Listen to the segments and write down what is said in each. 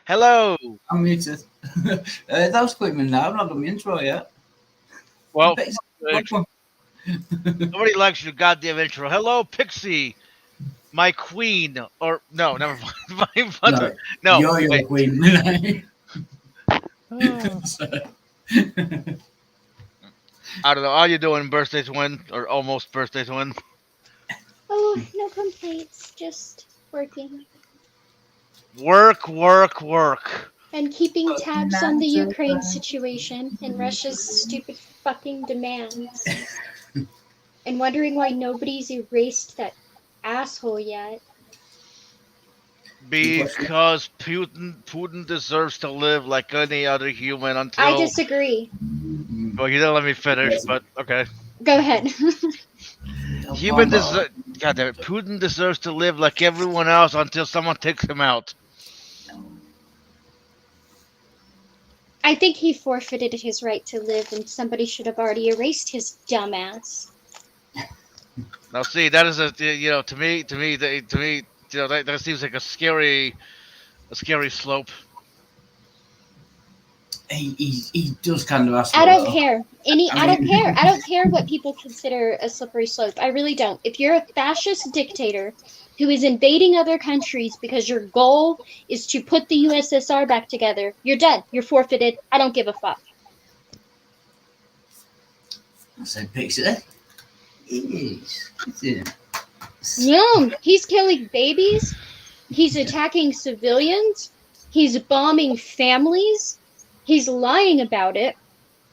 Hello. I'm muted. That was quick, man. Now I've not done the intro yet. Well, Pixie, uh, welcome. nobody likes your goddamn intro. Hello, Pixie, my queen. Or no, never mind. My mother. No, No, you're your wait. queen, Renee. I So, don't know. How you doing, birthday twin, or almost birthday twin? Oh, no complaints. Just working Work, work, work. and keeping fucking tabs on nine the to Ukraine five. situation and Russia's stupid fucking demands. And wondering why nobody's erased that asshole yet. Good question. Because Putin deserves to live like any other human I until. disagree. Mm, Well, you didn't let me finish, yes. but okay. Go ahead. Human Obama. deserve. God damn it. Putin deserves to live like everyone else until someone takes him out. I think he forfeited his right to live and somebody should have already erased his dumbass. Now, see, that is to me, that seems like a scary slope. He does kind of ask I for it, don't though. care. I I don't care. mean, I don't care what people consider a slippery slope. I really don't. If you're a fascist dictator who is invading other countries because your goal is to put the USSR back together, you're done. You're forfeited. I don't give a fuck. I said Pixie there. Yeah. No, he's killing babies. He's attacking civilians. He's bombing families. He's lying about it.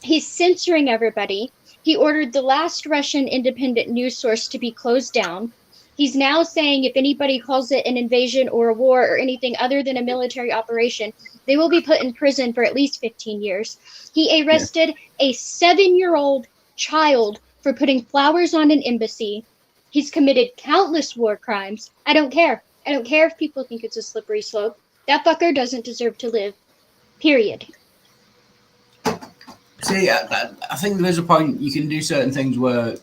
He's censoring everybody. He ordered the last Russian independent news source to be closed down. He's now saying if anybody calls it an invasion or a war or anything other than a military operation, they will be put in prison for at least 15 years. He Yeah. arrested a 7-year-old child for putting flowers on an embassy. He's committed countless war crimes. I don't care. I don't care if people think it's a slippery slope. That fucker doesn't deserve to live. Period. See, I think there is a point you can do certain things where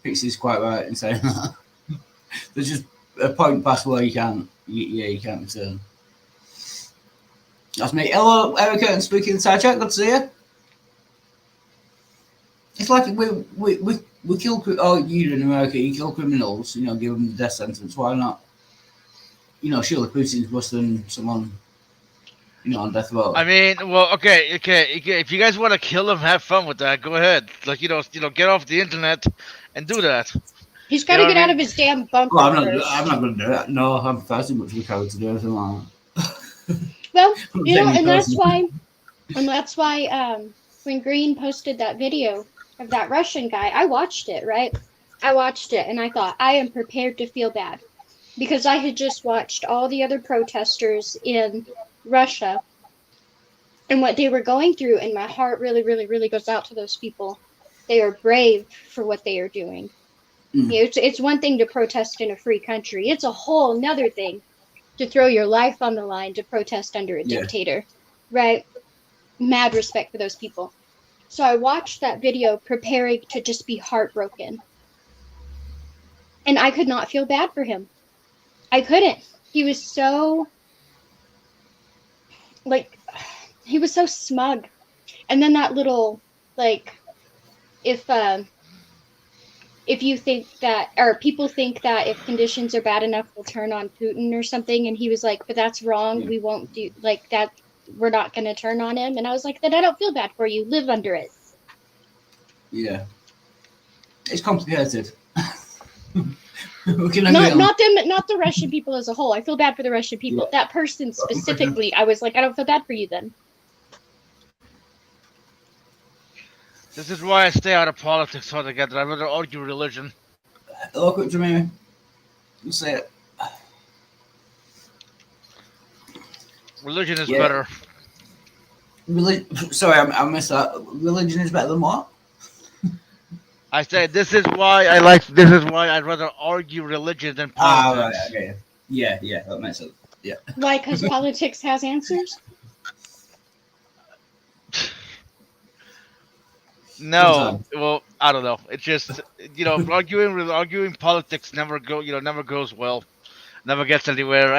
Pixie's quite right in saying that. There's just a point past where you can't, you can't return. That's me. Hello, Erica and Spooky Inside Chat. Good to see you. It's like we kill. Oh, you in America, you kill criminals. Give them the death sentence. Why not? Surely Putin's worse than someone. On death row. I mean, well, okay. If you guys want to kill him, have fun with that. Go ahead. Like get off the internet and do that. He's got You to know what get I out of mean? his damn Well, bunker I'm not. I'm first. not going to do that. No, I'm far too much of a coward to do anything like that. Well, Take me and that's personally. why when Green posted that video of that Russian guy, I watched it, right? I watched it and I thought I am prepared to feel bad because I had just watched all the other protesters in Russia and what they were going through, and my heart really, really, really goes out to those people. They are brave for what they are doing. Mm, It's one thing to protest in a free country. It's a whole nother thing to throw your life on the line to protest under a yeah. dictator, right? Mad respect for those people. So I watched that video preparing to just be heartbroken. And I could not feel bad for him. I couldn't. He was so like he was so smug. And then that little like if if you think that or people think that if conditions are bad enough we'll turn on Putin or something, and he was like, but that's wrong. Yeah. We won't do like that. We're not going to turn on him. And I was like, then I don't feel bad for you. Live under it. Yeah. It's complicated. We can agree on. Not the Russian people as a whole. I feel bad for the Russian people. Yeah. That person specifically, I was like, I don't feel bad for you then. This is why I stay out of politics altogether. I'd rather argue religion. Hello, quick to me. Let's say it. Religion is Yeah. better. Sorry, I missed that. Religion is better than what? I said this is why I like. This is why I'd rather argue religion than Ah, right. politics. Okay. Yeah, that makes sense. Yeah. Why? Because politics has answers. No, Sometimes. well, I don't know. It's just arguing politics never goes well. Never gets anywhere.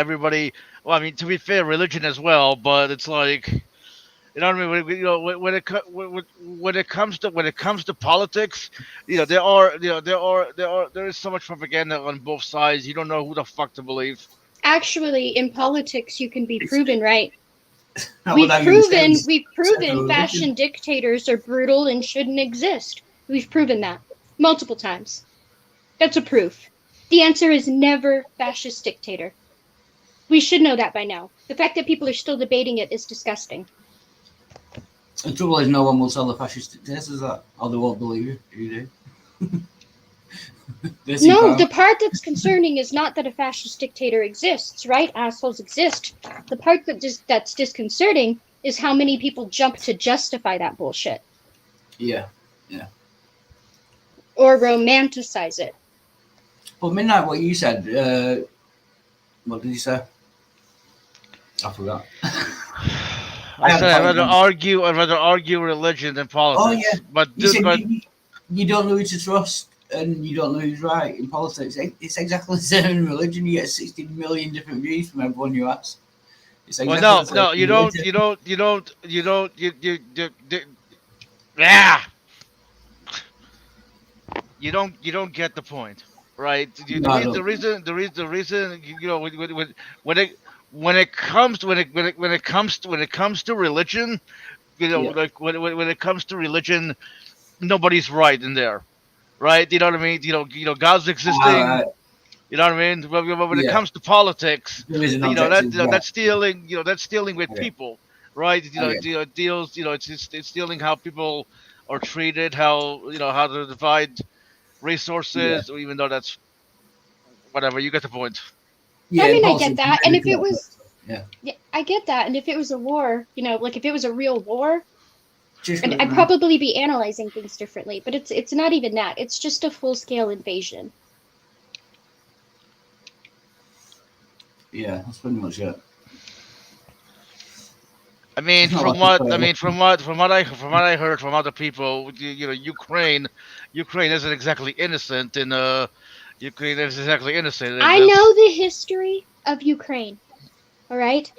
Well, I mean, to be fair, religion as well, but it's like, you know what I mean? When it comes to politics, there is so much propaganda on both sides. You don't know who the fuck to believe. Actually, in politics, you can be It's proven right. not what I'm going to say. We've Except for proven religion. fashion dictators are brutal and shouldn't exist. We've proven that multiple times. That's a proof. The answer is never fascist dictator. We should know that by now. The fact that people are still debating it is disgusting. The trouble is, no one will tell the fascist dictators that, or they won't believe you if you do. They're too No, the powerful. part that's concerning is not that a fascist dictator exists, right? Assholes exist. The part that's disconcerting is how many people jump to justify that bullshit Yeah. or romanticize it. But Midnight, what you said, what did you say? I forgot. I had said a point. I'd rather argue religion than Oh, yeah. politics. But You said but you don't know who to trust and you don't know who's right in politics. It's exactly the same in religion. You get 16 million different views from everyone you ask. It's well, exactly no, the same no, in religion. yeah, you don't get the point, right? No, I don't. The reason, when it when it comes when it comes to religion, Yeah. like when it comes to religion, nobody's right in there, right? You know what I mean? God's existing. Alright. You know what I mean? But when it Yeah. comes to politics, There is an objective right. that's dealing with Okay. people, right? Okay. It deals, it's dealing how people are treated, how to divide Yeah. resources, even though that's whatever. You get the point. Yeah, I in mean, I get politics, that. And if it that sort of was, stuff. Yeah. yeah, I get that. And if it was a war, like if it was a real war, Just and good, I'd man. probably be analyzing things differently. But it's not even that. It's just a full scale invasion. Yeah, that's pretty much it. I mean, It's not like it's from what I heard from other people, Ukraine isn't exactly innocent in Ukraine isn't exactly innocent in I this. know the history of Ukraine. All right.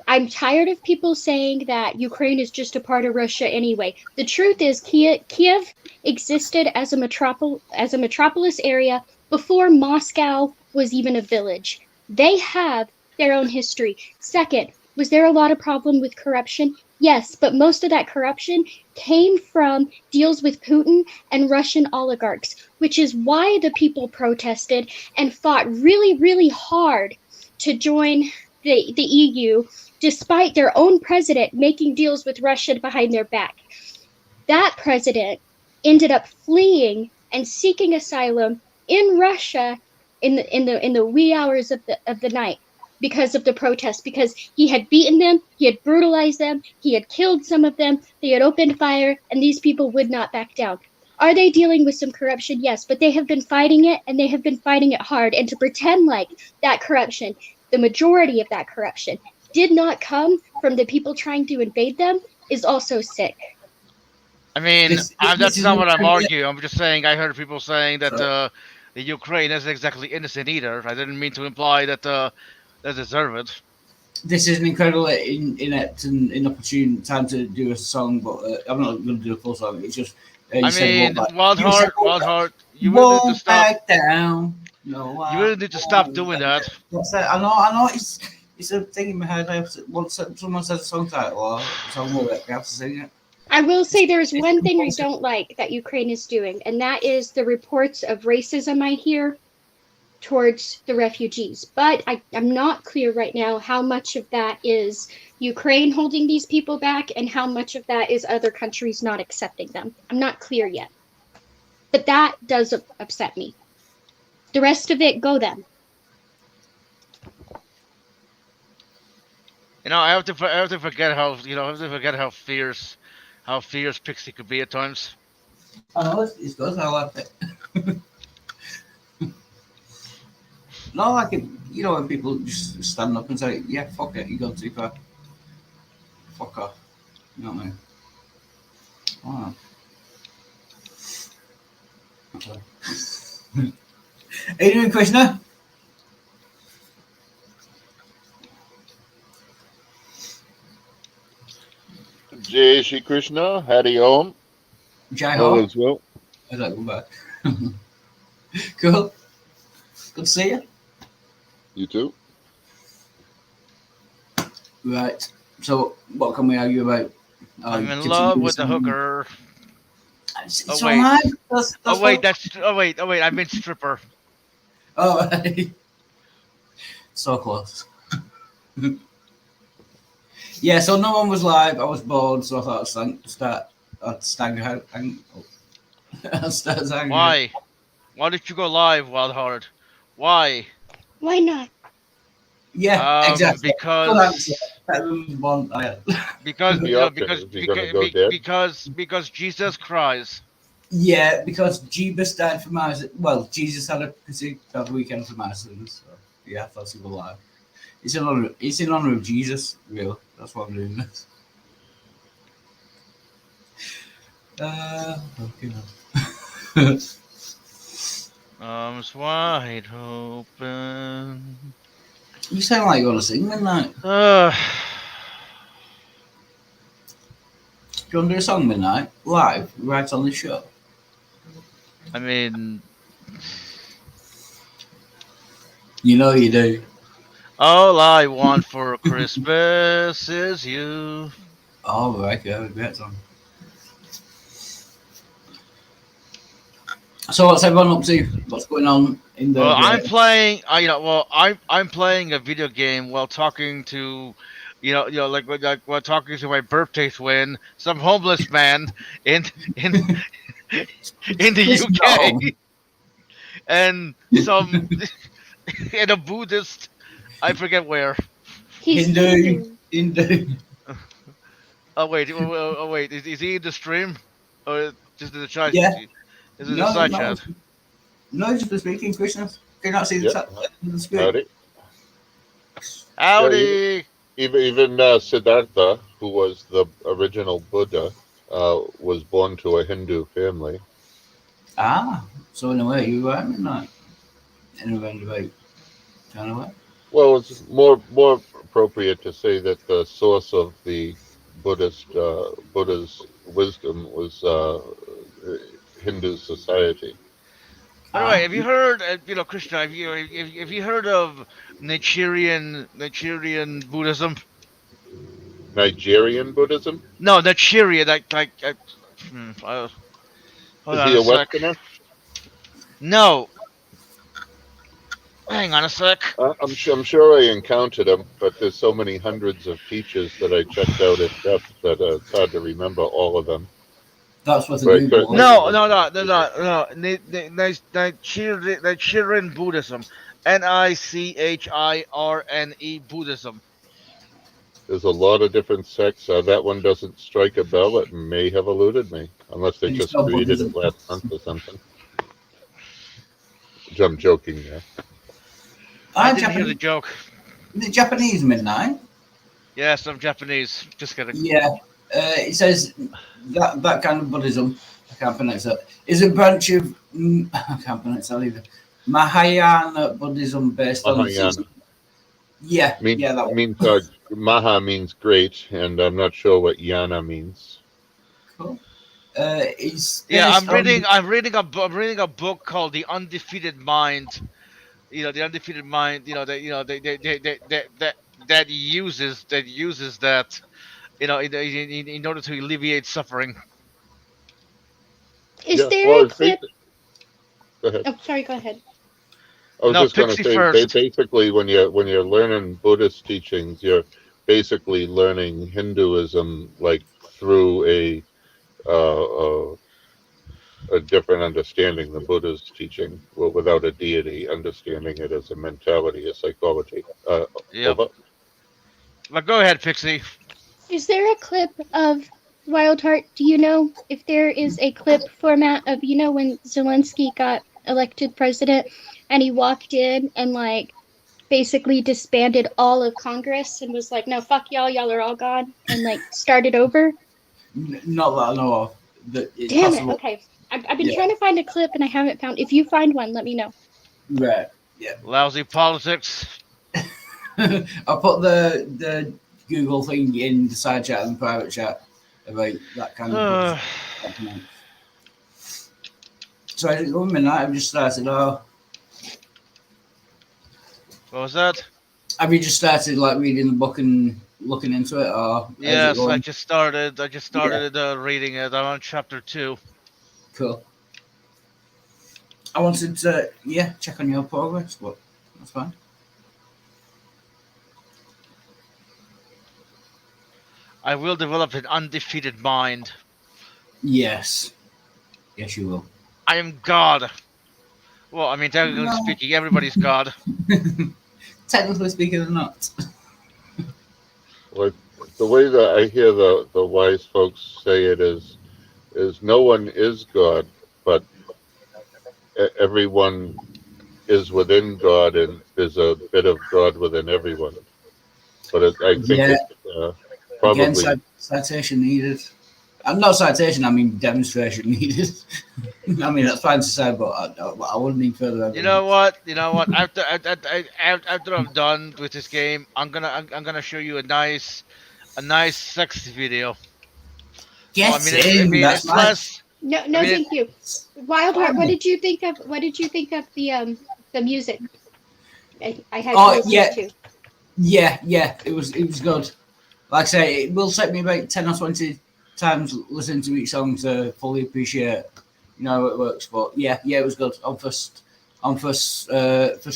I'm tired of people saying that Ukraine is just a part of Russia anyway. The truth is, Kiev existed as a metropolis area before Moscow was even a village. They have their own history. Second, was there a lot of problem with corruption? Yes, but most of that corruption came from deals with Putin and Russian oligarchs, which is why the people protested and fought really, really hard to join the EU despite their own president making deals with Russia behind their back. That president ended up fleeing and seeking asylum in Russia in the wee hours of the night because of the protests, because he had beaten them, he had brutalized them, he had killed some of them, they had opened fire, and these people would not back down. Are they dealing with some corruption? Yes, but they have been fighting it, and they have been fighting it hard. And to pretend like that corruption, the majority of that corruption, did not come from the people trying to invade them is also sick. I mean, This that's is not what I'm incredibly. arguing. I'm just saying I heard people saying that Sorry. the Ukraine isn't exactly innocent either. I didn't mean to imply that they deserve it. This is an incredibly inept and inopportune time to do a song, but I'm not going to do a full song. It's just you I said won't mean, back. You said Wild Heart, won't back down. No, You I really need to stop won't. doing that. That's it. I know. It's a thing in my head. Once someone says a song title or a song lyric, I have to sing it. I will say there's It's one thing I compulsive. don't like that Ukraine is doing, and that is the reports of racism I hear towards the refugees. But I'm not clear right now how much of that is Ukraine holding these people back and how much of that is other countries not accepting them. I'm not clear yet. But that does upset me. The rest of it, go them. I have to forget how I have to forget how fierce Pixie could be at times. I know it's good. I like it. No, like it, when people just stand up and say, "Yeah, fuck it, you go too far, fuck off." You know what I mean? Wow. Okay. Are you doing Krishna? Jai Shri Krishna, Hari Om, Jai all Ho. is well. I don't go back. Cool. Good to see you. You too. Right. So, what can we argue about? I'm in love Continue with the some- hooker. Oh It's all wait. right. That's Oh wait, what. that's oh wait, I meant stripper. Oh, so close. Yeah. So no one was live. I was bored, so I thought I'd stag hang. I'd start hanging. Why? Why did you go live, Wild Heart? Why? Why not? Yeah. Exactly. Good answer. Because That was one I had. because Be you know up there if you're gonna go dead. because Jesus cries. Yeah, because Jesus died for my well, Jesus had a weekend for my sins. So yeah, that's a good lie. It's in honor of Jesus, really. That's why I'm doing this. Okay. Arms wide open. You sound like you're gonna sing midnight. Uh, Do you want to do a song midnight live right on the show? I mean, You know you do. all I want for Christmas is you. Oh, right, yeah, great song. So what's everyone up to? What's going on in the? Well, I'm playing. I'm playing a video game while talking to, like while talking to my birthday twin, some homeless man in in in the Listen, no. UK, and some and a Buddhist. I forget where. He's Hindu. Hindu. Hindu. Oh wait, is he in the stream or just in the chat? Yeah. Is it the No, side no, chat? no. Just speaking, Krishna. Can you not see Yeah. the screen? Howdy. Howdy. Even Siddhartha, who was the original Buddha, was born to a Hindu family. Ah, so in a way, you were midnight. In a roundabout kind of way. Well, it's more appropriate to say that the source of the Buddha's wisdom was Hindu society. By the way, Ah, have you heard, Krishna? Have you heard of Nichiren Buddhism? Nigerian Buddhism? No, Nichiren, hold Is on he a a sec. Westerner? No, hang on a sec. I'm sure I encountered him, but there's so many hundreds of teachers that I checked out in depth that it's hard to remember all of them. that's what the Right, Google. certainly. No. Nichiren Buddhism, Nichirne Buddhism. There's a lot of different sects. That one doesn't strike a bell. It may have eluded me, unless they And it's just not created Buddhism. it last month or something. I'm joking there. I didn't hear the joke. The Japanese midnight. Yes, I'm Japanese. Just kidding. Yeah, it says that kind of Buddhism. I can't pronounce that. Is a branch of I can't pronounce that either. Mahayana Buddhism based on Mahayana yeah, means yeah, that one. means Maha means great, and I'm not sure what Yana means. Cool. It's Yeah, based on- I'm reading a book called The Undefeated Mind. The Undefeated Mind. That uses that. In order to alleviate suffering. Is Yeah, there well, a it's clip? Go ahead. Oh, sorry. Go ahead. I was No, just going to Pixie say, first. basically, when you're learning Buddhist teachings, you're basically learning Hinduism like through a different understanding than Buddha's teaching, well, without a deity, understanding it as a mentality, a psychology. Yep. Over. But go ahead, Pixie. Is there a clip of Wildheart? Do you know if there is a clip format of when Zelensky got elected president and he walked in and basically disbanded all of Congress and was like, "No, fuck y'all are all gone," and started over? not that I know of. That it's Damn possible. it. Okay, I've been Yeah. trying to find a clip and I haven't found. If you find one, let me know. Right. Lousy politics. I'll put the Google thing in the side chat and private chat. about that kind of book. So I didn't go midnight. I've just started. What was that? Have you just started like reading the book and looking into it, or how's it Yes, I going? just started. I just Yeah, started reading it. I'm on chapter 2. cool. I wanted to check on your progress, but that's fine. I will develop an undefeated mind. Yes, yes, you will. I am God. Well, I mean, technically No, speaking, everybody's God. technically speaking, or not. What the way that I hear the wise folks say it is no one is God, but everyone is within God, and there's a bit of God within everyone. But I think Yeah, it's again, probably citation needed. Not citation. I mean demonstration needed. I mean that's fine to say, but I wouldn't need further You know evidence. what? You know what? After I'm done with this game, I'm gonna show you a nice sexy video. Well, Get in. That's it's nice. less. No, I no, mean, it, thank you. Wildheart, what Oh, did you think of? What did you think of the music? I had to oh listen yeah, to. yeah. It was good. Like I say, it will take me about 10 or 20 times listening to each song to fully appreciate, how it works. But yeah, it was good on first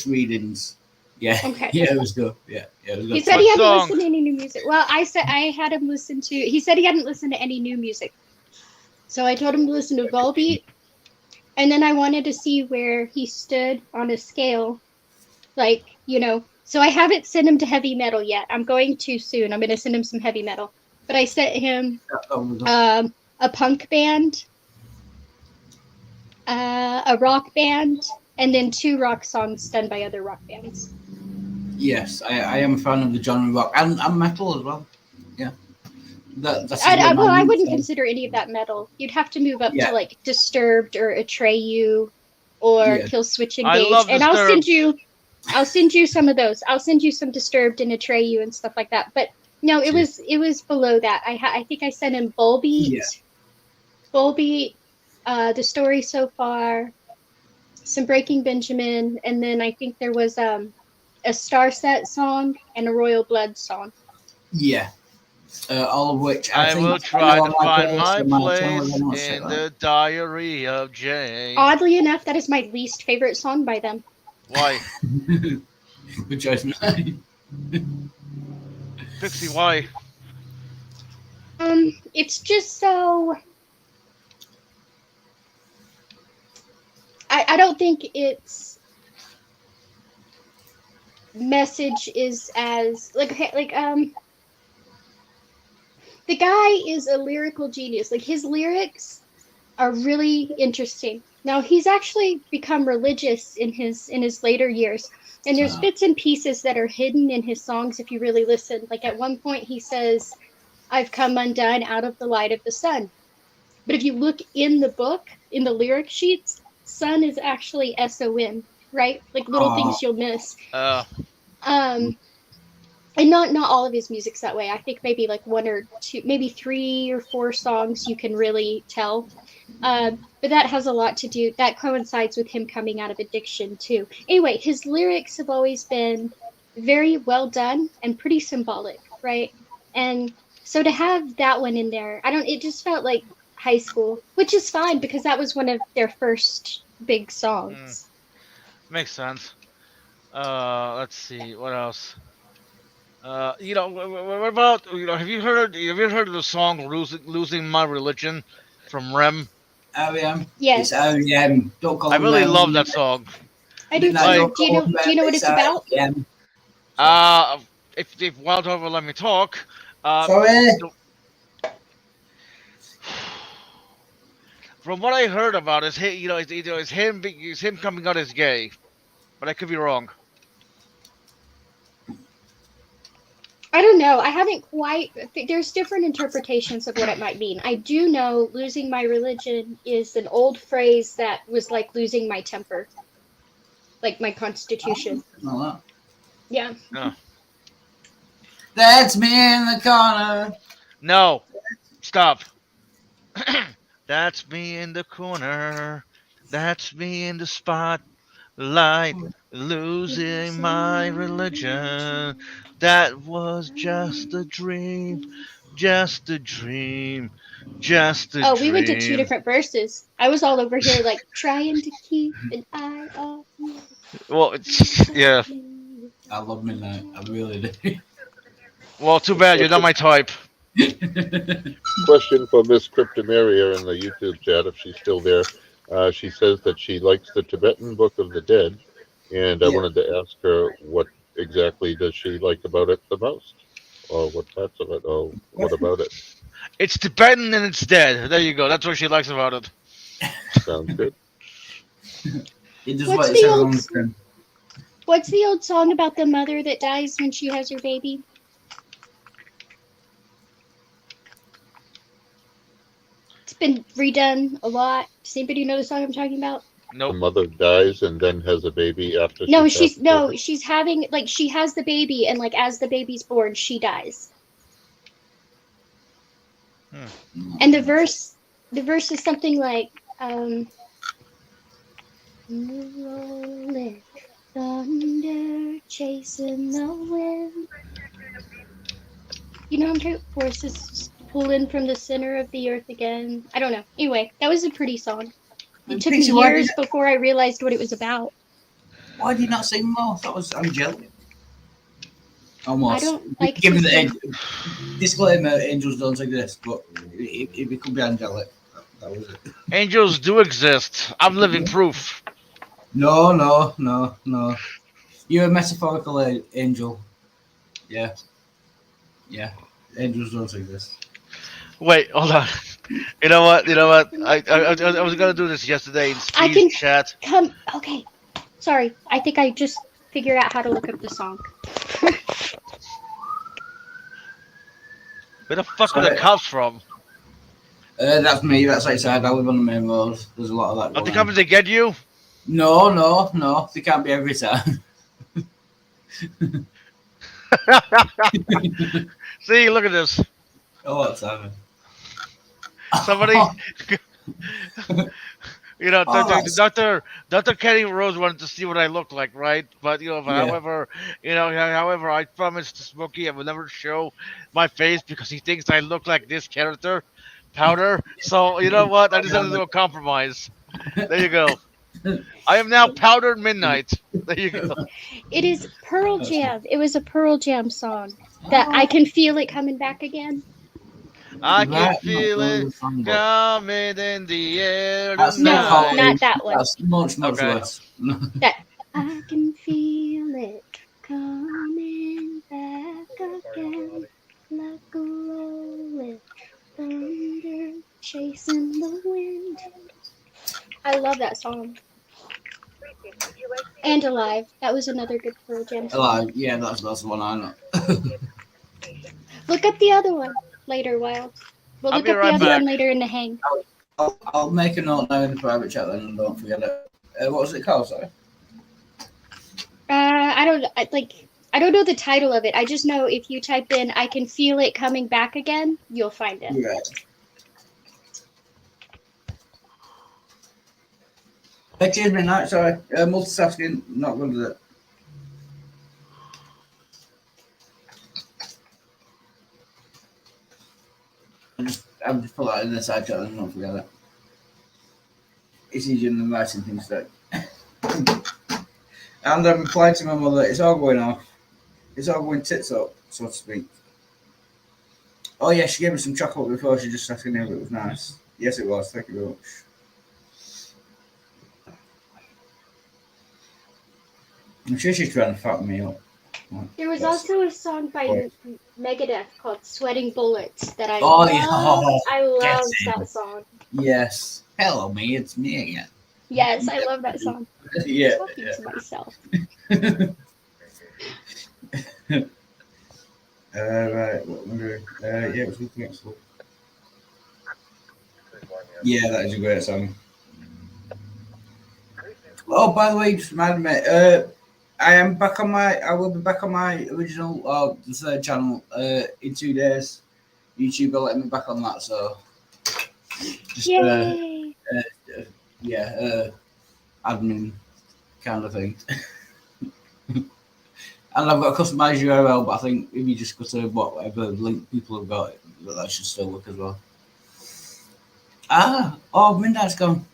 readings. Yeah, Okay. yeah, it was good. Yeah, it was He good. said what he hadn't song? listened to any new music. Well, I said I had him listen to. He said he hadn't listened to any new music, so I told him to listen to Volbeat, and then I wanted to see where he stood on a scale, like So I haven't sent him to heavy metal yet. I'm going to soon. I'm going to send him some heavy metal, but I sent him That was good. a punk band, a rock band, and then two rock songs done by other rock bands. Yes, I am a fan of the genre rock and metal as well. Yeah, that's again my Well, I new wouldn't thing. consider any of that metal. You'd have to move up to Yeah, like Disturbed or Atreyu or yeah, Kill Switch I Engage, love and Disturbed. I'll send you some of those. I'll send you some Disturbed and Atreyu and stuff like that. But no, cheers. it was below that. I think I sent him Yeah, Volbeat, the story so far, some Breaking Benjamin, and then I think there was a Starset song and a Royal Blood song. yeah. All of which I I think will I try know to on my find playlist my and my channel. place I'm not check in that. the diary of Jane. Oddly enough, that is my least favorite song by them. Why? Good choice, man. Pixie, why? It's just so. I don't think its message is as the guy is a lyrical genius. Like his lyrics are really interesting. Now he's actually become religious in his later years, and there's Uh, bits and pieces that are hidden in his songs if you really listen. Like at one point he says, "I've come undone out of the light of the sun." But if you look in the book, in the lyric sheets, sun is actually SON, right? Like little uh, things you'll miss. Uh, Um, and not all of his music's that way. I think maybe like one or two, maybe three or four songs you can really tell. But that has a lot to do. That coincides with him coming out of addiction too. Anyway, his lyrics have always been very well done and pretty symbolic, right? And so to have that one in there, I don't. It just felt like high school, which is fine because that was one of their first big hmm, songs. makes sense. Let's see. What else? What about have you heard of the song "Losing My Religion" from Rem? R.E.M. It's Yes, R.E.M. Don't I call him really love Rem. that song. I do Midnight, too. Like, don't call him Do Rem. you know what It's it's about? R.E.M. Sorry. uh, if Wildheart will let me talk, Sorry. from what I heard about is it's him coming out as gay, but I could be wrong. I don't know. I haven't quite. There's different interpretations of what it might mean. I do know losing my religion is an old phrase that was like losing my temper, like my constitution. No, Yeah. No, that's me in the corner. no, stop. That's me in the corner. That's me in the spotlight, losing my religion. That was just a dream, just a dream, just a Oh, we went to two dream. different verses. I was all over here like trying to keep an eye on Well, it's yeah. you. I love Midnight. I really do. Well, too bad you're not my type. Question for Miss Cryptomaria in the YouTube chat, if she's still there. She says that she likes the Tibetan Book of the Dead, and I Yeah. wanted to ask her what exactly does she like about it the most, or what parts of it, or what about it. It's Tibetan and it's dead. There you go. That's what she likes about it. Sounds good. It does What's what it the says old on the screen. What's the old song about the mother that dies when she has her baby? It's been redone a lot. Does anybody know the song I'm talking about? The Nope. mother dies and then has a baby after she No, passes away. she's having like she has the baby and like as the baby's born, she dies. And the verse is something like rolling thunder chasing the wind. You know what I'm talking? Forces pulling from the center of the earth again. I don't know. Anyway, that was a pretty song. It took me Pixie, years before I realized what it was about. why did you not sing more? That was angelic. I Almost. don't like Give to me the sing. disclaimer: angels don't exist, but it could be angelic. That was it. Angels do exist. I'm living proof. No, no, no, no. You're a metaphorical angel. Yeah, yeah. Angels don't exist. Wait, hold on. You know what? You know what? I was gonna do this yesterday in I Steve's can chat. come. Okay. Sorry. I think I just figured out how to look up the song. Where the fuck are the Sorry. cops from? That's me. That's outside. I live on the main road. There's a lot of that Are they going on. coming to get you? No, no, no. They can't be every time. See, look at this. Oh, what's happening? Somebody, Oh, that's Doctor Kenny Rose wanted to see what I look like, right? But yeah. however, I promised to Smokey I will never show my face because he thinks I look like this character, Powder. So you know what? I decided to do a compromise. There you go. I am now Powdered Midnight. There you go. It is Pearl Jam. It was a Pearl Jam song that I can feel it coming back again. I can Right, not feel really it the song, but coming in the air that's not No, tonight. not calling. that one. That's much, much Okay. worse. That I can feel it coming back again like a rolling thunder chasing the wind. I love that song. And Alive. That was another good Pearl Jam song. Yeah, that's the one I know. Look up the other one later, Wild. We'll I'll look be up the right other back. one later in the hang. I'll make a note now in the private chat then, and don't forget it. What was it called? Sorry. I don't know the title of it. I just know if you type in "I can feel it coming back again," you'll find it. Yeah. Excuse me, no, sorry. Multitasking, not good at it. I'll just put that in the side chat and don't forget it. It's easier than writing things down. And I'm replying to my mother, it's all going off. It's all going tits up, so to speak. Oh yeah, she gave me some chocolate before, she just asking if it was nice. Yes it was, thank you very much. I'm sure she's trying to fuck me up. There was also a song by Megadeth called "Sweating Bullets" that I Oh, loved. yeah. I loved Yes. that song. Yes. Hello me, it's me again. Yes, I love that song. Yeah. Talking to myself. Right, what am I doing? Yeah, it was looking at school. Yeah, that is a great song. Oh, by the way, just reminded me, I will be back on my original, the third channel, in 2 days. YouTube will let me back on that, so Just Yay! yeah, admin kind of thing. And I've got a customized URL, but I think if you just go to whatever link people have got, that should still work as well. Oh, Midnight's gone.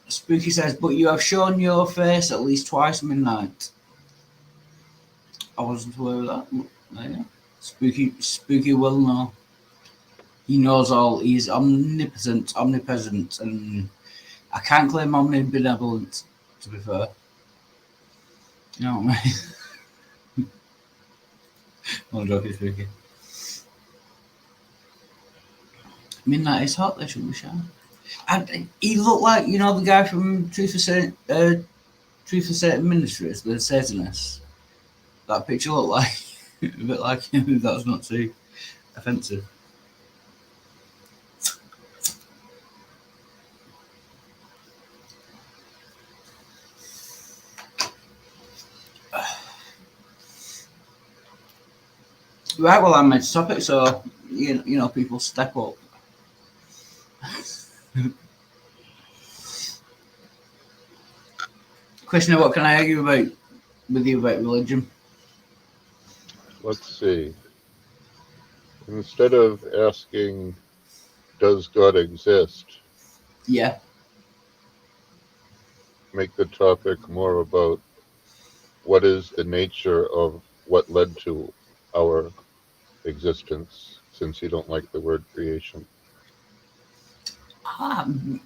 Spooky says, but you have shown your face at least twice, Midnight. I wasn't aware of that. Yeah. Spooky will know. He knows all. He's omnipotent, omnipresent, and I can't claim omnibenevolent, to be fair. You know what I mean? I'm joking, Spooky. Midnight is hot, they should be shy. And he looked like, the guy from Truth for Satan Ministries, the Satanists. That picture looked like a bit like him, if that's not too offensive. Right, well, I'm to topic, so people step up. Question: what can I argue with you about religion? Let's see. Instead of asking, does God exist? Yeah. Make the topic more about what is the nature of what led to our existence, since you don't like the word creation. I'm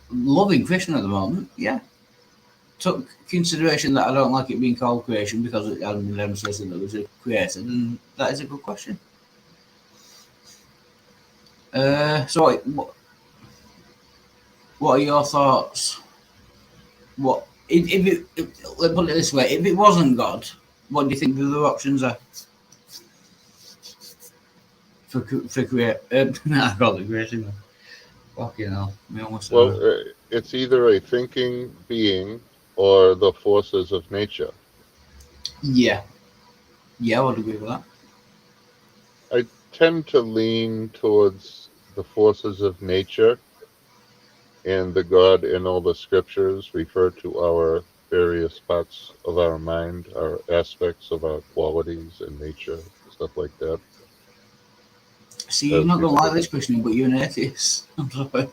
loving creation at the moment, yeah. Took consideration that I don't like it being called creation because it hasn't been demonstrated that it was created, and that is a good question. So, what are your thoughts? What let's put it this way: if it wasn't God, what do you think the other options are for create? I call it creation. Fucking hell, me almost. Well, it's either a thinking being or the forces of nature. Yeah, I would agree with that. I tend to lean towards the forces of nature, and the God in all the scriptures refer to our various parts of our mind, our aspects of our qualities and nature, stuff like that. See, you're not gonna like this question, but you're an atheist. I'm sorry.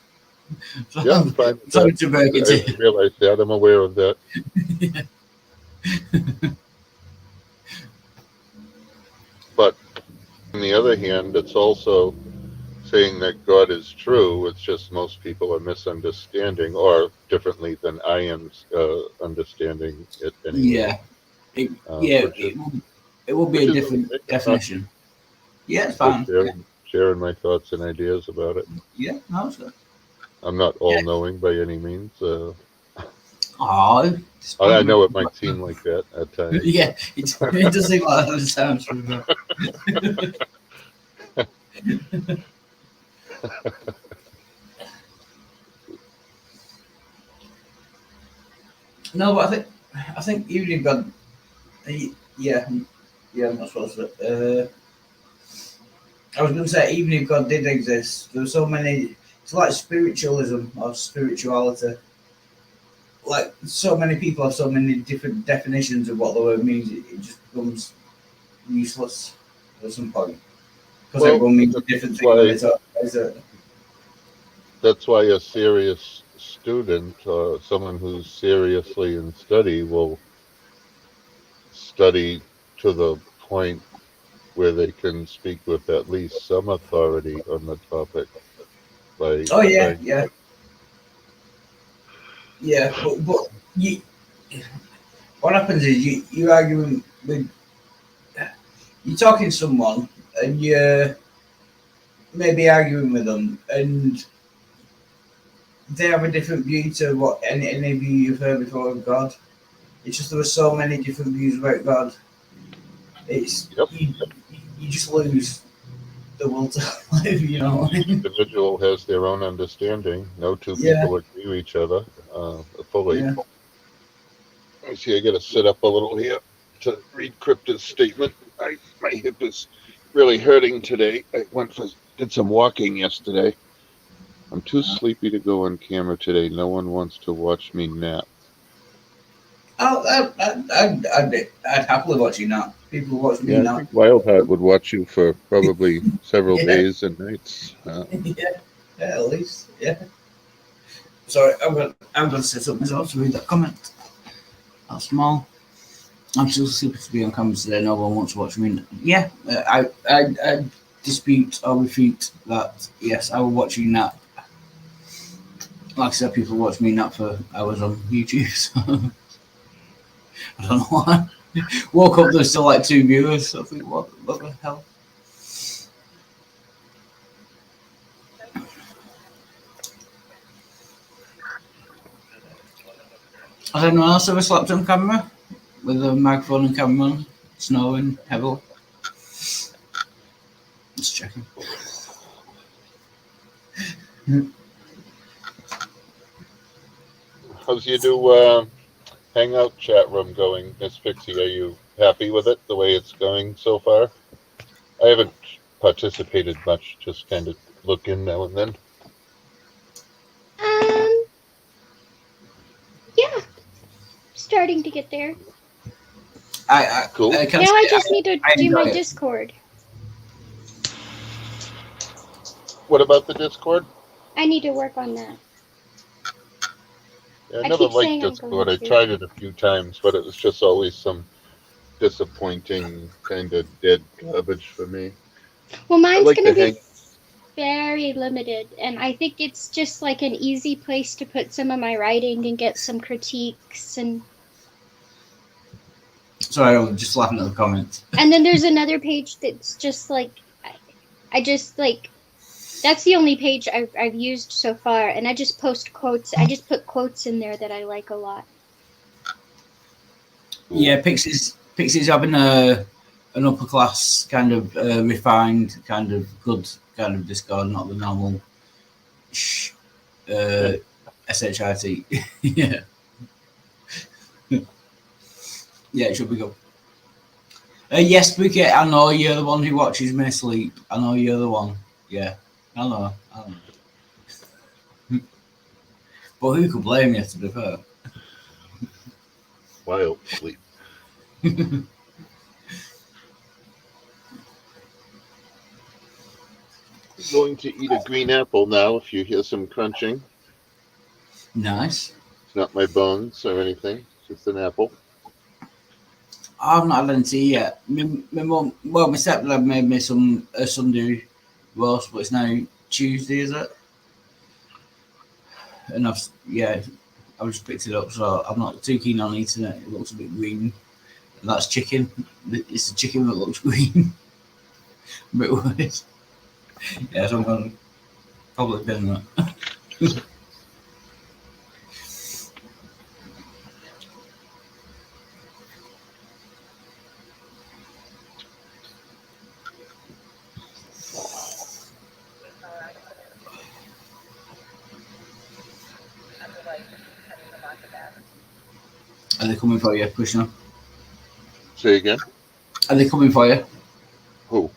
Yeah, I'm fine with Sorry that. to break it to I realize that. I'm aware of that. you. But on the other hand, it's also saying that God is true. It's just most people are misunderstanding or differently than I am understanding it anyway. Yeah, yeah, Which is it will be which a is different okay. definition. Yeah, it's Just fine. Yeah, sharing my thoughts and ideas about it. yeah, no, it's good. I'm not Yeah. all knowing by any means. Oh, I know it might seem like that at times. yeah, it does seem like that at times. No, but I think even if God, yeah, I'm not supposed to. I was going to say, even if God did exist, there were so many. It's like spiritualism or spirituality. Like so many people have so many different definitions of what the word means. It just becomes useless at some point because Well, everyone means a different thing when they talk. that's why a serious student, someone who's seriously in study, will study to the point where they can speak with at least some authority on the topic by Oh yeah, trying. yeah. But you, what happens is you arguing with you're talking to someone and you're maybe arguing with them and they have a different view to what any view you've heard before of God. It's just there were so many different views about God. It's Yep. you just lose the will to live. You know. Each individual has their own understanding. No two Yeah. people agree with each other fully. Yeah. Let me see. I got to sit up a little here to read Crypta's statement. My hip is really hurting today. I went for Did some walking yesterday. I'm too sleepy to go on camera today. No one wants to watch me nap. I'd happily watch you now. People watch me Yeah, I now. think Wildheart would watch you for probably several Yeah, days and nights. yeah, yeah, at least, yeah. Sorry, I'm gonna set up myself to read that comment. That's small. I'm still super to be on camera today. No one wants to watch me. Yeah, I dispute or refute that. Yes, I will watch you nap. Like I said, people watch me nap for hours on YouTube. So I don't know why. Woke up, there's still like 2 viewers. So I think, what the hell? Has anyone else ever slept on camera with a microphone and camera on, snowing heavily? Just checking. How's your new Hangout chat room going, Miss Pixie? Are you happy with it, the way it's going so far? I haven't participated much, just kind of look in now and then. Um, yeah, starting to get there. Cool. I can Now say I just need to I do my enjoy it. Discord. What about the Discord? I need to work on that. Yeah, I I never keep liked saying I'm going Discord. I to. tried it a few times, but it was just always some disappointing kind of dead garbage for me. Well, I mine's like gonna to be hang. very limited, and I think it's just like an easy place to put some of my writing and get some critiques Sorry, I was just laughing at the comments. and then there's another page that's just like I just like that's the only page I've used so far, and I just post quotes. I just put quotes in there that I like a lot. Yeah, Pixie's having an upper class kind of refined kind of good kind of Discord, not the normal sh uh, shit. Yeah, yeah, it should be good. Yes, Spooky, I know you're the one who watches me sleep. I know you're the one. Yeah, I know. But who could blame you, to be fair? Wild sleep. I'm going to eat a green apple now. If you hear some crunching, Nice. it's not my bones or anything. It's just an apple. I've not had any tea yet. My mum, well, my stepdad made me some a Sunday roast, but it's now Tuesday, is it? And I've just picked it up, so I'm not too keen on eating it. It looks a bit green, and that's chicken. It's the chicken that looks green. A bit weird. Yeah, so I'm gonna probably bin that. Are they coming for you, Krishna? Say again. Are they coming for you? Who?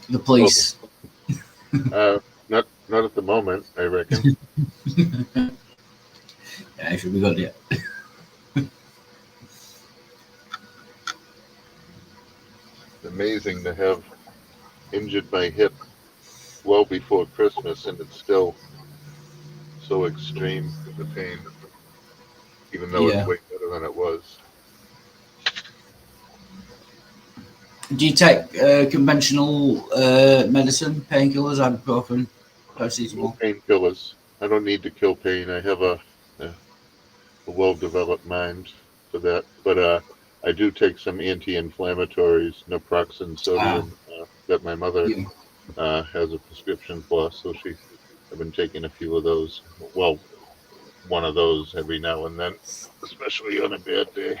The police. Not at the moment. I reckon. Yeah, it should be good. Yeah. It's amazing to have injured my hip well before Christmas, and it's still so extreme, the pain, even though it's Yeah. way better than it was. Do you take conventional medicine, painkillers, ibuprofen, No paracetamol? painkillers. I don't need to kill pain. I have a well-developed mind for that. But I do take some anti-inflammatories, naproxen Ah, sodium, that my mother yeah. has a prescription for. So I've been taking a few of those. Well, one of those every now and then, especially on a bad day.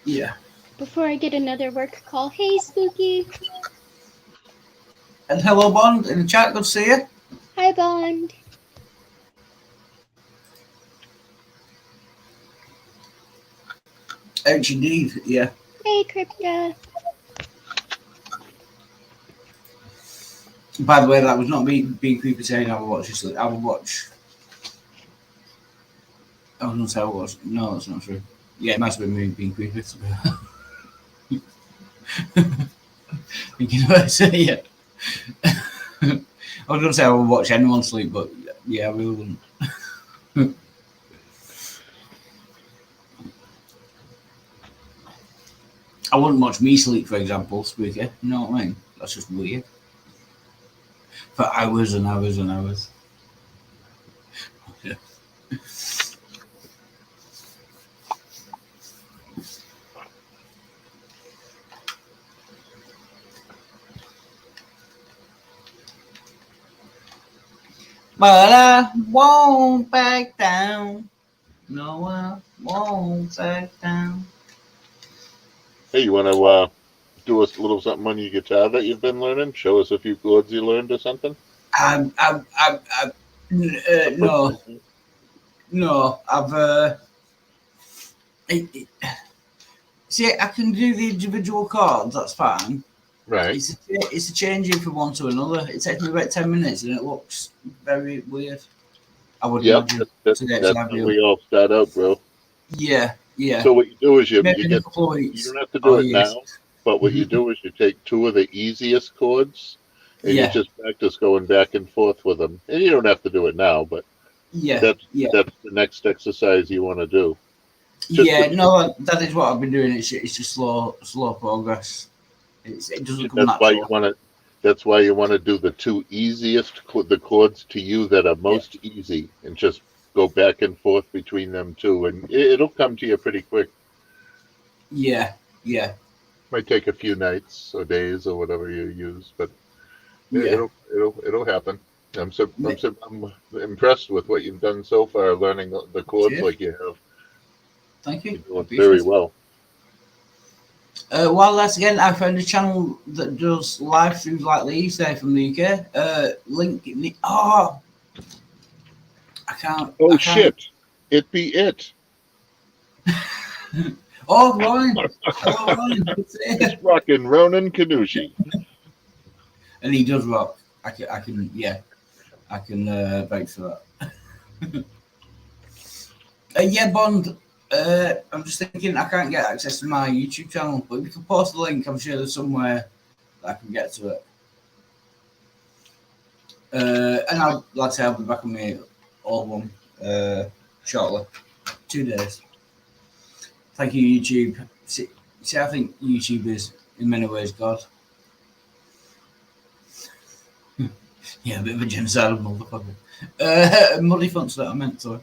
Yeah. Before I get another work call, hey Spooky, And hello, Bond, in the chat. Good to see you. hi Bond. Indeed, yeah. Hey Crypta. By the way, that was not me being creepy saying I would watch this. I would watch. I was going to say I would watch. No, that's not true. Yeah, it must have been me being creepy. Thinking about it, yeah. I was going to say I would watch anyone sleep, but yeah, I really wouldn't. I wouldn't watch me sleep, for example, spooky. You know what I mean? That's just weird. For hours and hours and hours. Yeah. But I won't back down. No, I won't back down. Hey, you want to do a little something on your guitar that you've been learning? Show us a few chords you learned or something. No, no. It, see, I can do the individual chords. That's fine. Right. It's a changing from one to another. It takes me about 10 minutes, and it looks very weird. I would Yep. imagine to get to That's have how you. we all start out, bro. Yeah, yeah. So what you do is Maybe you in a get couple of you weeks don't have to do or it years. now, but what you Mhm. do is you take two of the easiest chords and you Yeah, just practice going back and forth with them. And you don't have to do it now, but yeah, that's yeah, that's the next exercise you want to do. Just yeah. No, that is what I've been doing. It's just slow progress. It doesn't come that's why you natural. want to that's why you want to do the two easiest the chords to you that are Yeah, most easy and just go back and forth between them two and it'll come to you pretty quick. yeah, yeah, Might take a few nights or days or whatever you use, but yeah. it'll happen. Ma- I'm impressed with what you've done so far, learning the chords Cheers. like you have. Thank you. You're I doing very appreciate it. well. While that's again, I found a channel that does live streams like these. They're from the UK. Link. Oh, I can't. Oh I can't. shit! It be it. Oh, Ryan. Hello, Ryan. Good to see you. It's rockin' Ronan Kanushi. And he does rock. I can. Yeah, I can vouch for that. Yeah, Bond. I'm just thinking I can't get access to my YouTube channel, but if you can post the link, I'm sure there's somewhere that I can get to it. And like I say, I'll be back on my old one shortly. 2 days. Thank you, YouTube. See, I think YouTube is in many ways God. Yeah, a bit of a genocidal motherfucker. Muddy fonts that I meant, sorry.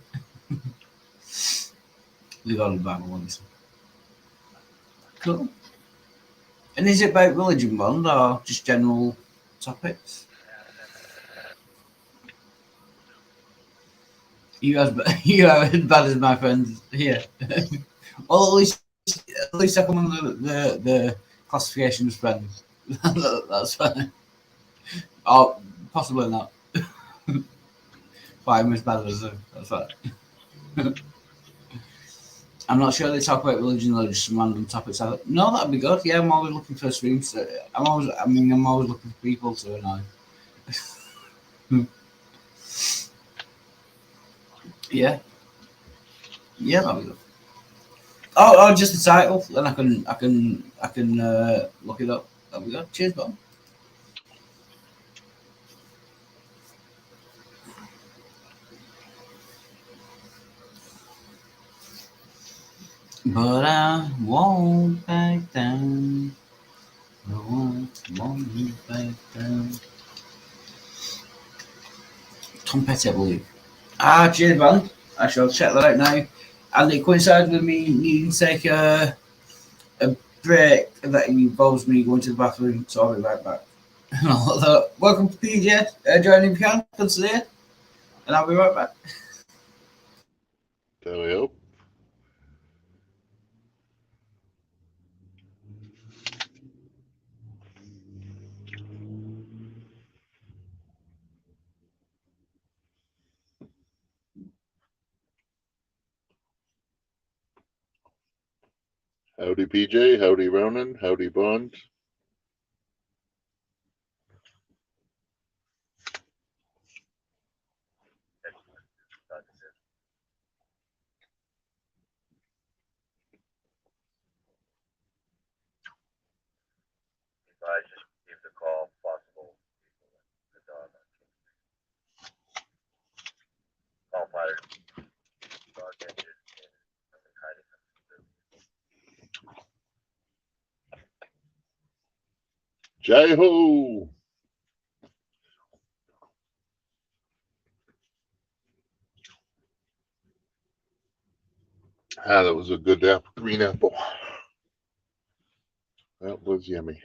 Leave out of the Bible ones. Cool. And is it about religion, Bond, or just general topics? You as you are as bad as my friends here. Well, at least I come on the classification as friends. That's fine. Oh, possibly not. But I'm as bad as them. That's fine. I'm not sure they talk about religion or just some random topics. No, that'd be good. Yeah, I'm always looking for streams. I'm always looking for people to annoy. Yeah, yeah, that'd be good. Oh, just the title, then I can look it up. That'd be good. Cheers, Bob. But I won't back down. I won't back down. Tom Petty, I believe. Cheers, man. I shall check that out now. And it coincides with me needing to take a break that involves me going to the bathroom, so I'll be right back. Welcome to PJ. Join if you can, consider, and I'll be right back. There we go. Howdy, PJ. Howdy, Ronan. Howdy, Bond. Jai ho! Ah, that was a good apple, green apple. That was yummy.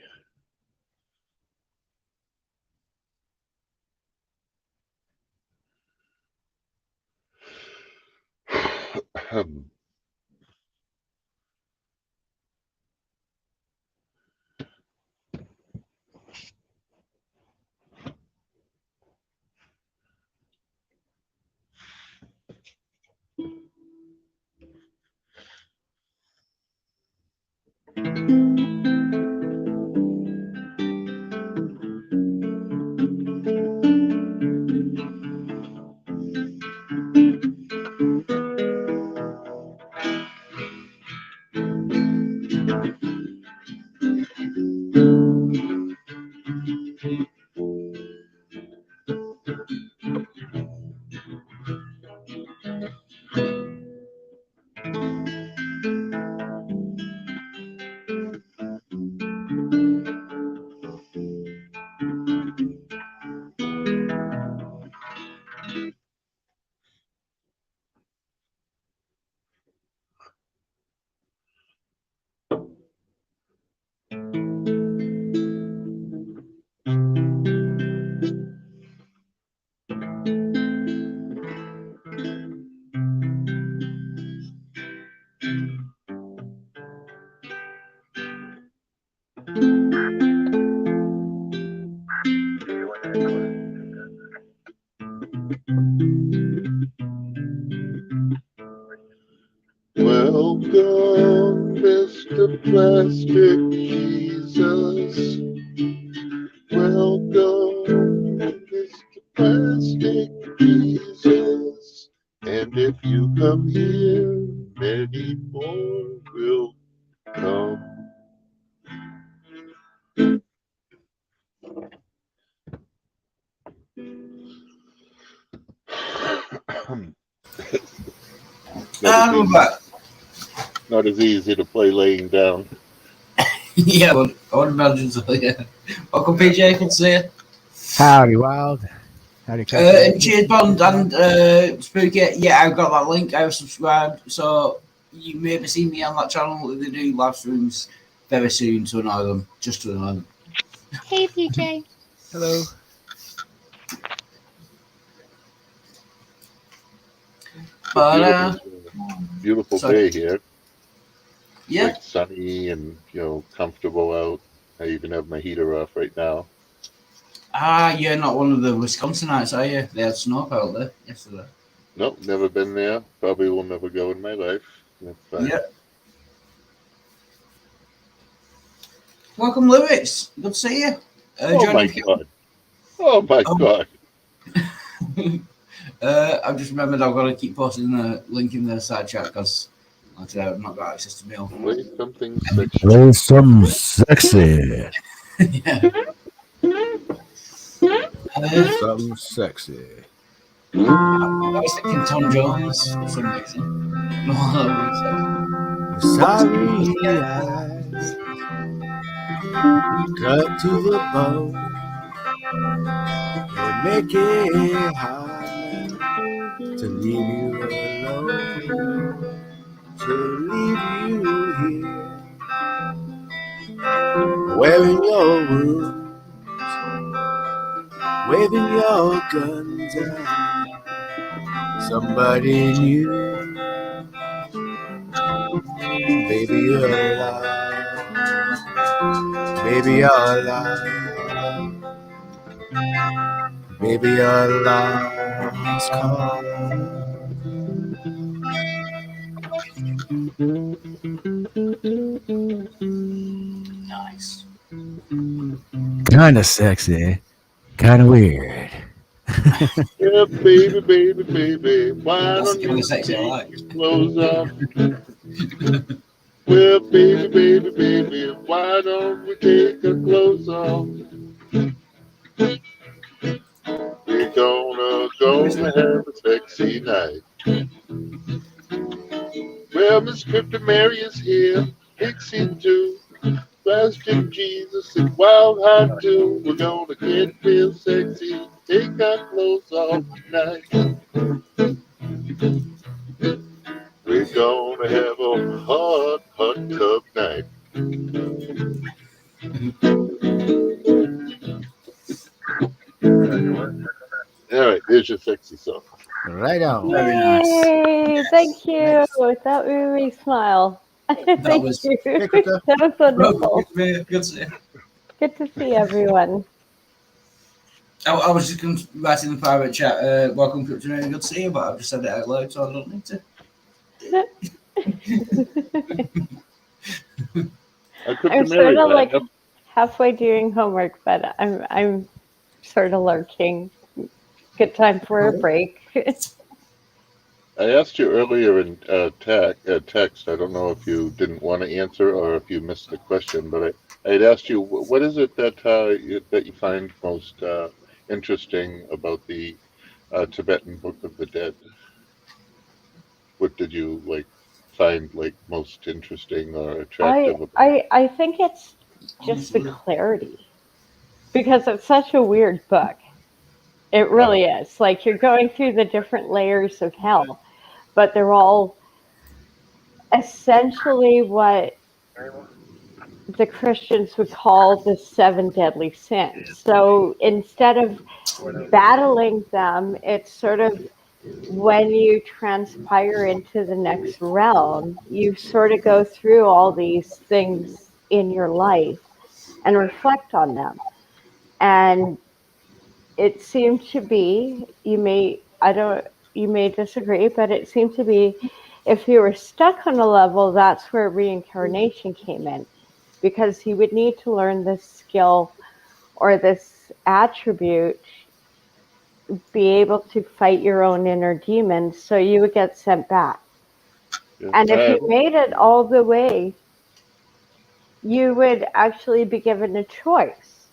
Welcome, Mr. Plastic Jesus. Welcome, Mr. Plastic Jesus. And if you come here, many more will come. And we're back. Not as easy to play laying down. Yeah, well, I would imagine so, yeah. Welcome, PJ, good to see you. Howdy, Wild. Howdy, And cheers, Bond and Spooky. Yeah, I've got that link. I was subscribed, so you may be seeing me on that channel. They do live streams very soon to annoy them, just to annoy them. Hey, PJ. Hello. But, beautiful sorry. day here. Yeah. Quite sunny and comfortable out. I even have my heater off right now. Ah, you're not one of the Wisconsinites, are you? They had snow out there yesterday. Nope, never been there. Probably will never go in my life. That's fine. Yeah. Welcome, Lewis. Good to see you. Oh my god. Oh my god. I've just remembered I've got to keep posting the link in the side chat because like I've not got access to mail. Play something sexy. Play some sexy. Yeah. Something sexy. I was thinking Tom Jones for some reason. No, Sorry eyes cut to the bone. They make it hard to leave you alone. To leave you here, wearing your wounds, waving your guns at somebody new. Baby, you're alive. Baby, you're alive. Baby, you're lost cause. nice. Kinda sexy, kinda weird. Yeah, baby, why That's don't the kind you of sex I take like. your clothes off? Well, baby, baby, baby, why don't we take our clothes off? We're gonna have a sexy night. Well, Miss Crypto Mary is here, Pixie too. Plastic Jesus and Wild Heart too. We're gonna get real sexy, take our clothes off tonight. We're gonna have a hot, hot tub night. All right, there's your sexy song. Right on. Very nice. Yay! Thank you. That made me smile. That Thank was you. Hey, Crypto. That was wonderful. good to see. Good to see everyone. I was just going to write in the private chat, welcome Crypto Mary, good to see you, but I've just said it out loud, so I don't need to. I couldn't I'm marry sort of that. like halfway doing homework, but I'm sort of lurking. Good time for a break. I asked you earlier in text. I don't know if you didn't want to answer or if you missed the question, but I had asked you what is it that you find most interesting about the Tibetan Book of the Dead? What did you find most interesting or attractive about it? I think it's just the clarity because it's such a weird book. It really is. Like you're going through the different layers of hell, but they're all essentially what the Christians would call the seven deadly sins. So instead of battling them, it's sort of when you transpire into the next realm, you sort of go through all these things in your life and reflect on them. And it seemed to be, you may disagree, but it seemed to be if you were stuck on a level, that's where reincarnation came in because you would need to learn this skill or this attribute, be able to fight your own inner demons, so you would get sent back. And if you made it all the way, you would actually be given a choice.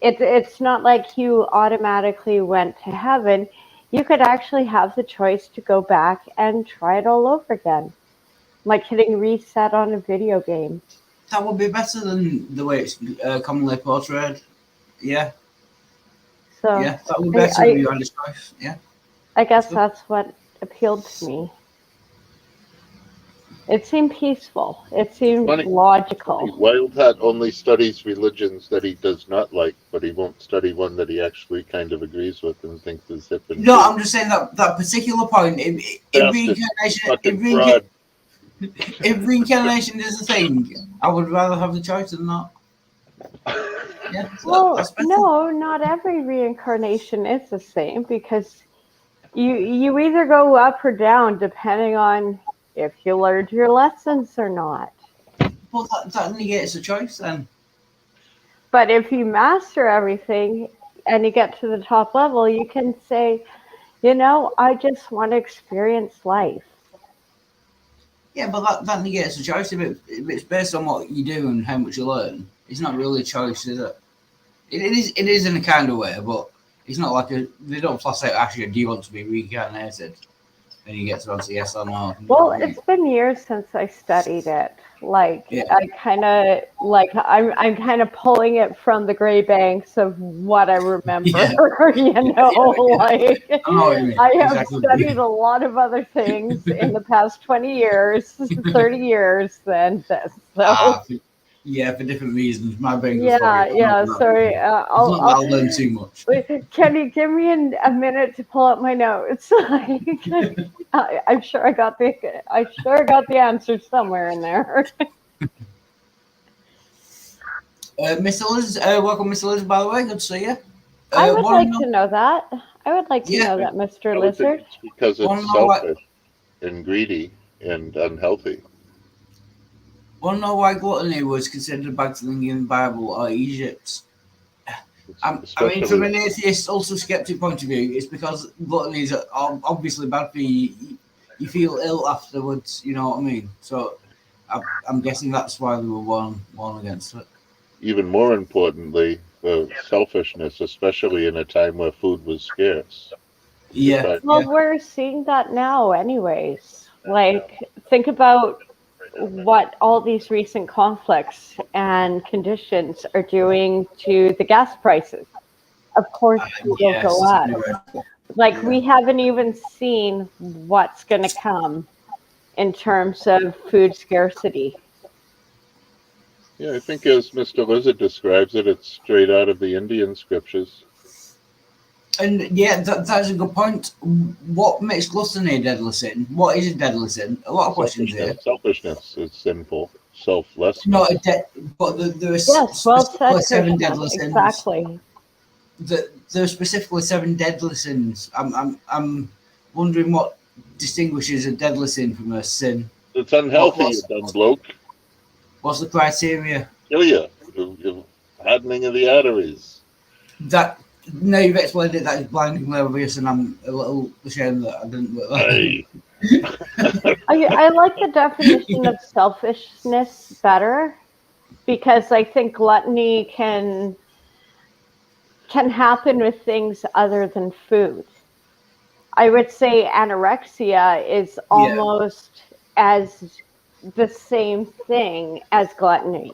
It's not like you automatically went to heaven. You could actually have the choice to go back and try it all over again, like hitting reset on a video game. That would be better than the way it's commonly portrayed. Yeah, So yeah, that would be better if you had a choice. Yeah. I guess that's what appealed to me. It seemed peaceful. It seemed logical. Wildhat only studies religions that he does not like, but he won't study one that he actually kind of agrees with and thinks is hip and No, cool. I'm just saying that particular point. If reincarnation is a thing, I would rather have the choice than not. Yeah, Well, that's better. no, not every reincarnation is the same because you either go up or down depending on if you learned your lessons or not. Well, that negates the choice then. But if you master everything and you get to the top level, you can say, I just want to experience life. Yeah, but that negates the choice. If it's based on what you do and how much you learn, it's not really a choice, is it? It is in a kind of way, but it's not like they don't flash out, actually, do you want to be reincarnated? And you get to answer yes or no. Well, it's been years since I studied it. Like Yeah. I kind of I'm kind of pulling it from the gray banks of what I remember. Yeah. Like I know what you mean. I have Exactly. studied a lot of other things in the past 20 years, 30 years than this. So Yeah, for different reasons. My brain was yeah. Sorry, I'll learn too much. Can you give me a minute to pull up my notes? I'm sure I got the answer somewhere in there. Miss Liz, welcome, Miss Liz. By the way, good to see you. I would like to know that. I would like to know that, Mr. I would think Lizard. it's because Wanna it's know what- selfish and greedy and unhealthy. Want to know why gluttony was considered a bad thing in the Bible or Egypt? I mean, from an atheist, also skeptic point of view, it's because gluttony is obviously bad for you. You feel ill afterwards, you know what I mean? So I'm guessing that's why they were one against it. Even more importantly, the selfishness, especially in a time where food was scarce. Yeah, Well, yeah, we're seeing that now, anyways. Like, think about what all these recent conflicts and conditions are doing to the gas prices. Of course, they will go yes, up. anyway, Like, yeah, we haven't even seen what's going to come in terms of food scarcity. Yeah, I think as Mr. Lizard describes it, it's straight out of the Indian scriptures. and yeah, that's a good point. What makes gluttony a deadly sin? What is a deadly sin? A lot of questions here. Selfishness is sinful. Not a Selflessness. but there are Yes, well specifically said, seven Krishna. deadly sins. Exactly. There are specifically seven deadly sins. I'm wondering what distinguishes a deadly sin from a sin. It's unhealthy, you What's dumb bloke. what's the criteria? Kill you. You're hardening of the arteries. That now you've explained it. That is blindingly obvious, and I'm a little ashamed that I didn't work that. Hey. I like the definition of selfishness better because I think gluttony can happen with things other than food. I would say anorexia is Yeah, almost as the same thing as gluttony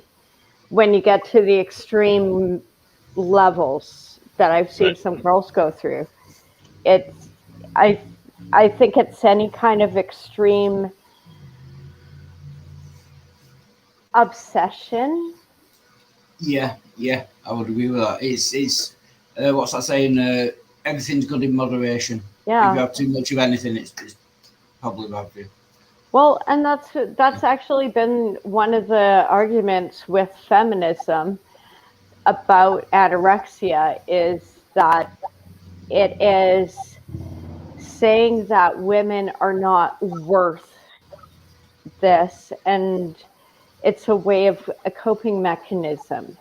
when you get to the extreme levels that I've seen Right. some girls go through. It's I I think it's any kind of extreme obsession. yeah. I would agree with that. It's what's that saying? Everything's good in moderation. If you Yeah. have too much of anything, it's probably bad for you. Well, and that's actually been one of the arguments with feminism about anorexia is that it is saying that women are not worth this and it's a way of a coping mechanism,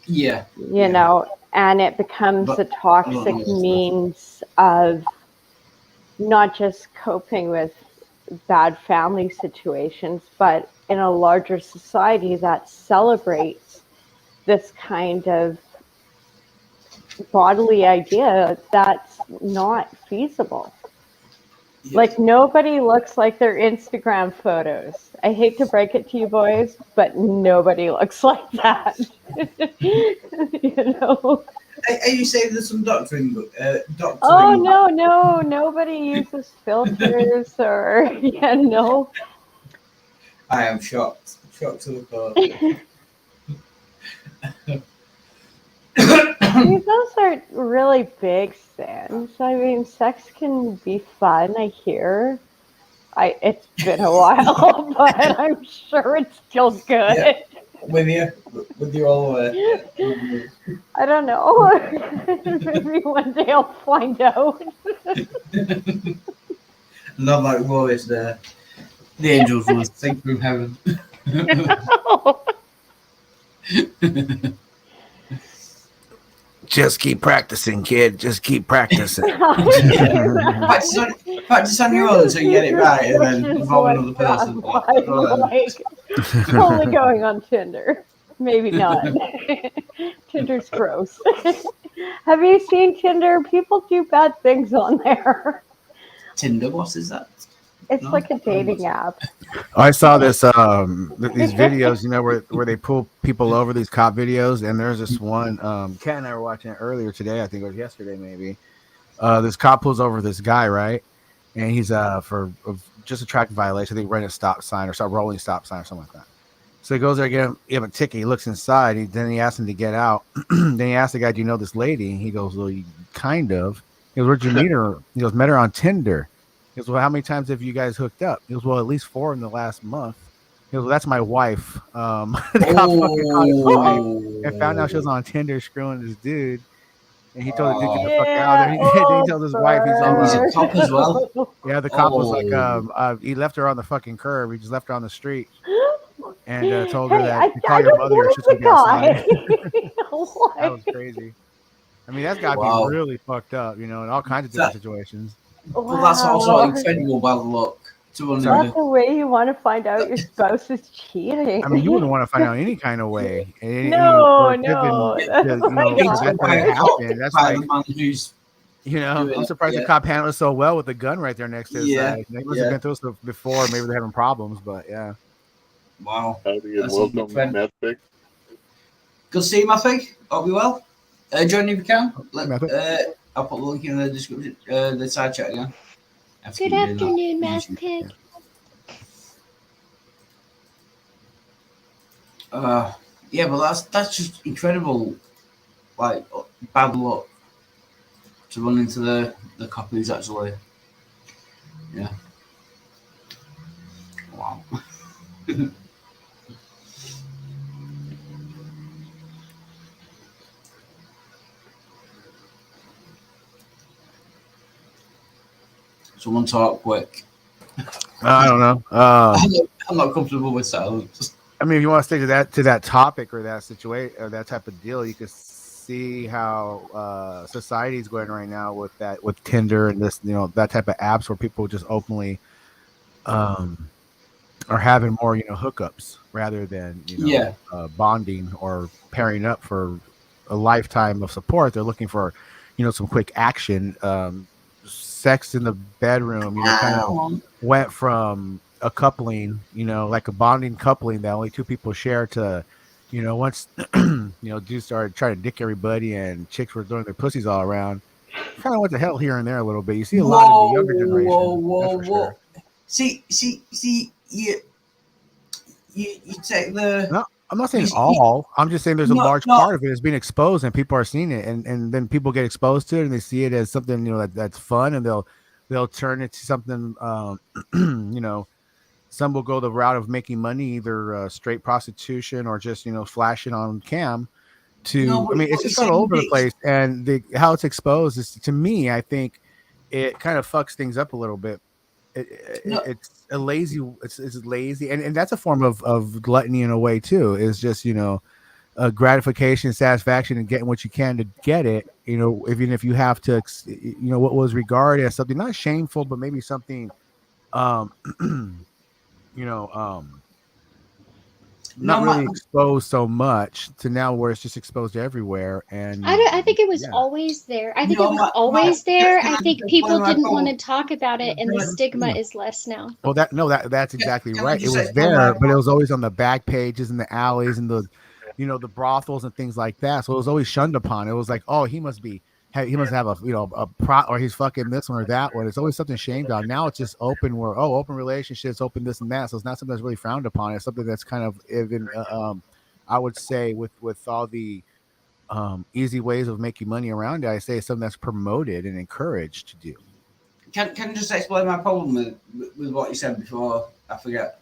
Yeah, you yeah. know, and it becomes But a I don't know toxic what's that. means of not just coping with bad family situations, but in a larger society that celebrates this kind of bodily idea that's not feasible. Yeah. Like nobody looks like their Instagram photos. I hate to break it to you boys, but nobody looks like that. You know? Are you saying there's some Oh doctoring? no, no, nobody uses filters or yeah, no. I am shocked. Shocked to the core. I mean, those are really big sins. I mean, sex can be fun, I hear. It's been a while, but I'm sure it's still good. Yeah, with you, with you all the way. Yeah. I don't know. Maybe one day I'll find out. Not like woe is there. The angels will sing from heaven. Just keep practicing, kid. Just keep practicing. practice, on, practice on your own so you get it right, and then involve another person. I'm like only going on Tinder. Maybe not. Tinder's gross. Have you seen Tinder? People do bad things on there. Tinder, what is that? It's No? like a dating app. I saw this these videos, you know, where they pull people over, these cop videos, and there's this one Kat and I were watching it earlier today, I think it was yesterday maybe. This cop pulls over this guy, right? And he's for just a traffic violation, I think running a stop sign or stop rolling stop sign or something like that. So he goes there, give him a ticket. He looks inside. Then he asks him to get out. Then he asks the guy, "Do you know this lady?" He goes, "Well, kind of." He goes, "Where'd you meet her?" He goes, "Met her on Tinder." He goes, "Well, how many times have you guys hooked up?" He goes, "Well, at least 4 in the last month." He goes, "Well, that's my wife." The cop fucking caught his wife and found out she was on Tinder screwing this dude. And he told the dude, "Get the fuck out of there." Yeah. Then he tells his wife, he's And all, he's a cop as well. yeah, the cop was like, Oh. he left her on the fucking curb. He just left her on the street and told her Hey, that I, to call I your don't mother. want She's the gonna be outside. guy. That was crazy. I mean, that's got to Wow. be really fucked up, you know, in all kinds of different situations. Well, that's also Wow. incredible bad luck to run Sorry? That's into. the way you want to find out your spouse is cheating. I mean, you wouldn't want to find out any kind of way, No, or no, given that's to like for that By to a cop, happen. That's by the like, man who's doing I'm it. surprised the Yeah, cop handled it so well with the gun right there next to his yeah, side. They must have yeah. been through stuff before. Maybe they're having problems, but yeah. Wow, Howdy and that's welcome, incredible. Netflix. Good to see you, Matthew. Hope you well. Join if you can. Method. I'll put the link in the description, the side chat again. I have to Good keep doing that. afternoon, Math Pig. Yeah, but that's just incredible. Like bad luck to run into the cop who's actually. Yeah. Wow. Someone talk quick. I don't know. I'm not comfortable with silence. I mean, if you want to stick to that topic or that situation or that type of deal, you could see how society is going right now with Tinder and this, that type of apps where people just openly um, are having more, hookups rather than Yeah. bonding or pairing up for a lifetime of support. They're looking for, some quick action. Sex in the bedroom, kind of went from a coupling, like a bonding coupling that only two people share to, once dudes started trying to dick everybody and chicks were throwing their pussies all around. Kind of went to hell here and there a little bit. You see a lot of the younger generation, that's for sure. See, you take the. No, I'm not saying you- all. I'm just saying there's a No, large no. part of it is being exposed, and people are seeing it, and then people get exposed to it, and they see it as something that's fun, and they'll turn it to something. Some will go the route of making money, either straight prostitution or just flashing on cam. No, I mean, it's what you're just all saying, over the Dick. place, and how it's exposed is, to me, I think it kind of fucks things up a little bit. No. It's a lazy, it's lazy, and that's a form of gluttony in a way too. Is just gratification, satisfaction, and getting what you can to get it. Even if you have to, what was regarded as something not shameful, but maybe something, um, not No, really exposed so much to now where it's just exposed everywhere. And I think it was yeah. always there. I think No, it was my- always my- there. can I I think just people explain my didn't want to problem? talk about it, and the Can I- stigma is less now. Well, that's exactly can I right. It just was explain my there, but it was problem? always on the back pages and the alleys and the brothels and things like that. So it was always shunned upon. It was like, oh, he must have a pro, or he's fucking this one or that one. It's always something shamed on. Now it's just open, where open relationships, open this and that. So it's not something that's really frowned upon. It's something that's kind of even, I would say, with all the easy ways of making money around it, I say it's something that's promoted and encouraged to do. Can you just explain my problem with what you said before I forget?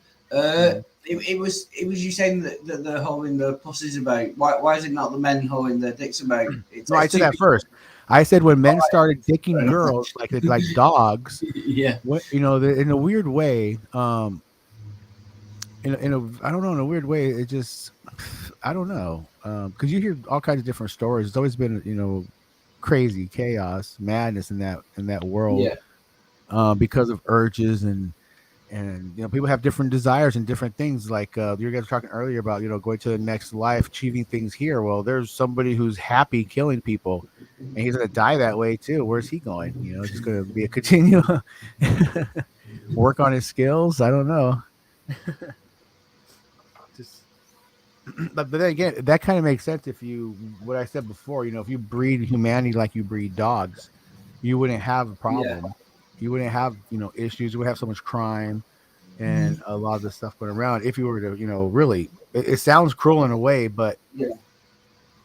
It was you saying that they're holding their pussies about. Why is it not the men holding their dicks about? No, I said that first. I said when men started dicking girls like dogs, Yeah. in a weird way, I don't know, in a weird way, it just, I don't know, because you hear all kinds of different stories. It's always been crazy chaos, madness in that world, Yeah. because of urges and people have different desires and different things. Like you guys were talking earlier about going to the next life, achieving things here. Well, there's somebody who's happy killing people, and he's gonna die that way too. Where's he going? Just gonna be a continue work on his skills. I don't know. Just, but then again, that kind of makes sense if what I said before. If you breed humanity like you breed dogs, you wouldn't have a problem. Yeah. You wouldn't have issues. You would have so much crime and a lot of the stuff going around. If you were to really, it sounds cruel in a way, but Yeah.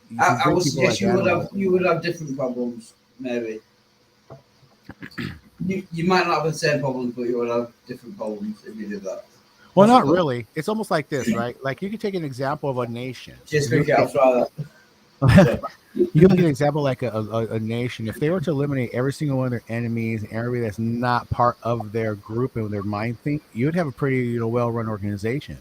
you can I breed would people suggest like you would have different problems, maybe. You might not have the same problems, but you would have different problems if you did that. Well, not really. It's almost like this, right? Like you could take an example of a nation. Just think I'll try that. You can look at an example like a nation. If they were to eliminate every single one of their enemies and everybody that's not part of their group and their mind think, you'd have a pretty well-run organization.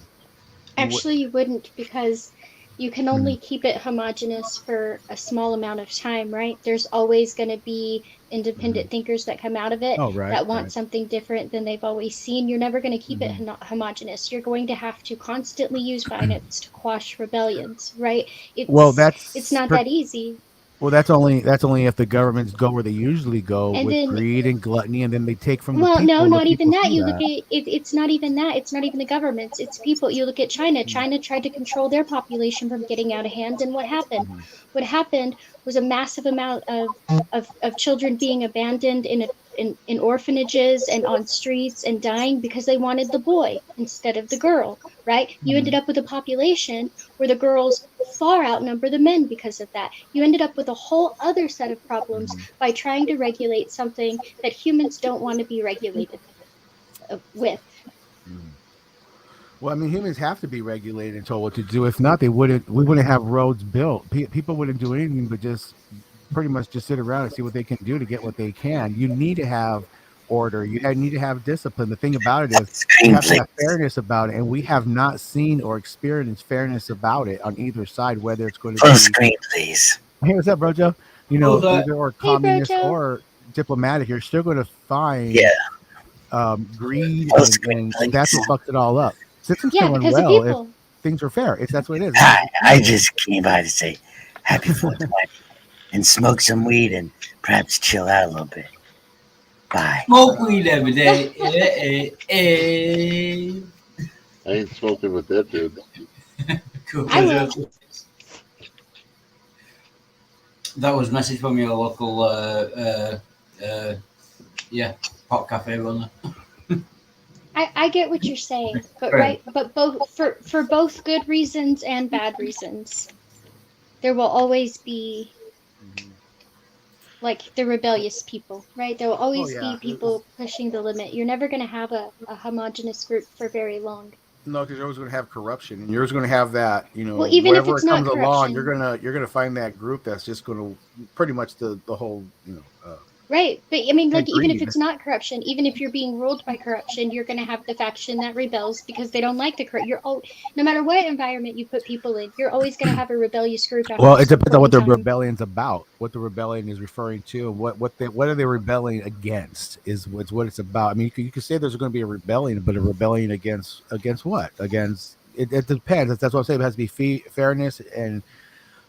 Actually, you wouldn't, because you can only keep it homogenous for a small amount of time, right? There's always going to be independent thinkers that come out of it Oh, right, that want right. something different than they've always seen. You're never going to keep it homogenous. You're going to have to constantly use violence to quash rebellions, right? Well, It's not that easy. that's only if the governments go where they usually go And with then greed and gluttony, and then they take from the well, no, people, and the not even people that. see You look that. at it's not even that. It's not even the governments. It's people. You look at China. Mm, China tried to control their population from getting out of hand, and what happened? mhm, What happened was a massive amount of children being abandoned in orphanages and on streets and dying because they wanted the boy instead of the girl, right? You ended mhm, up with a population where the girls far outnumber the men because of that. You ended up with a whole other set of problems mhm, by trying to regulate something that humans don't want to be regulated with. mhm. Well, I mean, humans have to be regulated and told what to do. If not, they wouldn't. We wouldn't have roads built. People wouldn't do anything but just pretty much just sit around and see what they can do to get what they can. You need to have order. Need to have discipline. The thing about it is, you Screen, have to please. have fairness about it, and we have not seen or experienced fairness about it on either side. Whether it's going to Full be, screen, please. hey, what's up, Brojo? Over. Either or Hey, communist Brojo. or diplomatic, you're still going to Yeah, find greed, full screen, and that's please. what fucks it all up. Systems can Yeah, run because of well if people. things are fair. That's what it is. It has Hi, to be I people. just came by to say happy 420 and smoke some weed and perhaps chill out a little bit. Bye. Smoke weed every day. I ain't smoking with that dude. Cool. I will. That was a message from your local, uh, yeah, pop cafe runner. I get what you're saying, but Right. right, but both for both good reasons and bad reasons. There will always be Mhm. like the rebellious people, right? There will Oh always yeah, be people pushing the limit. You're never going to have a homogenous group for very long. no, because you're always going to have corruption, and you're always going to have that. Well, even if Wherever it's it not comes along, corruption, you're gonna find that group that's just going to pretty much the whole right? But I mean, like, even if greed. it's not corruption, even if you're being ruled by corruption, you're going to have the faction that rebels because they don't like the corrupt. No matter what environment you put people in, you're always going to have a rebellious group Well, after it some depends on point in what the time. rebellion's about, what the rebellion is referring to, and what are they rebelling against is what it's about. I mean, you could say there's going to be a rebellion, but a rebellion against what? Against it depends. That's what I'm saying. It has to be fairness and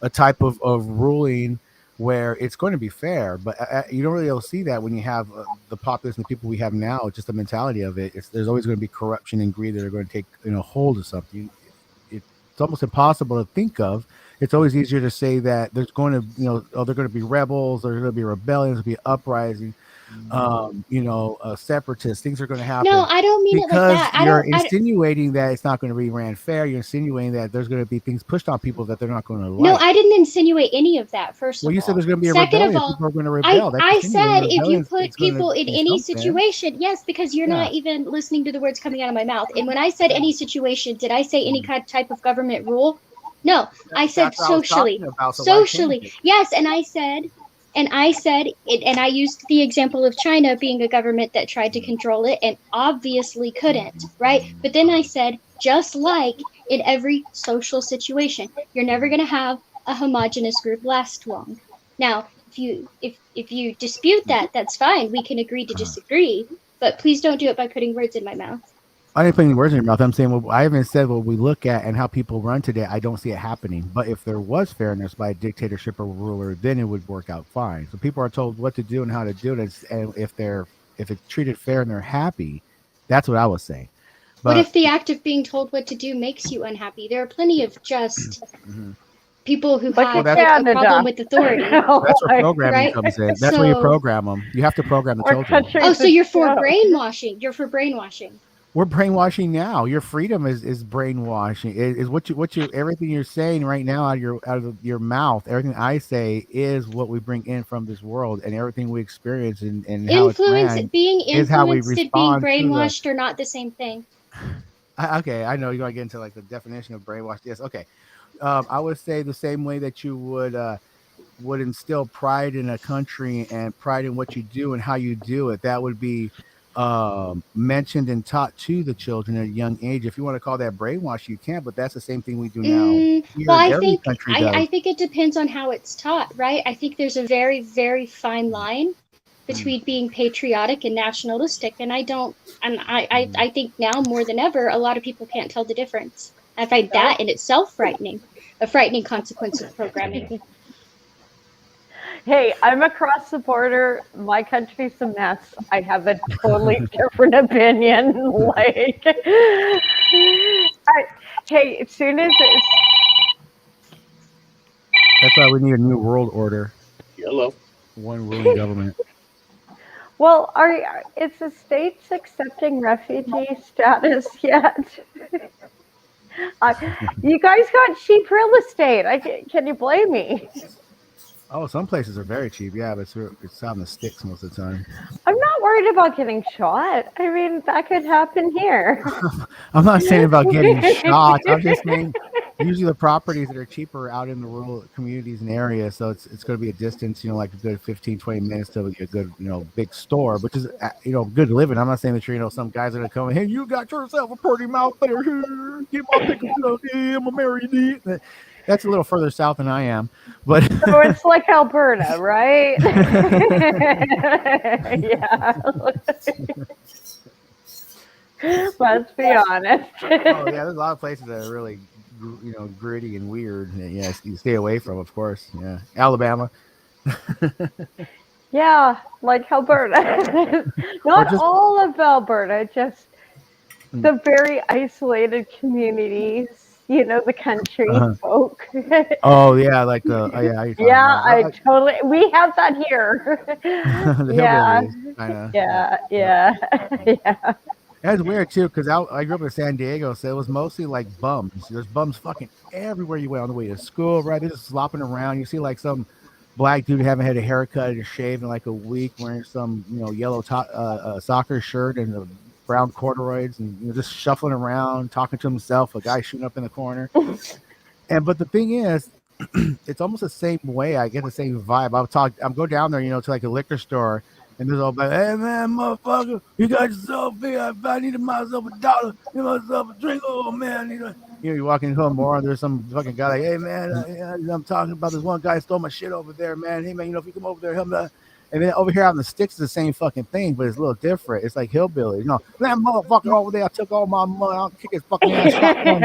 a type of ruling where it's going to be fair. But you don't really see that when you have the populace and the people we have now. Just the mentality of it. There's always going to be corruption and greed that are going to take hold of something. It's almost impossible to think of. It's always easier to say that there's going to they're going to be rebels, there's going to be rebellions, there's going to be uprising, separatists. Things are going to No, happen I don't mean it like because that. you're insinuating that it's not going to be ran fair. You're insinuating that there's going to be things pushed on people that they're not going to No, like. I didn't insinuate any of that, first Well, of you said all. there's going to be a Second of rebellion. all, People are going to I rebel. That's I insinuating said a if you rebellion. put It's going to people in be any something. situation, yes, because you're Yeah, not even listening to the words coming out of my mouth. And when I said any situation, did I say any kind of type of government rule? No, I said that's what I was talking socially. about. So why change Socially. it? Yes, and I used the example of China being a government that tried to control it and obviously couldn't, right? But then I said, just like in every social situation, you're never going to have a homogenous group last long. Now, if you dispute that, that's fine. We can agree to disagree, but please don't do it by putting words in my mouth. I didn't put any words in your mouth. I'm saying I haven't said what we look at and how people run today. I don't see it happening. But if there was fairness by a dictatorship or ruler, then it would work out fine. So people are told what to do and how to do it, and if it's treated fair and they're happy, that's what I was saying. What But if the act of being told what to do makes you unhappy? There are plenty of just mhm. people who Look Well, at have that's like a problem Canada. with authority, that's where Like, programming right? comes in. That's where you So, program them. You have to program the our children. oh, country's so a you're for joke. brainwashing. You're for brainwashing. We're brainwashing now. Your freedom is brainwashing. Is what you everything you're saying right now out of your mouth. Everything I say is what we bring in from this world, and everything we experience and how it's ran Being is how we influenced and being respond to the. brainwashed are not the same thing. Okay, I know you're gonna get into like the definition of brainwash. Yes, okay. I would say the same way that you would instill pride in a country and pride in what you do and how you do it. That would be mentioned and taught to the children at a young age. If you want to call that brainwash, you can, but that's the same thing we do now here, Well, and every country does. I think it depends on how it's taught, right? I think there's a very, very fine line between being patriotic and nationalistic, and I think now more than ever, a lot of people can't tell the difference. I find that in itself frightening, a frightening consequence of programming. Hey, I'm across the border. My country's a mess. I have a totally different opinion. Like, hey, as soon as it's That's why we need a new world order, Yellow. one ruling government. well, is the states accepting refugee status yet? You guys got cheap real estate. Can you blame me? Oh, some places are very cheap. Yeah, but it's out in the sticks most of the time. I'm not worried about getting shot. I mean, that could happen here. I'm not saying about getting shot. I'm just saying usually the properties that are cheaper out in the rural communities and areas. So it's going to be a distance, like a good 15, 20 minutes to a good, big store, which is, good living. I'm not saying that you're, some guys are going to come in, hey, you got yourself a pretty mouth there. Get my pickle, I'm going to marry you. That's a little further south than I am, but so it's like Alberta, right? Yeah. Let's be honest. Oh yeah, there's a lot of places that are really, gritty and weird. Yeah, you stay away from, of course. Yeah, Alabama. Yeah, like Alberta. Not all of Alberta, just the very isolated communities. The country folk. Oh yeah, like yeah. Yeah, I totally. We have that here. Yeah. Yeah. That's weird too, because I grew up in San Diego, so it was mostly like bums. There's bums fucking everywhere you went on the way to school, right? They're just slopping around. You see like some black dude haven't had a haircut or shaved in like a week, wearing some yellow soccer shirt and a brown corduroys, and just shuffling around, talking to himself. A guy shooting up in the corner. But the thing is, it's almost the same way. I get the same vibe. I'm go down there, to like a liquor store, and there's all like, hey man, motherfucker, you got yourself here. If I needed myself $1, get myself a drink. Oh man, you walk into a bar, and there's some fucking guy like, hey man, I'm talking about this one guy stole my shit over there, man. Hey man, if you come over there, help me. And then over here out in the sticks is the same fucking thing, but it's a little different. It's like hillbilly. That motherfucker over there, I took all my money. I'll kick his fucking ass.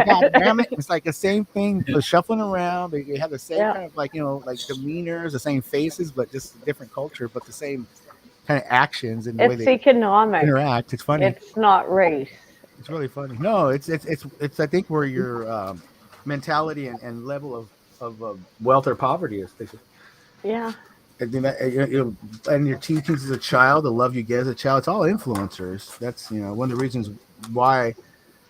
God damn it. It's like the same thing. They're shuffling around. They have the same kind of like demeanors, the same faces, but just a different culture, but the same kind of actions and the way they economic. Interact. It's funny. It's not race. It's really funny. No, it's I think where your mentality and level of wealth or poverty is. Yeah. And your teachings as a child, the love you get as a child, it's all influencers. That's one of the reasons why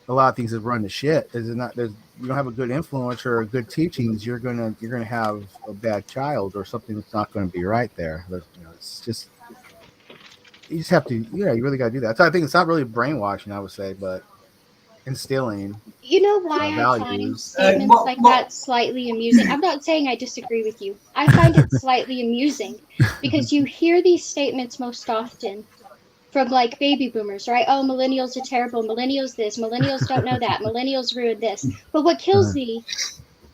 a lot of things have run to shit is you don't have a good influencer or good teachings, you're gonna have a bad child or something that's not going to be right there. But, it's just you just have to you really got to do that. So I think it's not really brainwashing, I would say, but instilling. You know why I find statements like that slightly amusing? I'm not saying I disagree with you. I find it slightly amusing because you hear these statements most often from like baby boomers, right? Oh, millennials are terrible. Millennials this. Millennials don't know that. Millennials ruined this. But what kills me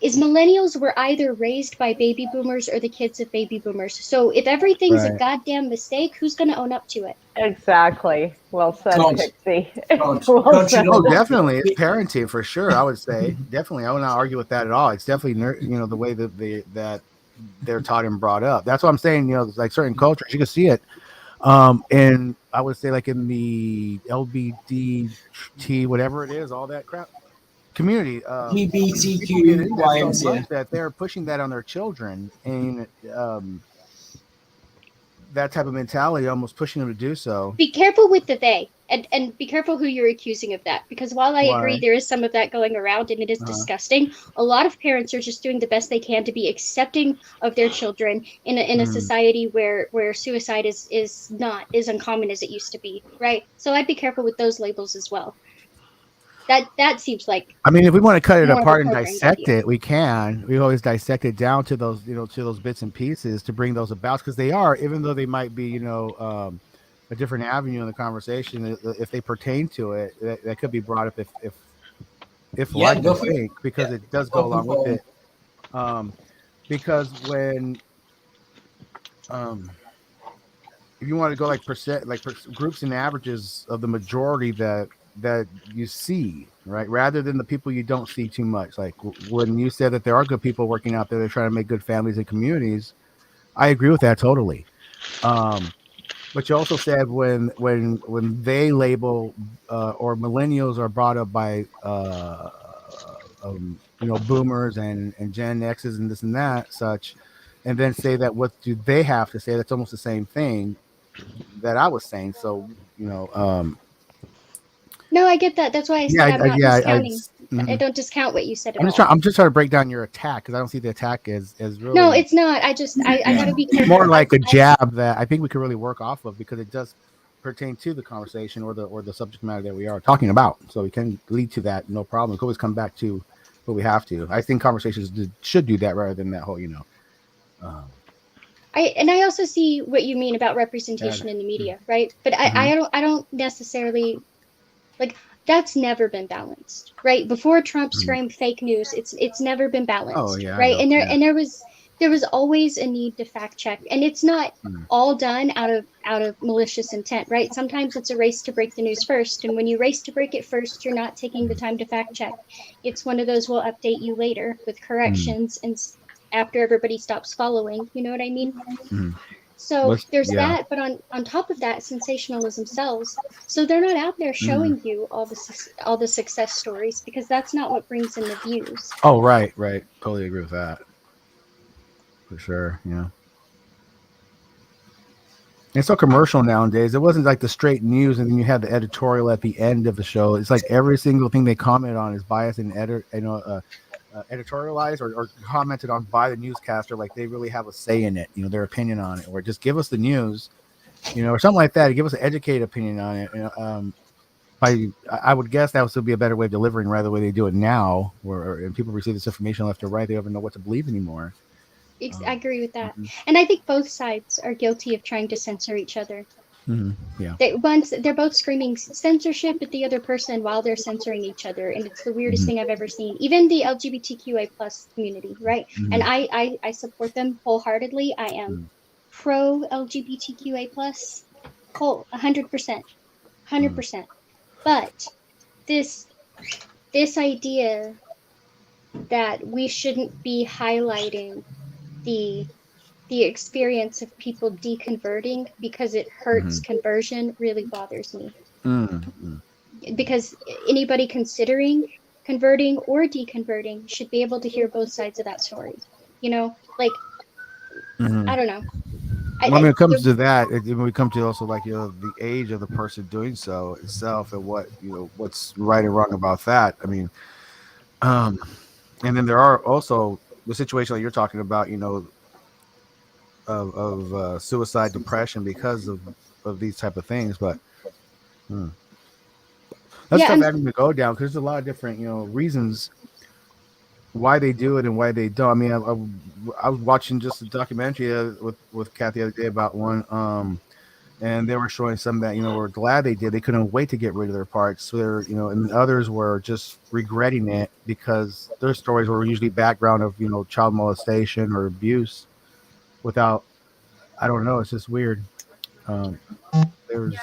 is millennials were either raised by baby boomers or the kids of baby boomers. So if everything's a goddamn mistake, who's going to own up to it? Exactly. Well said, Pixie. Oh, definitely. It's parenting for sure, I would say. Definitely. I would not argue with that at all. It's definitely, the way that they're taught and brought up. That's what I'm saying, like certain cultures, you can see it. And I would say like in the LBDT, whatever it is, all that crap. Community, LGBTQYMC, that they're pushing that on their children, and that type of mentality, almost pushing them to do so. Be careful with the they, and be careful who you're accusing of that, because while I agree there is some of that going around and it is disgusting, a lot of parents are just doing the best they can to be accepting of their children in a society where suicide is not as uncommon as it used to be, right? So I'd be careful with those labels as well. That seems like. I mean, if we want to cut it apart and dissect it, we can. We always dissect it down to those, to those bits and pieces to bring those about, because they are, even though they might be, a different avenue in the conversation. If they pertain to it, that could be brought up if Yeah, liked, go I for it. think, because Yeah. it does go Open along with forum. it. Because when if you want to go like percent, like groups and averages of the majority that you see, right, rather than the people you don't see too much. Like when you said that there are good people working out there, they're trying to make good families and communities. I agree with that totally. But you also said when they label or millennials are brought up by boomers and Gen X's and this and that such, and then say that what do they have to say? That's almost the same thing that I was saying. So No, I get that. That's why I yeah, said I'm not discounting. I mhm. don't discount what you said at I'm just all. trying. I'm just trying to break down your attack because I don't see the attack as No, really. it's not. I Yeah. gotta be It's more careful. like a jab that I think we could really work off of because it does pertain to the conversation or the subject matter that we are talking about. So we can lead to that, no problem. We can always come back to what we have to. I think conversations should do that rather than that whole, um, I also see what you mean about ad. representation in the media, right? But Mm-hmm. I don't necessarily like that's never been balanced, right? Before Trump's Mm-hmm. framed fake news, it's never been Oh balanced, yeah, I right? know. Yeah. And there was always a need to fact check, and it's not Mm-hmm. all done out of malicious intent, right? Sometimes it's a race to break the news first, and when you race to break it first, you're not taking the time to fact check. It's one of those we'll update you later with Mm-hmm. corrections and after everybody stops following, you know what I mean? Mm-hmm. So But there's yeah. that, but on top of that, sensationalism sells. So they're not out there Mm-hmm. showing you all the success stories because that's not what brings in the views. Oh right, right. Totally agree with that for sure. Yeah. It's so commercial nowadays. It wasn't like the straight news, and then you had the editorial at the end of the show. It's like every single thing they comment on is biased and editorialized or commented on by the newscaster. Like they really have a say in it, their opinion on it, or just give us the news, or something like that. Give us an educated opinion on it. I would guess that would still be a better way of delivering rather the way they do it now, where and people receive this information left or right. They don't even know what to believe anymore. I agree with that. Mhm. And I think both sides are guilty of trying to censor each other. Yeah. They're both screaming censorship at the other person while they're censoring each other, and it's the weirdest Mhm. thing I've ever seen. Even the LGBTQA plus community, right? And Mhm. I support them wholeheartedly. I am Mhm. pro LGBTQA plus, whole 100%, 100%. But this this idea that we shouldn't be highlighting the the experience of people deconverting because it hurts Mhm. conversion really bothers me. Mhm. Because anybody considering converting or deconverting should be able to hear both sides of that story. Like Mhm. I don't know. Well, when it comes The, to that, when we come to also like the age of the person doing so itself, and what what's right and wrong about that. I mean, um, and then there are also the situation that you're talking about, of suicide, depression because of these type of things. But hmm, that's yeah, tough having to go down because there's a lot of different reasons why they do it and why they don't. I mean, I was watching just a documentary with Kat the other day about one. And they were showing some that were glad they did. They couldn't wait to get rid of their parts. So they're and others were just regretting it because their stories were usually background of child molestation or abuse. Without, I don't know, it's just weird. Um, there's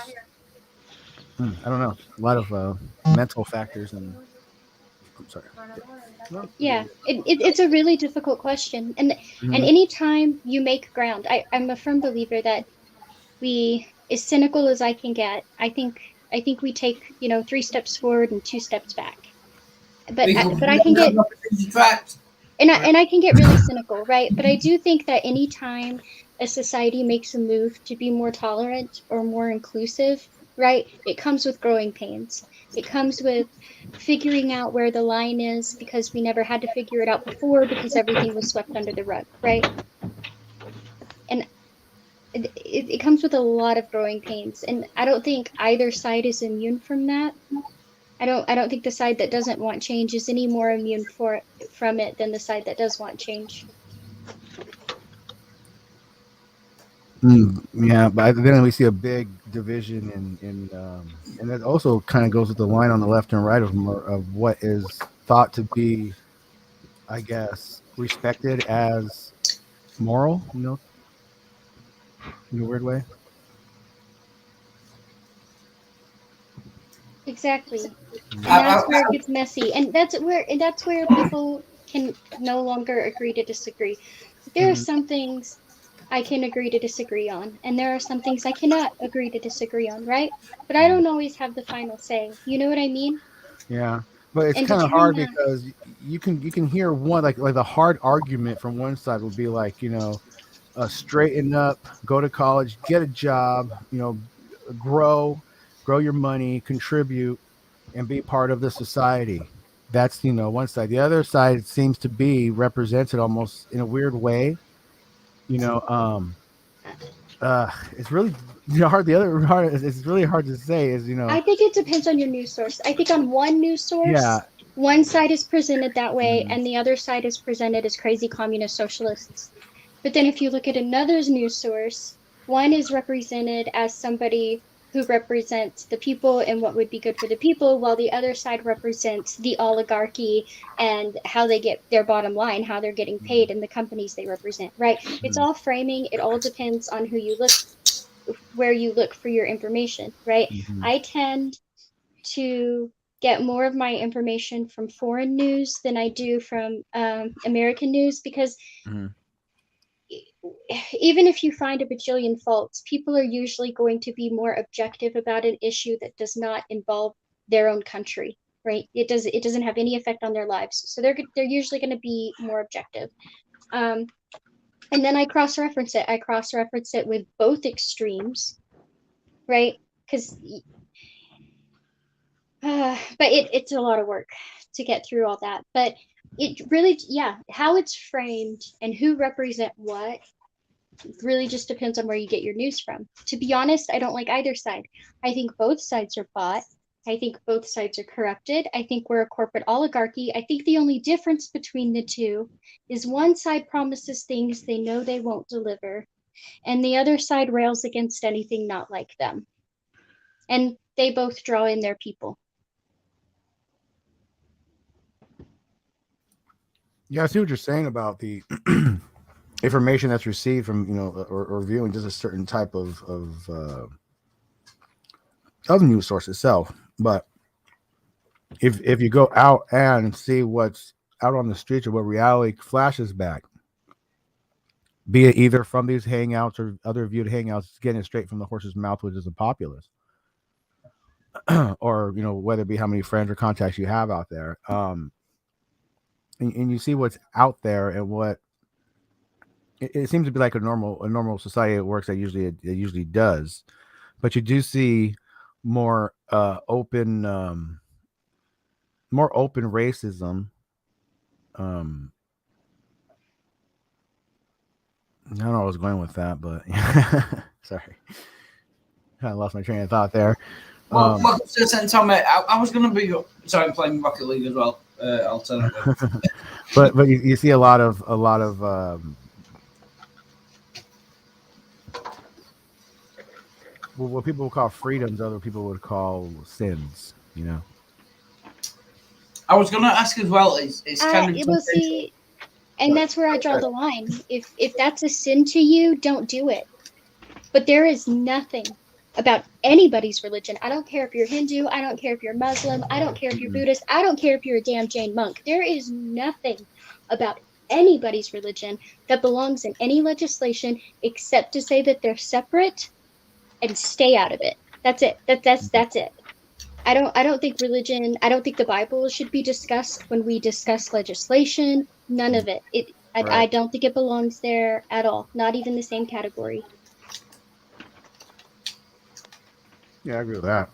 I don't know, a lot of mental factors and I'm sorry. No, yeah. It's a really difficult question, and Mhm. anytime you make ground, I'm a firm believer that we, as cynical as I can get, I think we take 3 steps forward and 2 steps back. But I can get Trapped. and I can get really cynical, right? But I do think that anytime a society makes a move to be more tolerant or more inclusive, right, it comes with growing pains. It comes with figuring out where the line is because we never had to figure it out before because everything was swept under the rug, right? And it comes with a lot of growing pains, and I don't think either side is immune from that. I don't think the side that doesn't want change is any more immune from it than the side that does want change. Yeah, but then we see a big division and that also kind of goes with the line on the left and right of what is thought to be, I guess, respected as moral, in a weird way. Exactly. And I, that's I, where it gets messy. And that's where people can no longer agree to disagree. There are Mhm. some things I can agree to disagree on, and there are some things I cannot agree to disagree on, right? But I don't always have the final say. You know what I mean? Yeah, but it's And kind of between hard that, because you can hear one like the hard argument from one side would be like straighten up, go to college, get a job, grow, grow your money, contribute, and be part of the society. That's one side. The other side seems to be represented almost in a weird way. You know, it's really hard. The other hard, it's really hard to say is I think it depends on your news source. I think on one news yeah. source, one side is presented that way, Mhm. and the other side is presented as crazy communist socialists. But then if you look at another news source, one is represented as somebody who represents the people and what would be good for the people, while the other side represents the oligarchy and how they get their bottom line, how they're getting paid, and the companies they represent, right? It's all framing. It all depends on who you look, where you look for your information, right? Mhm. I tend to get more of my information from foreign news than I do from American news because Mhm. even if you find a bajillion faults, people are usually going to be more objective about an issue that does not involve their own country, right? It doesn't have any effect on their lives, so they're usually going to be more objective. Um, and then I cross reference it. I cross reference it with both extremes, right? Because but it's a lot of work to get through all that. But it really, yeah, how it's framed and who represent what really just depends on where you get your news from. To be honest, I don't like either side. I think both sides are bought. I think both sides are corrupted. I think we're a corporate oligarchy. I think the only difference between the two is one side promises things they know they won't deliver, and the other side rails against anything not like them. And they both draw in their people. Yeah, I see what you're saying about the information that's received from or viewing just a certain type of news source itself. But if you go out and see what's out on the streets or what reality flashes back, be it either from these hangouts or other viewed hangouts, getting it straight from the horse's mouth, which is a populace, or whether it be how many friends or contacts you have out there, and you see what's out there and what it seems to be like a normal society that works that usually does, but you do see more open racism. um I don't know where I was going with that, but sorry, kind of lost my train of thought there. well, um welcome to the same time, mate. I was going to be. Sorry, I'm playing Rocket League as well. Alternatively. but you see a lot of what people would call freedoms, other people would call sins. I was going to ask as well. It's kind of It will tangential. see, and that's where I draw the line. If that's a sin to you, don't do it. But there is nothing about anybody's religion. I don't care if you're Hindu, I don't care if you're Muslim, I don't care if you're Mm-mm. Buddhist, I don't care if you're a damn Jain monk. There is nothing about anybody's religion that belongs in any legislation except to say that they're separate and stay out of it. That's it. That's it. I don't think religion, I don't think the Bible should be discussed when we discuss legislation. None of it. I Right. don't think it belongs there at all. Not even the same category. Yeah, I agree with that.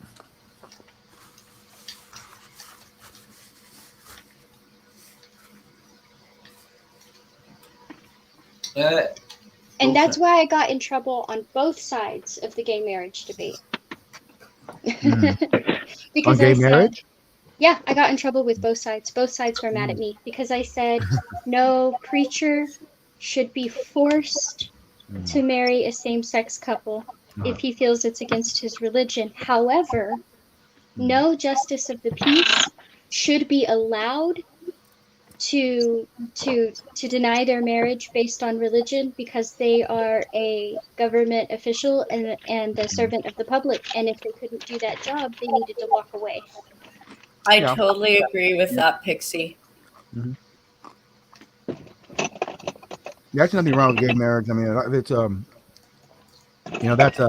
Uh, And okay. that's why I got in trouble on both sides of the gay marriage debate. Mhm. On Because I gay said, marriage. yeah, I got in trouble with both sides. Both sides were mad at Mm. me because I said no preacher should be forced to marry a same-sex couple if he feels it's against his religion. However, no justice of the peace should be allowed to deny their marriage based on religion because they are a government official and the servant of the public, and if they couldn't do that job, they needed to walk away. I Yeah. totally agree with that, Pixie. There's nothing wrong with gay marriage. I mean, it's that's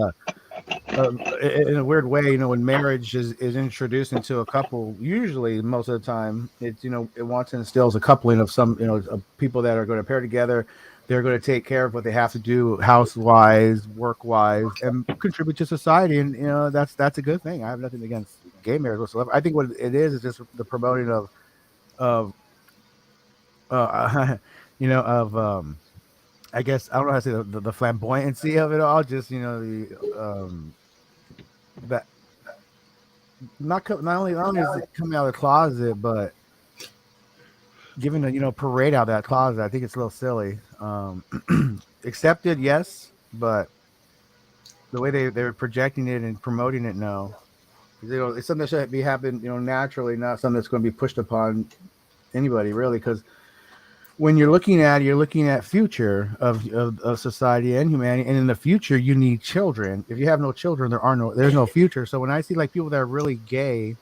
in a weird way, when marriage is introduced into a couple, usually most of the time, it's it wants to instills a coupling of some of people that are going to pair together. They're going to take care of what they have to do, house-wise, work-wise, and contribute to society. And that's a good thing. I have nothing against gay marriage whatsoever. I think what it is just the promoting of of I guess I don't know how to say the flamboyancy of it all. Just that not only is it coming out of the closet, but giving a parade out of that closet. I think it's a little silly. Accepted, yes, but the way they're projecting it and promoting it, no. It's something that should be happening, naturally, not something that's going to be pushed upon anybody, really, because when you're looking at future of society and humanity, and in the future you need children. If you have no children, there's no future. So when I see like people that are really gay,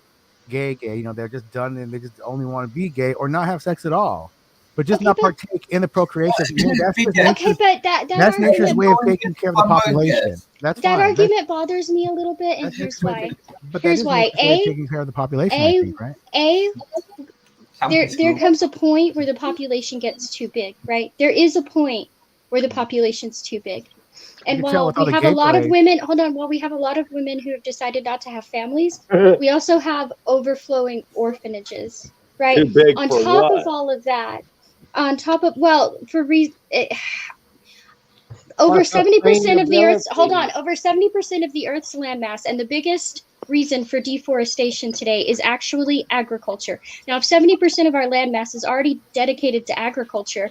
they're just done and they just only want to be gay or not have sex at all, but just not partake in the procreation. Okay, but that's nature's way of taking care of the population. That's that fine. argument bothers me a little bit, and here's why. Here's why. Taking care of the population, I think, right? There comes a point where the population gets too big, right? There is a point where the population's too big. And while we have a lot of women, while we have a lot of women who have decided not to have families, we also have overflowing orphanages, right? Too big on for top what? of all of that, over 70% of the Earth's over 70% of the Earth's landmass, and the biggest reason for deforestation today is actually agriculture. Now, if 70% of our landmass is already dedicated to agriculture,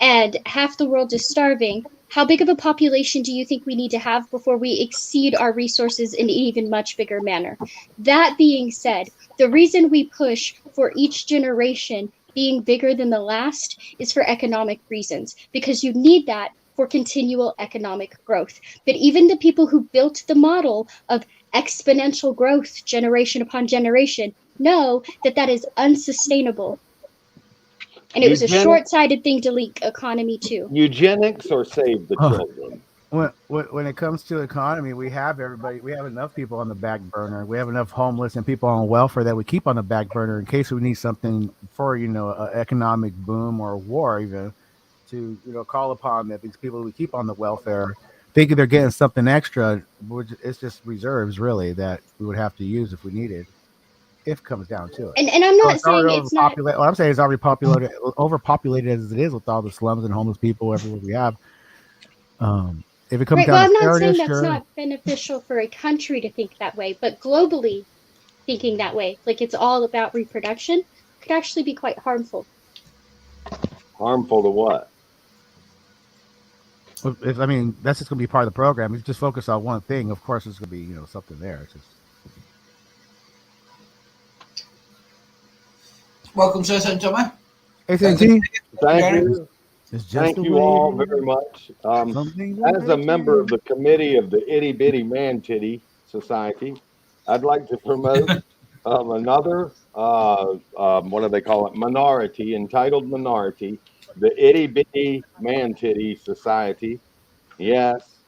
and half the world is starving, how big of a population do you think we need to have before we exceed our resources in an even much bigger manner? That being said, the reason we push for each generation being bigger than the last is for economic reasons, because you need that for continual economic growth. But even the people who built the model of exponential growth generation upon generation know that is unsustainable. And it was a short-sighted thing to leak economy too. Eugenics or save the children? When it comes to economy, we have enough people on the back burner. We have enough homeless and people on welfare that we keep on the back burner in case we need something for an economic boom or a war, even to call upon that. These people we keep on the welfare, thinking they're getting something extra, it's just reserves really that we would have to use if we needed. If it comes down to it. And I'm not saying it's not. What I'm saying is already overpopulated as it is with all the slums and homeless people everywhere we have. If it comes down I'm to not saying that's not beneficial for a country to think that way, but globally thinking that way, like it's all about reproduction, could actually be quite harmful. Harmful to what? That's just going to be part of the program. If you just focus on one thing, of course, there's going to be something there. It's just. Welcome, Sir Tommy. Thank you. Thank you all very much. As a member of the committee of the Itty Bitty Man Titty Society, I'd like to promote another, what do they call it, minority, entitled minority, the Itty Bitty Man Titty Society. Yes,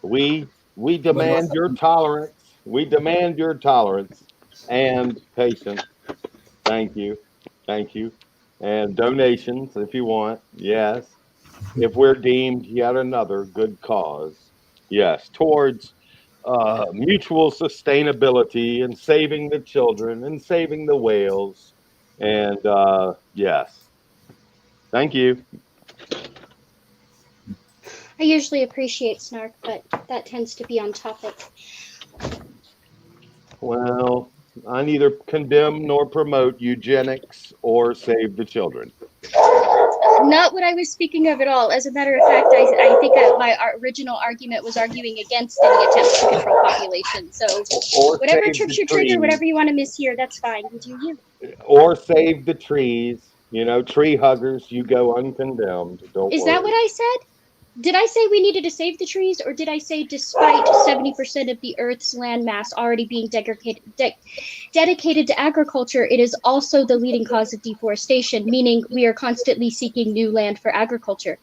we demand your tolerance. We demand your tolerance and patience. Thank you. Thank you. And donations if you want. Yes. If we're deemed yet another good cause. Yes. Towards mutual sustainability and saving the children and saving the whales. And yes. Thank you. I usually appreciate snark, but that tends to be on topic. Well, I neither condemn nor promote eugenics or save the children. not what I was speaking of at all. As a matter of fact, I think that my original argument was arguing against any attempts to control population. So Or whatever save trips the your trigger, trees. whatever you want to mishear, that's fine. You do you. Or save the trees. You know, tree huggers, you go uncondemned. Don't Is worry. that what I said? Did I say we needed to save the trees, or did I say despite 70% of the Earth's landmass already being dedicated to agriculture, it is also the leading cause of deforestation, meaning we are constantly seeking new land for agriculture?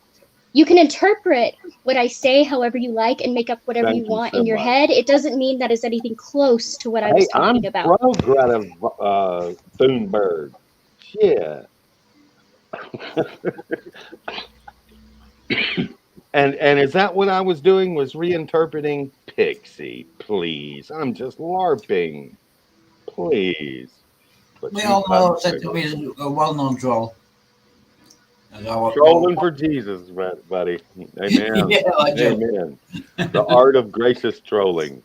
You can interpret what I say however you like and make up whatever Thank you you want so in your much. head. It doesn't mean that is anything close to what I was Hey, I'm talking about. pro Greta Thunberg. Yeah. And is that what I was doing? Was reinterpreting Pixie? Please, I'm just LARPing. Please. But We you all got know that to be a well-known troll. trolling for Jesus, buddy. Amen. Yeah, like Joe. Amen. The art of gracious trolling.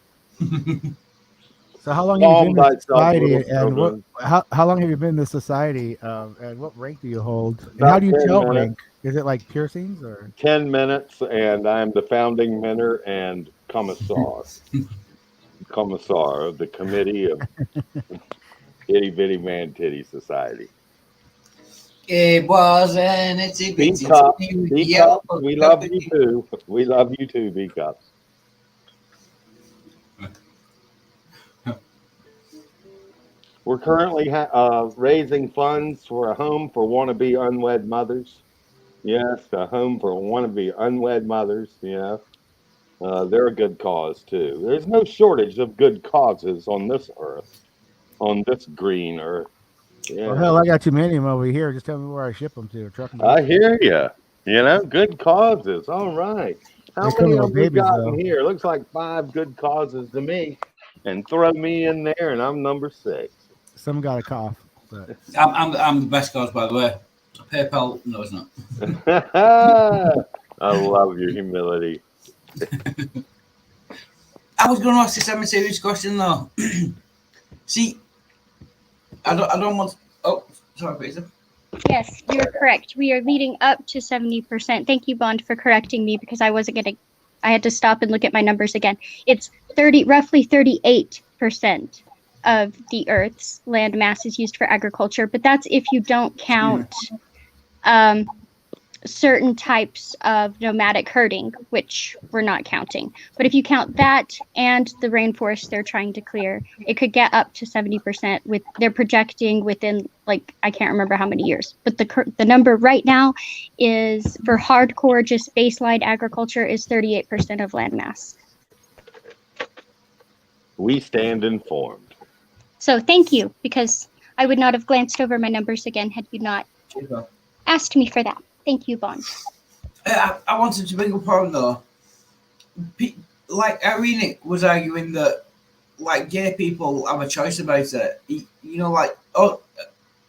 So how long have you Calm been in this thyself, society, little and what? children. How long have you been in this society, and what rank do you hold? And how About do you 10 tell minutes. rank? Is it like piercings or? 10 minutes, and I'm the founding mentor and commissar of the committee of Itty Bitty Man Titty Society. It was an itty bitty B-Cup, tiny B-Cup, yellow we love puppy. you too. We love you too, B-Cups. We're currently raising funds for a home for wannabe unwed mothers. Yes, a home for wannabe unwed mothers. Yeah, they're a good cause too. There's no shortage of good causes on this earth, on this green earth. Well, Yeah, hell, I got too many of them over here. Just tell me where I ship them to. Truck them. I hear you. You know, good causes. All right. How They come many little of we babies got though. in here? Looks like 5 good causes to me. And throw me in there, and I'm number 6. Some got a cough, but I'm the best cause, by the way. PayPal, no, it's not. I love your humility. I was going to ask a semi-serious question though. See, I don't want. Oh, sorry, Peter. Yes, you're correct. We are leading up to 70%. Thank you, Bond, for correcting me because I wasn't getting. I had to stop and look at my numbers again. It's roughly 38% of the Earth's land mass is used for agriculture, but that's if you don't count certain types of nomadic herding, which we're not counting. But if you count that and the rainforest they're trying to clear, it could get up to 70%. They're projecting within, like, I can't remember how many years, but the number right now is for hardcore, just baseline agriculture is 38% of land mass. We stand informed. So thank you, because I would not have glanced over my numbers again had you not asked me for that. Thank you, Bond. I wanted to bring up a point though. Like Irene was arguing that, like, gay people have a choice about it. You know, like,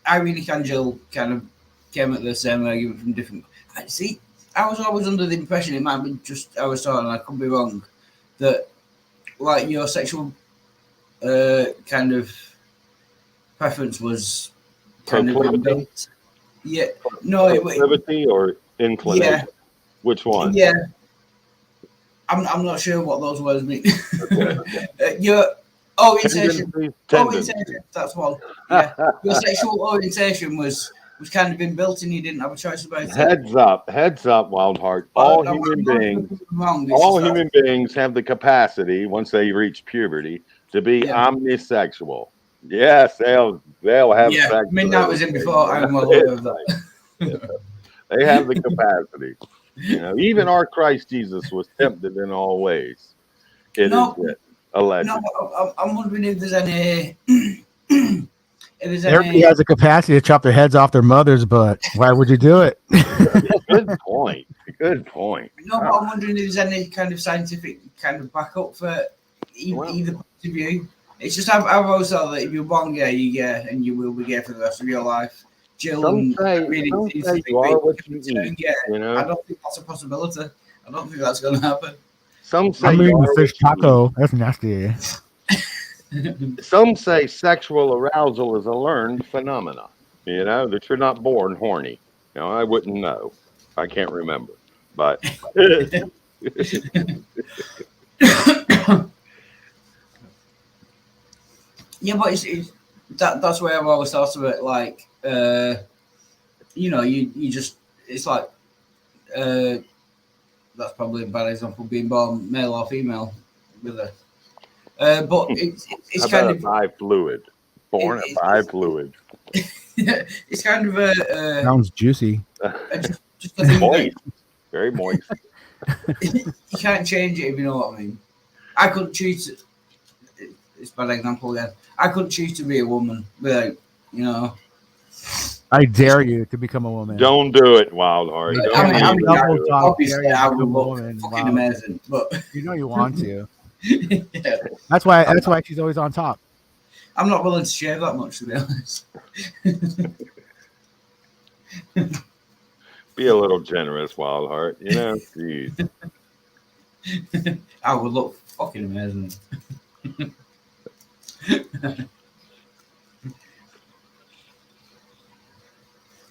Irene Kangel kind of came at the same argument from different. See, I was always under the impression, it might be just I was talking, I could be wrong, that like your sexual kind of preference was kind of built. Yeah, no, proclivity or inclination. Yeah, which one? Yeah, I'm not sure what those words mean. Okay. Your orientation. Tendency. Orientation. That's one. Yeah, your sexual orientation was kind of inbuilt, and you didn't have a choice about it. Heads up, Wildheart. All human beings have the capacity, once they reach puberty, to be omnisexual. Yes, they'll have sex. I mean, that was in before. I'm aware of that. They have the capacity. You know, even our Christ Jesus was tempted in all ways. Allegedly. No, I'm wondering if there's any. Everybody has the capacity to chop their heads off their mothers, but why would you do it? Good point. Good point. No, but I'm wondering if there's any kind of scientific kind of backup for either point of view. It's just I've always thought that if you're born gay, you're gay, and you will be gay for the rest of your life. Jill Some say you are what you eat. You know? I don't think that's a possibility. I don't think that's going to happen. Some say I'm eating a fish taco. That's nasty. Some say sexual arousal is a learned phenomenon. You know, that you're not born horny. I wouldn't know. I can't remember. But Yeah, but that's where I've always thought of it. Like, you just it's like that's probably a bad example, being born male or female with a. But it's how kind about of a bi-fluid? Born a bi-fluid. it's kind of a Sounds juicy. just a thing Moist. Very moist. that you can't change it if you know what I mean. I couldn't choose. It's a bad example again. I couldn't choose to be a woman without, I dare you to become a woman. Don't do it, Wildheart. I mean, Double dog obviously, dare you I to would become a look woman. fucking Wow. amazing, but You know you want to. yeah, That's why she's always on top. I'm not willing to shave that much, to be honest. Be a little generous, Wildheart. Jeez. I would look fucking amazing.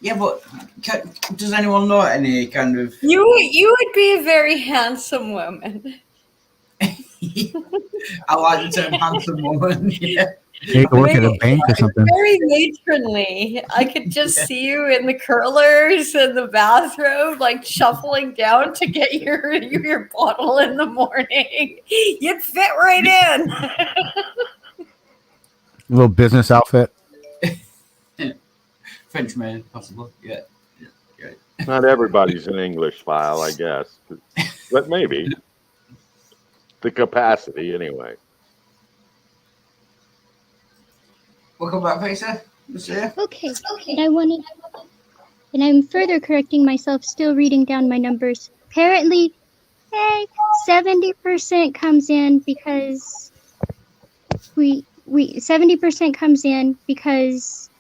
Yeah, but does anyone know any kind of? You would be a very handsome woman. I like the term handsome woman. Yeah. You could work at a bank or something. Very matronly. I could just see you in the curlers and the bathrobe, like shuffling down to get your bottle in the morning. You'd fit right in. A little business outfit. French maid, possibly. Yeah. Not everybody's an English file, I guess. But maybe. The capacity, anyway. Welcome back, Pacer. Okay. And I'm further correcting myself, still reading down my numbers. Apparently, 70% comes in because we 70% comes in because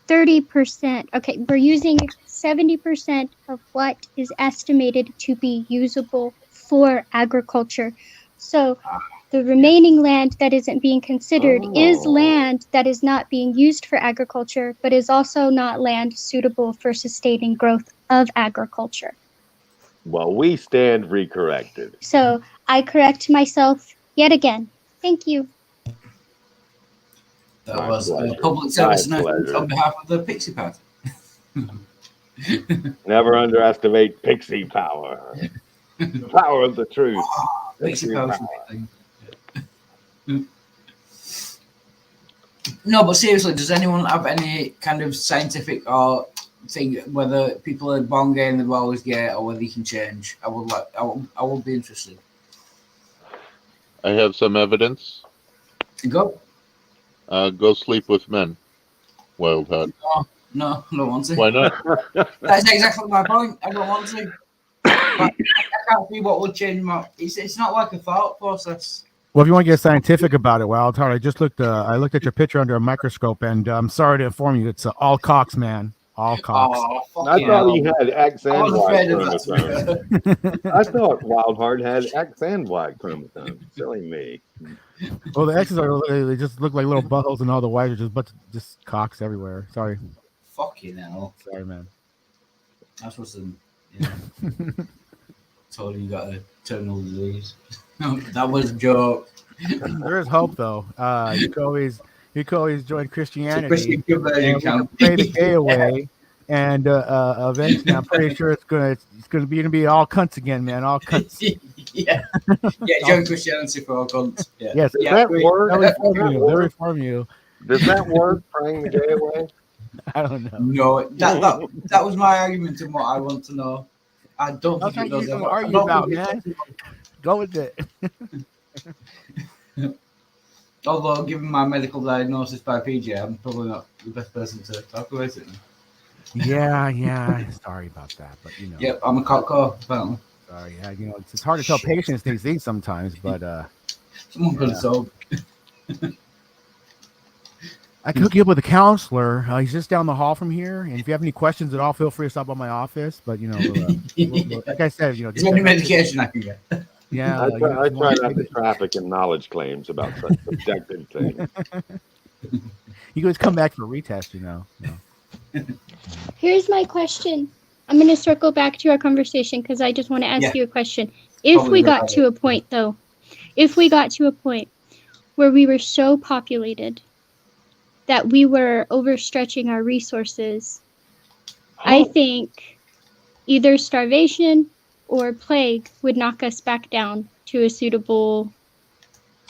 30%. Okay, we're using 70% of what is estimated to be usable for agriculture. So the remaining land that isn't being considered is land that is not being used for agriculture, but is also not land suitable for sustaining growth of agriculture. Well, we stand recorrected. So I correct myself yet again. Thank you. That My was a pleasure. public service My announcement pleasure. on behalf of the Pixie Party. Never underestimate pixie power. Power of the truth. Pixie Power. No, but seriously, does anyone have any kind of scientific or thing whether people are born gay and they're always gay, or whether you can change? I would be interested. I have some evidence. Go. Go sleep with men. Wildheart. No, I don't want to. Why not? That's exactly my point. I don't want to. But I can't see what would change my. It's not like a thought process. Well, if you want to get scientific about it, Wildheart, I just looked. I looked at your picture under a microscope, and I'm sorry to inform you, it's all cocks, man. All cocks. Oh, I thought he had X and I was Y afraid of chromosomes. that. I thought Wildheart had X and Y chromosomes. Silly me. Well, the X's are they just look like little buttholes, and all the Y's are just cocks everywhere. Sorry. Fucking hell. Sorry, man. That's what's in. Told you got a terminal disease. That was a joke. There is hope, though. You could always join Christianity. Christian conversion and camp. pray the gay away, and eventually, I'm pretty sure it's gonna be all cunts again, man. All cunts. Yeah, join Christianity for all cunts. Yeah. Yes, Does that work? they'll reform you. Does that work, praying the gay away? I don't know. No, that was my argument and what I want to know. I don't think it does. What are you arguing about, man? Go with it. Although, given my medical diagnosis by PJ, I'm probably not the best person to talk about it. Yeah. Sorry about that, but Yep, I'm a cock apparently. Sorry, it's hard to tell patients these things sometimes, but Someone could have told. I can hook you up with a counselor. He's just down the hall from here, and if you have any questions at all, feel free to stop by my office. But like I said, is there any medication I can get? Yeah, I try not to traffic in knowledge claims about such subjective things. You can always come back for a retest, Here's my question. I'm going to circle back to our conversation because I just want to ask Yeah. you a question. If Probably we the got right to a point, though, if we got to a point where we were so populated that we were overstretching our resources, I think either starvation or plague would knock us back down to a suitable,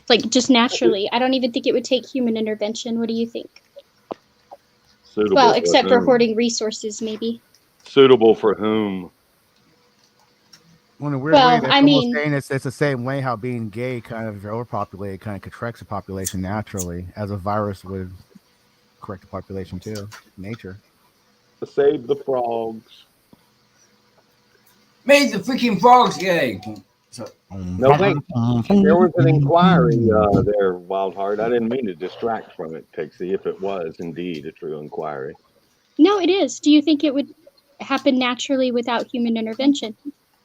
like just naturally. I don't even think it would take human intervention. What do you think? Suitable Well, for except for whom? hoarding resources, maybe. Suitable for whom? Well, in a weird way, Well, that's I almost mean, saying it's the same way how being gay kind of, if you're overpopulated, kind of contracts the population naturally, as a virus would correct the population too. Nature. Save the frogs. Made the freaking frogs gay. So, No, wait. There was an inquiry there, Wildheart. I didn't mean to distract from it, Pixie, if it was indeed a true inquiry. no, it is. Do you think it would happen naturally without human intervention?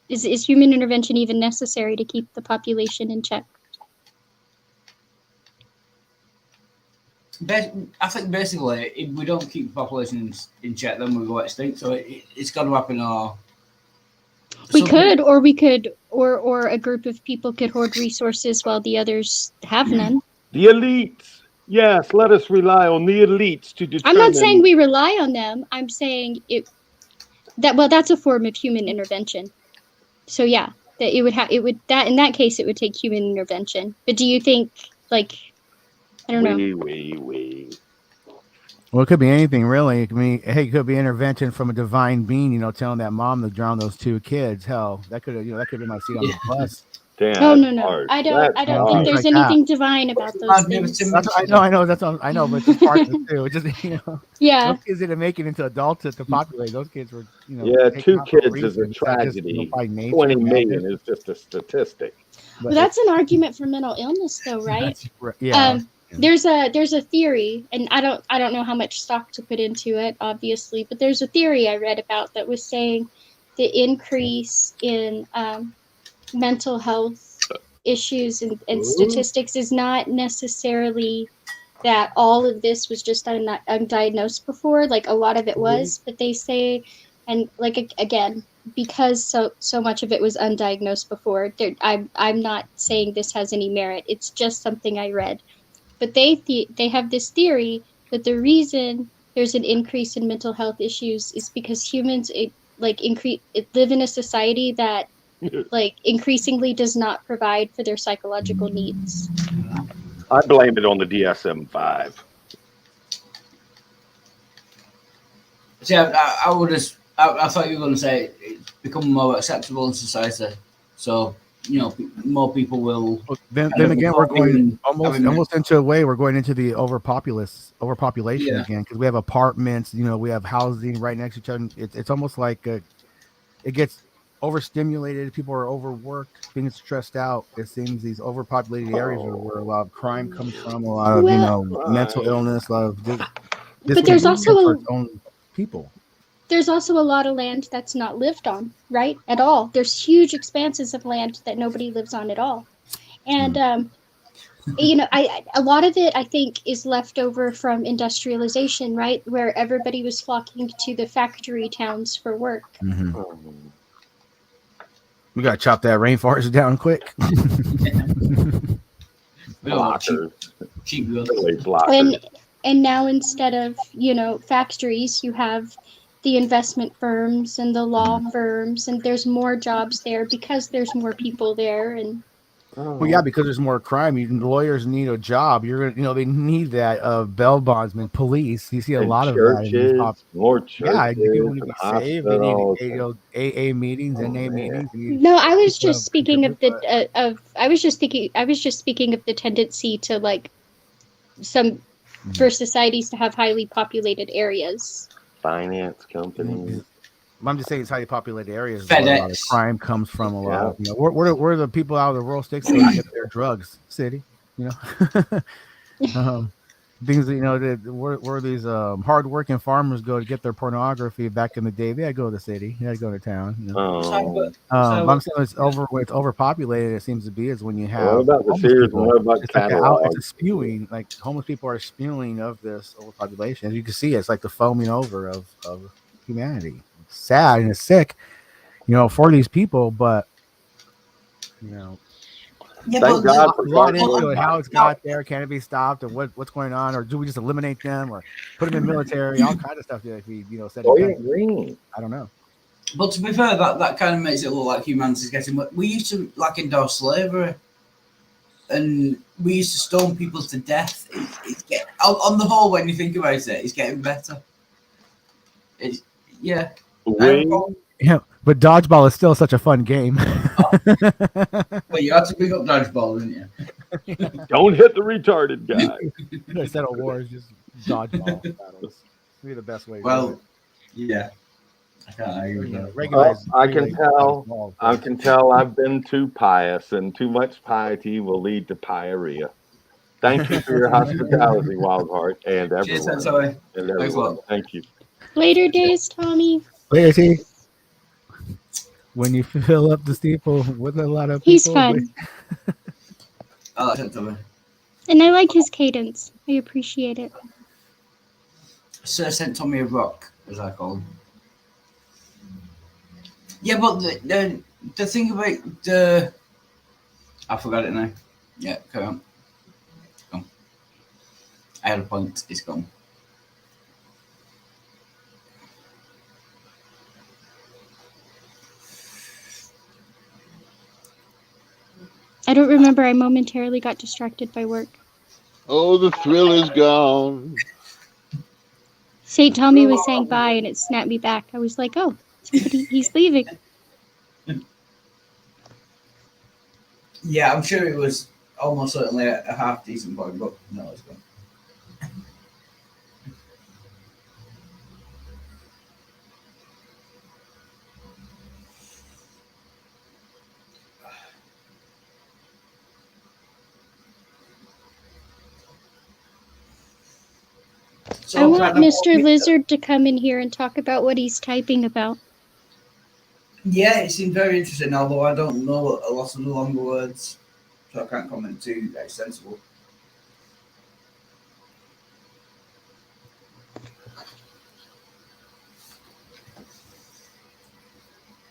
Is human intervention even necessary to keep the population in check? I think basically, if we don't keep the population in check, then we go extinct. So it's got to happen. We could, or we could, or a group of people could hoard resources while the others have none. The elites. Yes, let us rely on the elites to determine. I'm not saying we rely on them. I'm saying that's a form of human intervention. So yeah, that in that case it would take human intervention. But do you think, like, I don't know. Well, it could be anything really. I mean, hey, it could be intervention from a divine being, telling that mom to drown those 2 kids. Hell, that could be my seat on the bus. Damn, Oh no. I don't think there's anything divine about those things. I know, I know, but it's part of it too. It just Yeah. those kids didn't make it into adulthood to populate. Those kids were, Yeah, taken 2 out for kids is a reasons, not just, tragedy. by nature, 20 madness. million is just a statistic. Well, that's an argument for mental illness, though, right? Yeah. There's a theory, and I don't know how much stock to put into it, obviously, but there's a theory I read about that was saying the increase in mental health issues and statistics is not necessarily that all of this was just undiagnosed before. Like a lot of it was, but they say, and like again, because so much of it was undiagnosed before. I'm not saying this has any merit. It's just something I read. But they have this theory that the reason there's an increase in mental health issues is because humans live in a society that increasingly does not provide for their psychological needs. I blame it on the DSM-5. See, I would just. I thought you were going to say it's become more acceptable in society. So more people will. Well, then again, we're going almost into a way. We're going into the overpopulation again because we have apartments. We have housing right next to each other. It's almost like it gets overstimulated. People are overworked, being stressed out. It seems these overpopulated areas are where a lot of crime comes from. A lot of mental illness. A lot of but there's also people. There's also a lot of land that's not lived on, right? At all. There's huge expanses of land that nobody lives on at all. And, a lot of it, I think, is left over from industrialization, right? Where everybody was flocking to the factory towns for work. Mm-hmm. We got to chop that rainforest down quick. And now instead of, factories, you have the investment firms and the law firms, and there's more jobs there because there's more people there. And well, yeah, because there's more crime. Lawyers need a job. They need that. Bail bondsmen, police. You see a lot churches, of that. More churches. Yeah, people need to be saved. They need AA meetings, NA meetings. No, I was just speaking of the I was just speaking of the tendency to for societies to have highly populated areas. Finance companies. I'm just saying it's highly populated areas where a lot of crime comes from. A lot of where the people out of the rural states go to get their drugs, city. Things where these hardworking farmers go to get their pornography back in the day. They had to go to the city. They had to go to town. I'm saying it's overpopulated. It seems to be is when you have. What about the Sears and Roebuck catalog? It's a spewing. Like homeless people are spewing of this overpopulation. As you can see, it's like the foaming over of humanity. sad and it's sick, for these people. But Yeah, Thank God for a lot into cardboard. it, how it's got there, can it be stopped, or what's going on, or do we just eliminate them, or put them in military, all kinds of stuff that we said. Oh yeah, green. I don't know. But to be fair, that kind of makes it look like humanity's getting. We used to endorse slavery, and we used to stone people to death. On the whole, when you think about it, it's getting better. Yeah. Yeah, but dodgeball is still such a fun game. Well, you had to pick up dodgeball, didn't you? Don't hit the retarded guy. Instead of wars, just dodgeball battles. Be the best way. Well, yeah. I can't argue with that. I can tell I've been too pious, and too much piety will lead to pyorrhea. Thank you for your hospitality, Wildheart, and everyone. Thank you. Later days, Tommy. Later, T. When you fill up the steeple with a lot of people. He's fun. And I like his cadence. I appreciate it. Sir sent Tommy a rock, as I call him. Yeah, but the thing about the... I forgot it now. Yeah, carry on. Gone. I had a point. It's gone. I don't remember. I momentarily got distracted by work. Oh, the thrill is gone. St. Tommy was saying bye, and it snapped me back. I was like, oh, he's leaving. Yeah, I'm sure it was almost certainly a half decent point, but no, it's gone. I want Mr. Lizard to come in here and talk about what he's typing about. Yeah, it seemed very interesting, although I don't know a lot of the longer words, so I can't comment too extensively.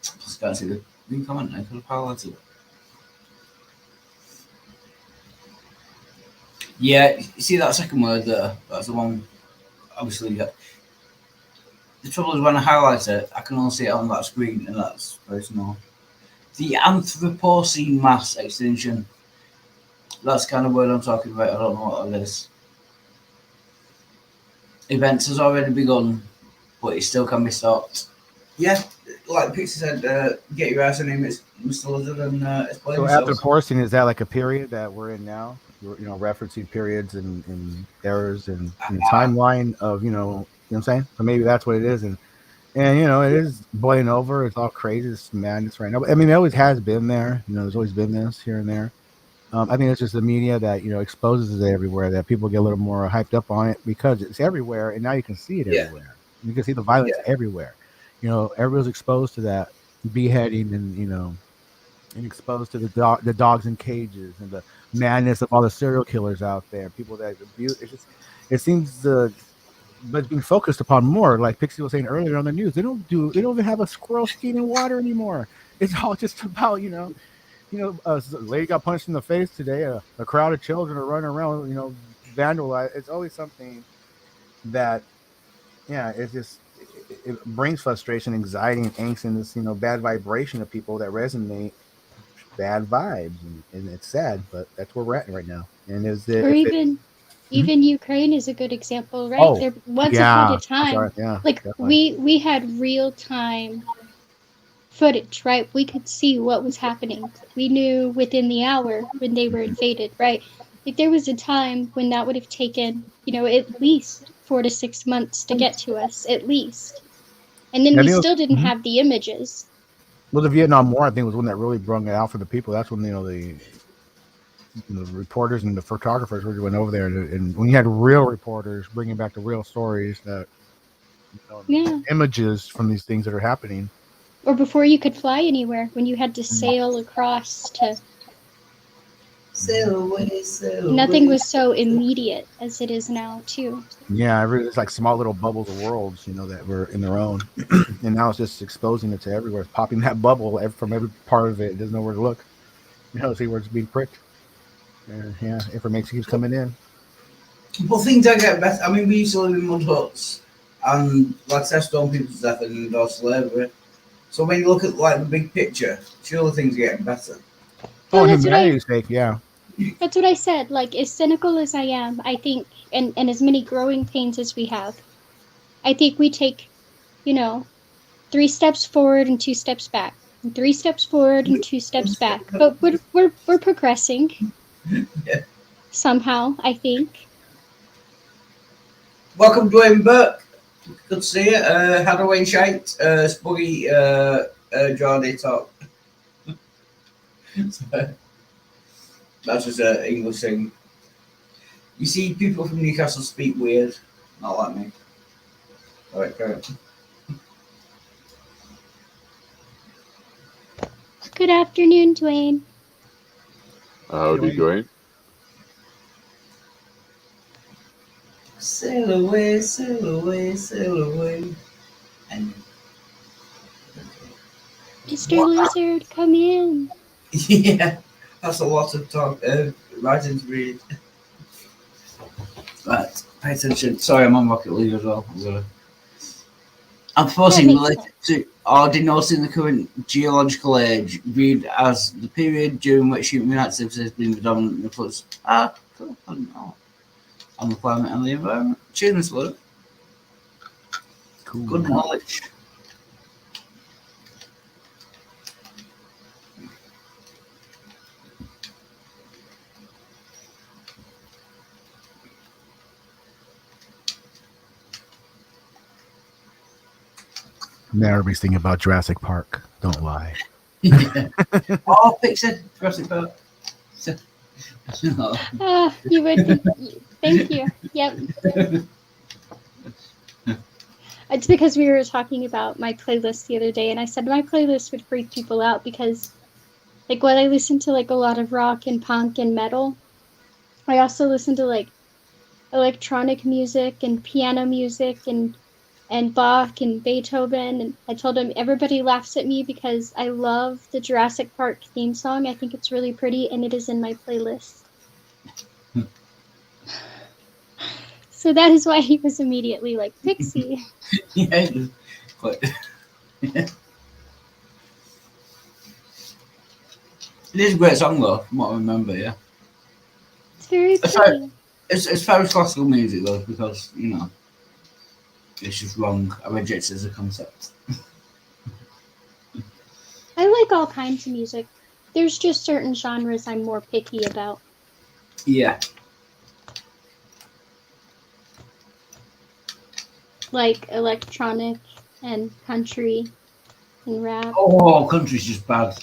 Just can't see the new comment. I could have highlighted it. Yeah, you see that second word there? That's the one. Obviously, yeah. The trouble is when I highlight it, I can only see it on that screen, and that's very small. The Anthropocene mass extinction. That's the kind of word I'm talking about. I don't know what that is. Events has already begun, but it still can be stopped. Yeah, like Pixie said, get your ass in him, it's Mr. Lizard, and explain yourselves. So Anthropocene, is that like a period that we're in now? Referencing periods and errors and timeline of, you know what I'm saying? So maybe that's what it is. And it is boiling over. It's all crazy. It's madness right now. But I mean, it always has been there. There's always been this here and there. I think it's just the media that, exposes it everywhere, that people get a little more hyped up on it because it's everywhere. And now you can see it everywhere. You can see the violence everywhere. Everyone's exposed to that beheading and exposed to the dogs in cages and the madness of all the serial killers out there, people that abuse. It seems but it's being focused upon more. Like Pixie was saying earlier on the news, they don't even have a squirrel skiing in water anymore. It's all just about a lady got punched in the face today. A crowd of children are running around, vandalized. It's always something that, it's just. It brings frustration, anxiety, and angst, and this, bad vibration of people that resonate bad vibes, and it's sad, but that's where we're at right now. And Even Ukraine is a good example, right? Oh, there once upon a time, definitely. we had real time footage, right? We could see what was happening. We knew within the hour when they were invaded, right? Like there was a time when that would have taken, at least 4 to 6 months to get to us, at least. And then we still didn't have the images. Well, the Vietnam War, I think, was when that really brought it out for the people. That's when the reporters and the photographers really went over there, and when you had real reporters bringing back the real stories, that images from these things that are happening. Or before you could fly anywhere, when you had to sail across to Sail away, sail Nothing away. was so immediate as it is now, too. Yeah, it's like small little bubbles of worlds, that were in their own, and now it's just exposing it to everywhere. It's popping that bubble from every part of it. It doesn't know where to look. See where it's being pricked. Yeah, information keeps coming in. But things are getting better. I mean, we used to live in mud huts, and like I said, stone people to death and endorsed slavery. So when you look at like the big picture, surely things are getting better. Oh, Well, that's what I humanity's sake, yeah. that's what I said. Like, as cynical as I am, I think, and as many growing pains as we have, I think we take, 3 steps forward and 2 steps back, and 3 steps forward and 2 steps back. But we're progressing Yeah. somehow, I think. Welcome, Dwayne Burke. Good to see you. Hadaway Shite, Spuggy, Geordie talk. That's just an English thing. You see, people from Newcastle speak weird, not like me. All right, carry on. Good afternoon, Dwayne. Howdy, Dwayne. Sail away, sail away, sail away. And Mr. Lizard, come in. yeah, that's a lot of talk. Writing to read. Right, pay attention. Sorry, I'm on Rocket League as well. I'm forcing related to or denoting the current geological age, viewed as the period during which human activity has been predominant influence. Cool. I don't know. On the climate and the environment. Cheers, Luke. Cool. Good knowledge. Now everybody's thinking about Jurassic Park. Don't lie. Oh, Pixar, Jurassic Park. You would be. Thank you. Yep. It's because we were talking about my playlist the other day, and I said my playlist would freak people out because, like, when I listen to like a lot of rock and punk and metal, I also listen to like electronic music and piano music and Bach and Beethoven. And I told him everybody laughs at me because I love the Jurassic Park theme song. I think it's really pretty, and it is in my playlist. So that is why he was immediately like, Pixie. Yeah, it is. Quite. It is a great song though, from what I remember, yeah. It's very pretty. It's very classical music though, because, it's just wrong. I reject it as a concept. I like all kinds of music. There's just certain genres I'm more picky about. Yeah. Like electronic and country and rap. Oh, country's just bad.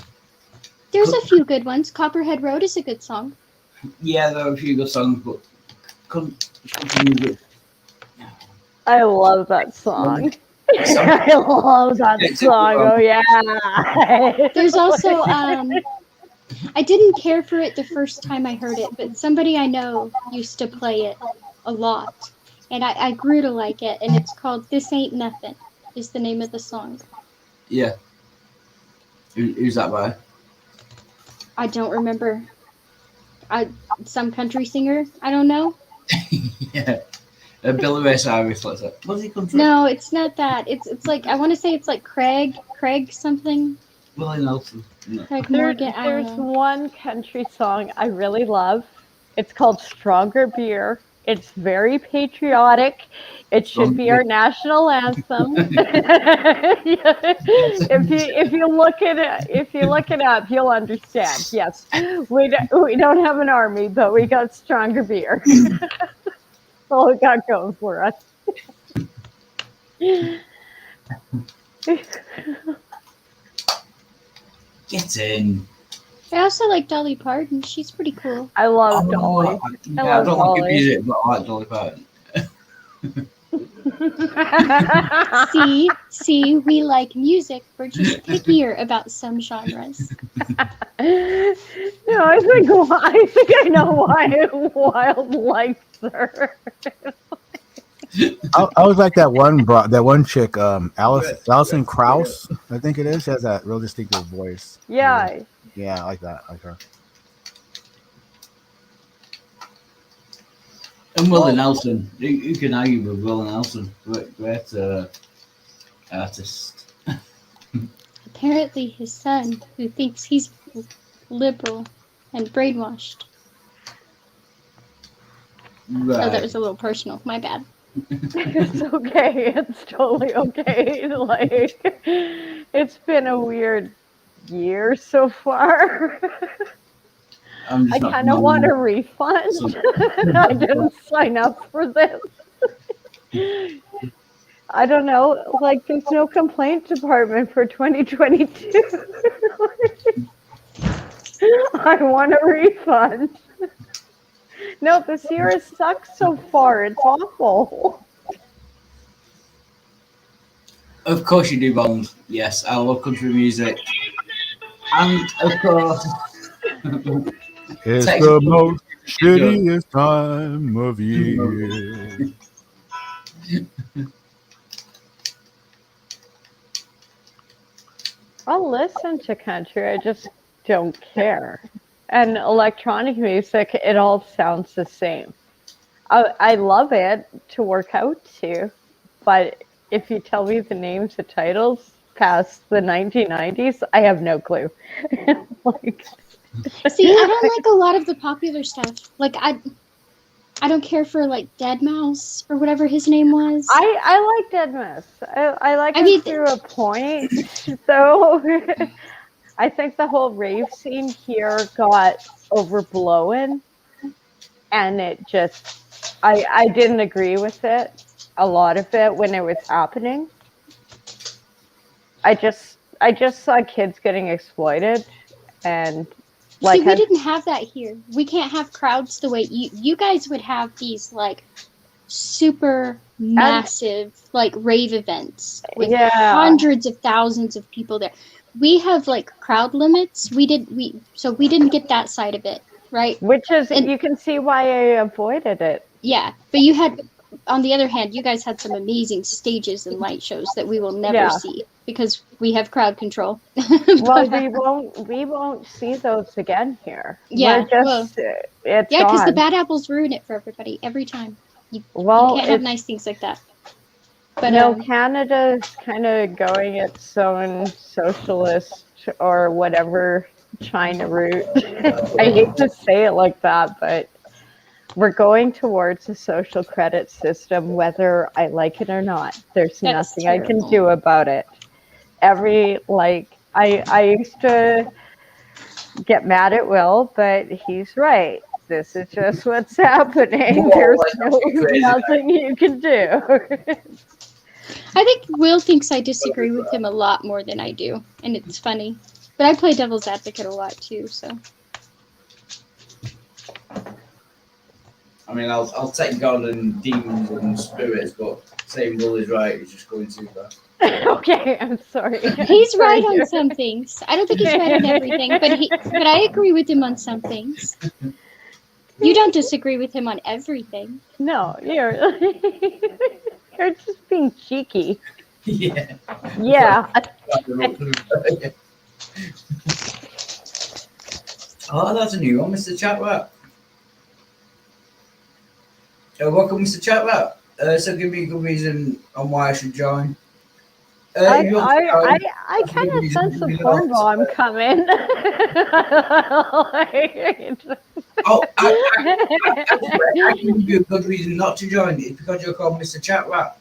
There's a few good ones. Copperhead Road is a good song. Yeah, there are a few good songs, but country music. I love that song. I love that song. Oh yeah. There's also I didn't care for it the first time I heard it, but somebody I know used to play it a lot. And I grew to like it, and it's called This Ain't Nothing, is the name of the song. Yeah. Who's that by? I don't remember. Some country singer? I don't know. Yeah. Billy Ray Cyrus, let's say. Was he country? No, it's not that. It's like, I want to say it's like Craig something. Willie Nelson. No. Craig Morgan. I don't There's know. one country song I really love. It's called Stronger Beer. It's very patriotic. It should be our national anthem. if you look it up, you'll understand. Yes, we don't have an army, but we got Stronger Beer. That's all we got going for us. Get in. I also like Dolly Parton. She's pretty cool. I love Dolly. I don't like music, but I like Dolly Parton. See, we like music. We're just pickier about some genres. No, I think I know why Wild likes her. I always like that one chick, Alison Krauss, I think it is. She has that real distinctive voice. Yeah. Yeah, I like that. I like her. And Willie Nelson. Who can argue with Willie Nelson? Great artist. Apparently, his son, who thinks he's liberal and brainwashed. Right. Oh, that was a little personal. My bad. It's okay. It's totally okay. Like, it's been a weird year so far. I kind of want a refund. I didn't sign up for this. I don't know. Like, there's no complaint department for 2022. I want a refund. No, this year has sucked so far. It's awful. Of course you do, Bond. Yes, I love country music. And of course, it's the most shittiest time of year. I'll listen to country. I just don't care. And electronic music, it all sounds the same. I love it to work out to, but if you tell me the names of titles past the 1990s, I have no clue. Like, see, I don't like a lot of the popular stuff. Like, I don't care for, like, Deadmau5 or whatever his name was. I like Deadmau5. I like him through a point. So I think the whole rave scene here got overblown, and it just I didn't agree with it, a lot of it, when it was happening. I just saw kids getting exploited, and like, see, we didn't have that here. We can't have crowds the way you guys would have these, like, super massive, like, rave events with hundreds of thousands of people there. We have, like, crowd limits. So we didn't get that side of it, right? Which is, you can see why I avoided it. Yeah, but you had, on the other hand, you guys had some amazing stages and light shows that we will never see because we have crowd control. Well, we won't see those again here. Yeah, because the bad apples ruin it for everybody every time. You can't have nice things like that. But no, Canada's kind of going its own socialist or whatever China route. I hate to say it like that, but we're going towards a social credit system, whether I like it or not. There's nothing I can do about it. I used to get mad at Will, but he's right. This is just what's happening. There's nothing you can do. I think Will thinks I disagree with him a lot more than I do, and it's funny. But I play devil's advocate a lot too, so. I mean, I'll take God and demons and spirits, but saying Will is right is just going too far. Okay, I'm sorry. He's right on some things. I don't think he's right on everything, but I agree with him on some things. You don't disagree with him on everything. No, you're just being cheeky. Yeah. Yeah. Oh, that's a new one, Mr. Chatwap. Welcome, Mr. Chatwap. So give me a good reason on why I should join. I kind of sense the porn bomb coming. I can give you a good reason not to join. It's because you're called Mr. Chatwap.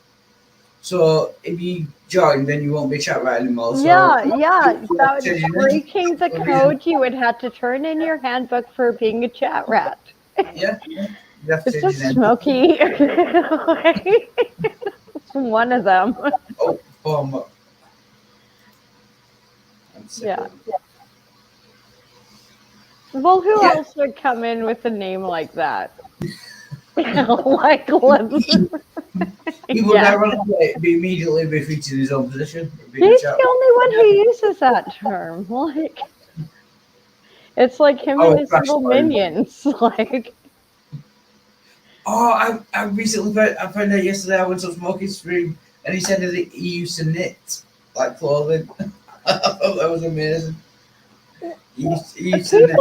So if you join, then you won't be Chatwap anymore. So That was breaking the code. You would have to turn in your handbook for being a chat rat. Yeah. It's just Smokey. One of them. Yeah. Well, who else would come in with a name like that? Like, let's... He would Yeah. ironically be immediately defeated in his own position. He's the only one who uses that term. Like, it's like him Oh, and his crash little story. minions. Like, Oh, I recently found out yesterday. I went to Smokey's stream and he said that he used to knit like clothing. I thought that was amazing. He used to knit.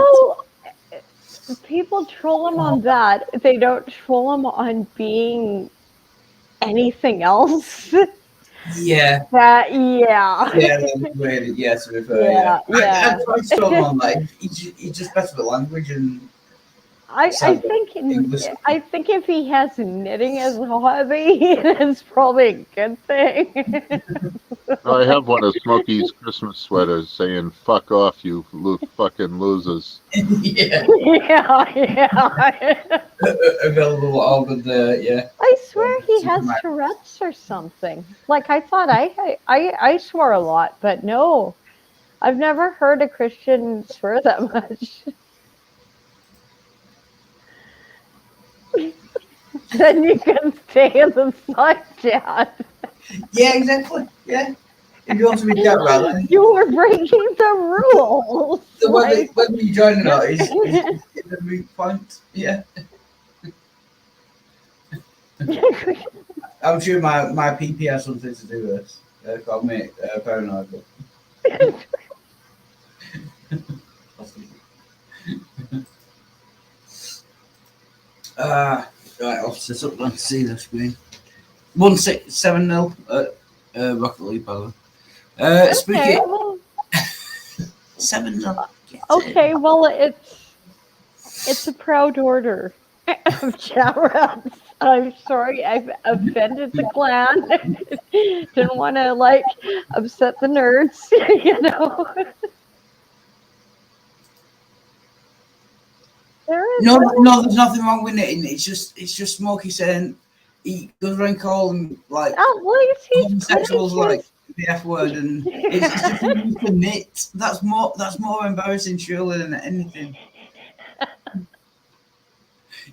people troll him on that. They don't troll him on being anything else. Yeah. Yeah. Yeah, that's weird. Yeah, to be fair, Yeah, yeah. I tried to tell him on that. He's just better with language and I think English. I think if he has knitting as a hobby, it's probably a good thing. I have one of Smokey's Christmas sweaters saying "fuck off, you fucking losers." Yeah. Yeah. Available all of the yeah. I swear he has Tourette's or something. Like I thought I swore a lot, but no. I've never heard a Christian swear that much. Then you can stay in the sun, Dad. Yeah, exactly. Yeah. If you want to be that right, then You were breaking the rules. whether you join or not is the moot point. Yeah. I'm sure my PP has something to do with this. Got me paranoid. Right, I'll set up and see the screen. 1-6-7-0 Rocket League, by the way. Spooky. Okay, well, 7-0. okay, well, it's a proud order of chat rats. I'm sorry, I've offended the clan. Didn't want to like upset the nerds, you know. No, there's nothing wrong with knitting. It's just Smokey saying he goes around calling like homosexuals like the F word, and it's just he used to knit. That's more embarrassing surely than anything.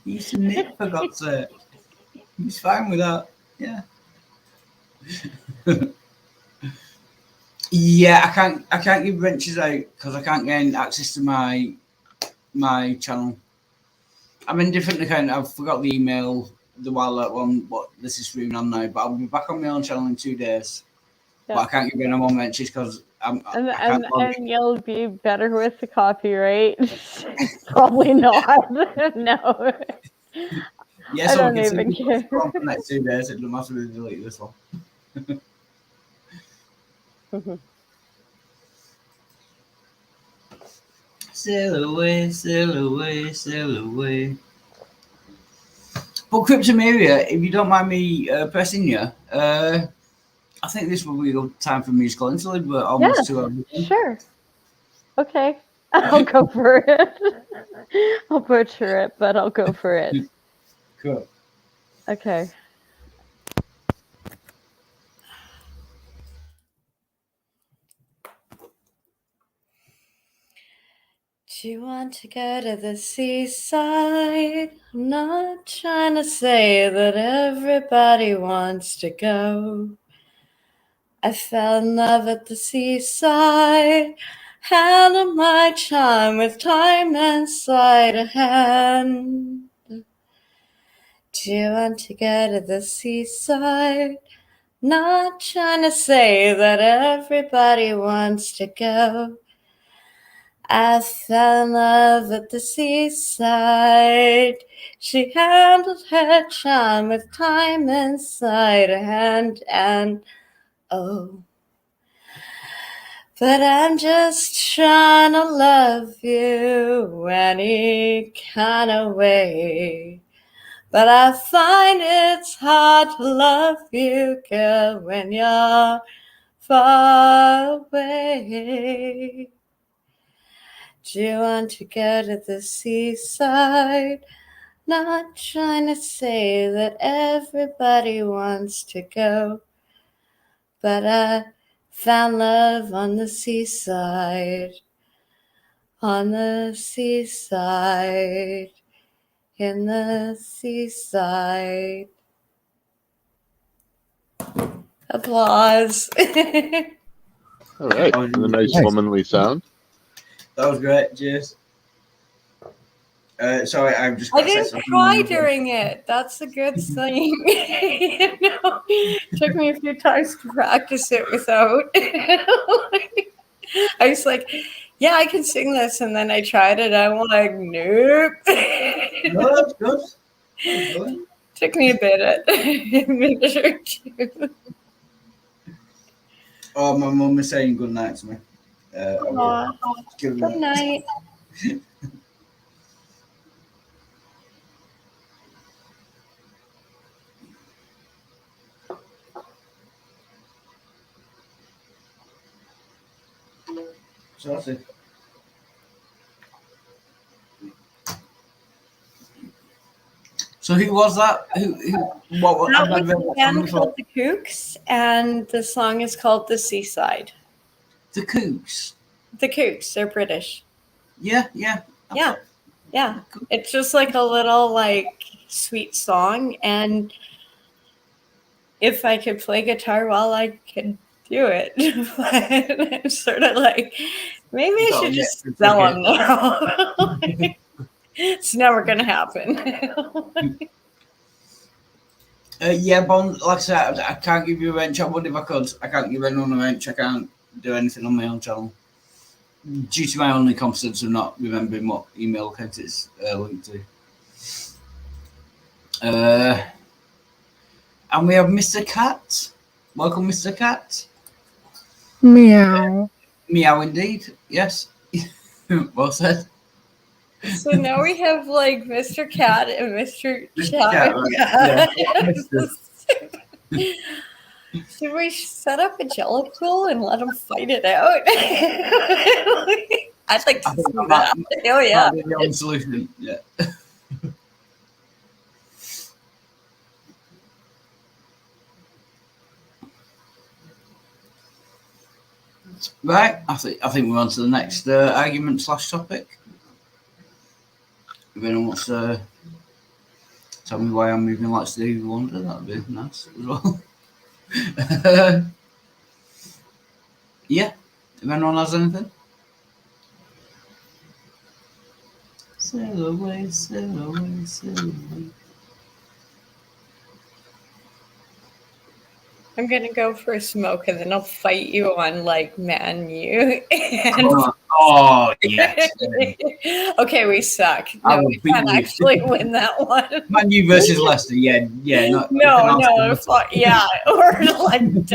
He used to knit for God's sake. He's fine with that. Yeah. Yeah, I can't give wrenches out because I can't gain access to my channel. I'm in different account. I've forgot the email, the Wildlife one, what this is streaming on now. But I'll be back on my own channel in 2 days. Yeah. But I can't give any more wrenches because and you'll be better with the copyright. Probably not. No. Yeah, so I don't even care. For the next 2 days, it doesn't matter if we delete this one. Sail away, sail away, sail away. But Cryptomeria, if you don't mind me pressing you, I think this will be a good time for musical interlude. We're almost 2 hours. Sure. Okay. I'll go for it. I'll butcher it, but I'll go for it. Cool. Okay. Do you want to go to the seaside? I'm not trying to say that everybody wants to go. I fell in love at the seaside, handled my charm with time and sleight of hand. Do you want to go to the seaside? Not trying to say that everybody wants to go. I fell in love at the seaside. She handled her charm with time and sleight of hand, and oh, but I'm just trying to love you any kind of way. But I find it's hard to love you, girl, when you're far away. Do you want to go to the seaside? Not trying to say that everybody wants to go, but I found love on the seaside, on the seaside, in the seaside. Applause. All right. Oh, And a nice nice. womanly sound. That was great. Cheers. Sorry, I've just I got to say didn't something. cry during it. That's a good thing. Took me a few times to practice it without. I was like, yeah, I can sing this. And then I tried it. I'm like, nope. No, that's good. That's good. Took me a minute or two. Oh, my mum is saying good night to me. Aw, Give her good a- night. Sorry. So who was that? What? That I've was never heard a that song band before. called The Kooks, and the song is called The Seaside. The Kooks. The Kooks, they're British. Yeah. Yeah. It's just like a little like sweet song, and if I could play guitar well, I could do it. But I'm sort of like, maybe I Oh, should yeah, just it's sell okay. them now. It's never gonna happen. Yeah, Bond. Like I said, I can't give you a wrench. I would if I could. I can't give anyone a wrench. I can't do anything on my own channel due to my only competence of not remembering what email account it's linked to. And we have Mr. Cat. Welcome, Mr. Cat. Meow. Meow, indeed. Yes. Well said. So now we have like Mr. Cat and Mr. Mr. Cat. Cat, yeah. Should we set up a jello pool and let them fight it out? I'd like to I think see that that. Oh yeah. might be the only solution. Yeah. Right. I think we're on to the next argument / topic. If anyone wants to tell me why I'm moving like Stevie Wonder, that'd be nice as well. Yeah. If anyone has anything. Sail away, sail away, sail away. I'm gonna go for a smoke and then I'll fight you on like Man U. And Oh, yes. okay, we suck. I No, will we beat can't you. actually win that one. Man U versus Leicester. Yeah. Not, No, yeah, or like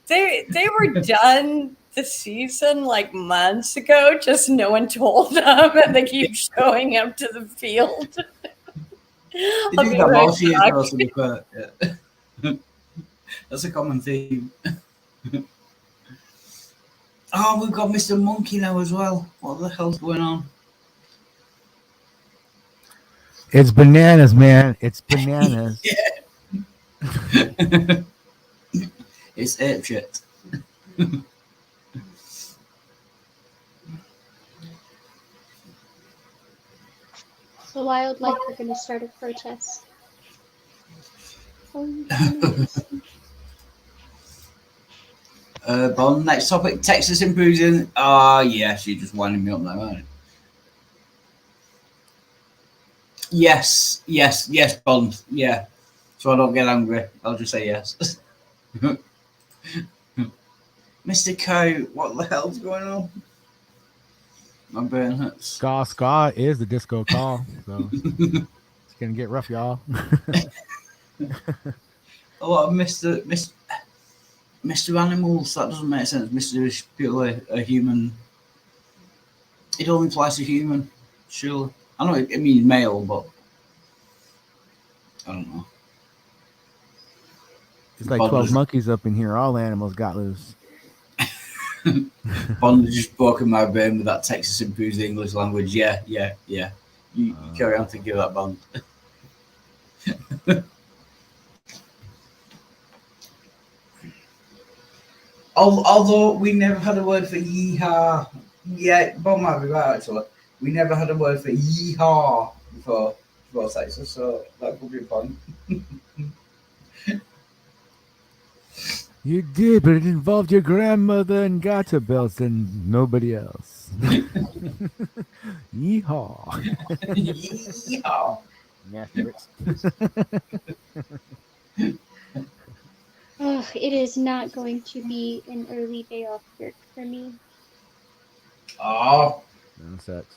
they were done the season like months ago. Just no one told them, and they keep showing up to the field. They I'll do be that right all year, back. though, to be fair. Yeah. That's a common theme. Oh, we've got Mr. Monkey now as well. What the hell's going on? It's bananas, man. It's bananas. It's ape shit. The wildlife are going to start a protest. Bond, next topic. Texas improves in. Ah, yeah, she's just winding me up now, aren't it? Yes, Bond. Yeah. So I don't get angry. I'll just say yes. Mr. Cow, what the hell's going on? My brain hurts. Ska is the disco call. So it's gonna get rough, y'all. Oh, Mr. Animals, that doesn't make sense. Mr. is purely a human. It only applies to human, surely. I know it means male, but I don't know. It's like Bond 12 was- monkeys up in here. All animals got loose. Bond has just broken my brain with that Texas improves the English language. Yeah. You carry on thinking of that, Bond. Although we never had a word for yeehaw. Yeah, Bob might be right actually. We never had a word for yeehaw before Texas, so that could be a point. You did, but it involved your grandmother and gacha belts and nobody else. Yeehaw. Yeah. Nasty Brits. Oh, it is not going to be an early day off work for me. Oh, That sucks.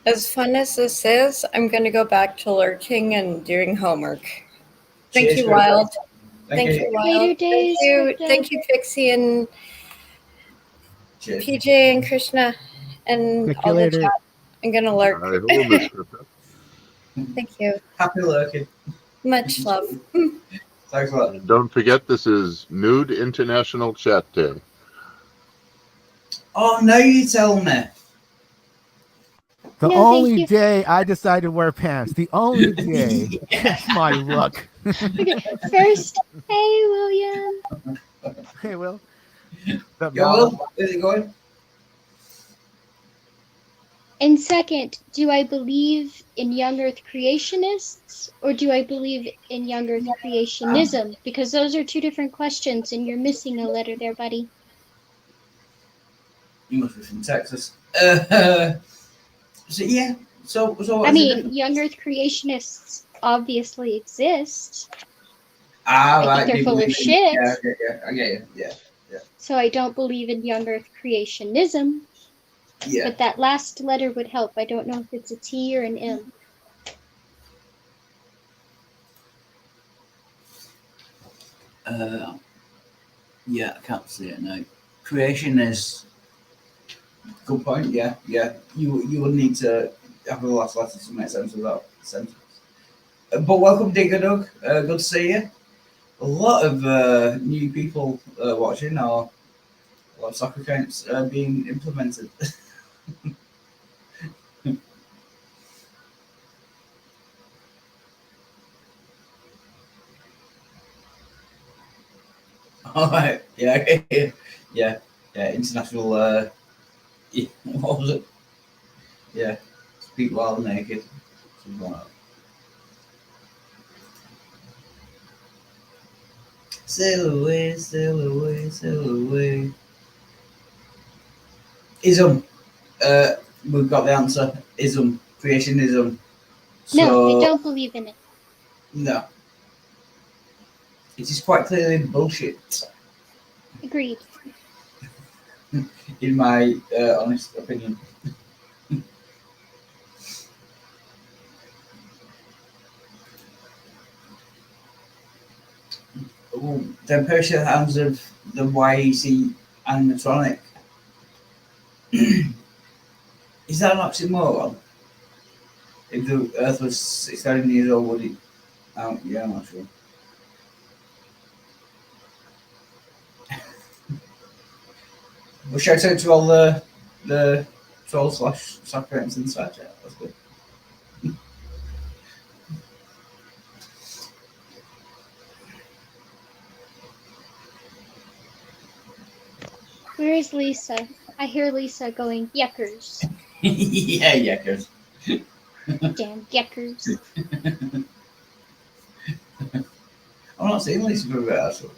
As fun as this is, I'm going to go back to lurking and doing homework. Thank cheers, you, Crypto. Wild. Thank Thank you. you, Wild. Later Thank days, you, Crypto. thank you, Pixie and Cheers. PJ and Krishna and Check you all the later. chat. I'm going to lurk. I hold this scripture. Thank you. Happy lurking. Much love. Thanks a lot. And don't forget, this is Nude International Chat Day. Oh, no, you tell me. The No, thank only you. day I decided to wear pants. The only day. That's my luck. Okay, first, hey, William. Hey, Will. What's up, Go, y'all? Will. Where's it going? And second, do I believe in young Earth creationists or do I believe in young Earth creationism? Because those are two different questions and you're missing a letter there, buddy. You must be from Texas. So, yeah. So what's I the mean, difference? young Earth creationists obviously exist. Ah, I right. think they're you full of believe in- shit. Yeah, okay, yeah. I get you. Yeah. So I don't believe in young Earth creationism. Yeah. But that last letter would help. I don't know if it's a T or an M. Yeah, I can't see it now. Creation is good point. Yeah. You will need to have the last letter to make sense of that sentence. But welcome, Digger Doug. Good to see you. A lot of new people watching. Or a lot of soccer accounts being implemented. All right. Yeah. Okay. Yeah. International. What was it? Yeah. Speak while naked. Something like that. Sail away, sail away, sail away. Ism. We've got the answer. Ism. Creationism. No, I So don't believe in it. no. It is quite clearly bullshit, Agreed. in my honest opinion. Ooh, then perish the hands of the YEC animatronic. Is that an oxymoron? If the Earth was 6,000 years old, would it? Yeah, I'm not sure. Well, shout out to all the troll slash soccer ends in the chat. That's good. Where is Lisa? I hear Lisa going, yuckers. Yeah, yuckers. Damn yuckers. I'm not seeing Lisa for a bit, actually.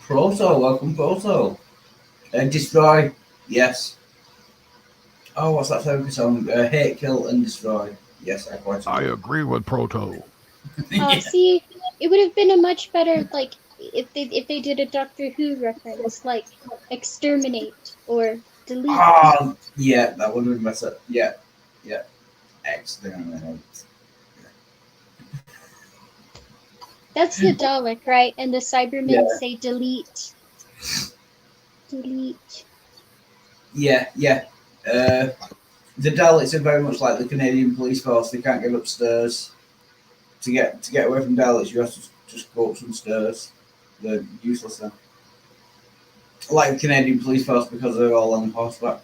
Proto, welcome, Proto. Destroy, yes. Oh, what's that focus on? Hate, kill, and destroy. Yes, I quite I agree. agree with Proto. Oh, see, it would have been a much better, like, if they did a Doctor Who reference, like exterminate or delete. Yeah, that would have been better. Yeah. Exterminate. That's the Dalek, right? And the Cybermen Yeah. say delete. Delete. Yeah. The Daleks are very much like the Canadian police force. They can't get upstairs. To get away from Daleks, you have to just go up some stairs. They're useless then. Like the Canadian police force because they're all on horseback.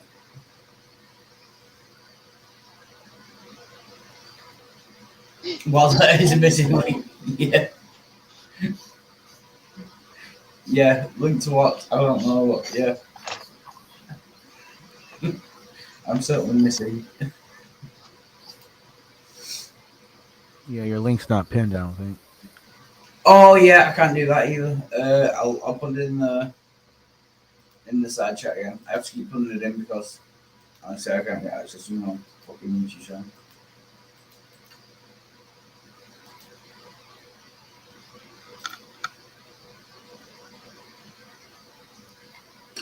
Well, that is a missing link. Yeah. Yeah, link to what? I don't know what. Yeah. I'm certainly missing. Yeah, your link's not pinned, I don't think. Oh yeah, I can't do that either. I'll put it in the side chat again. I have to keep putting it in because honestly I can't get access to my fucking YouTube channel.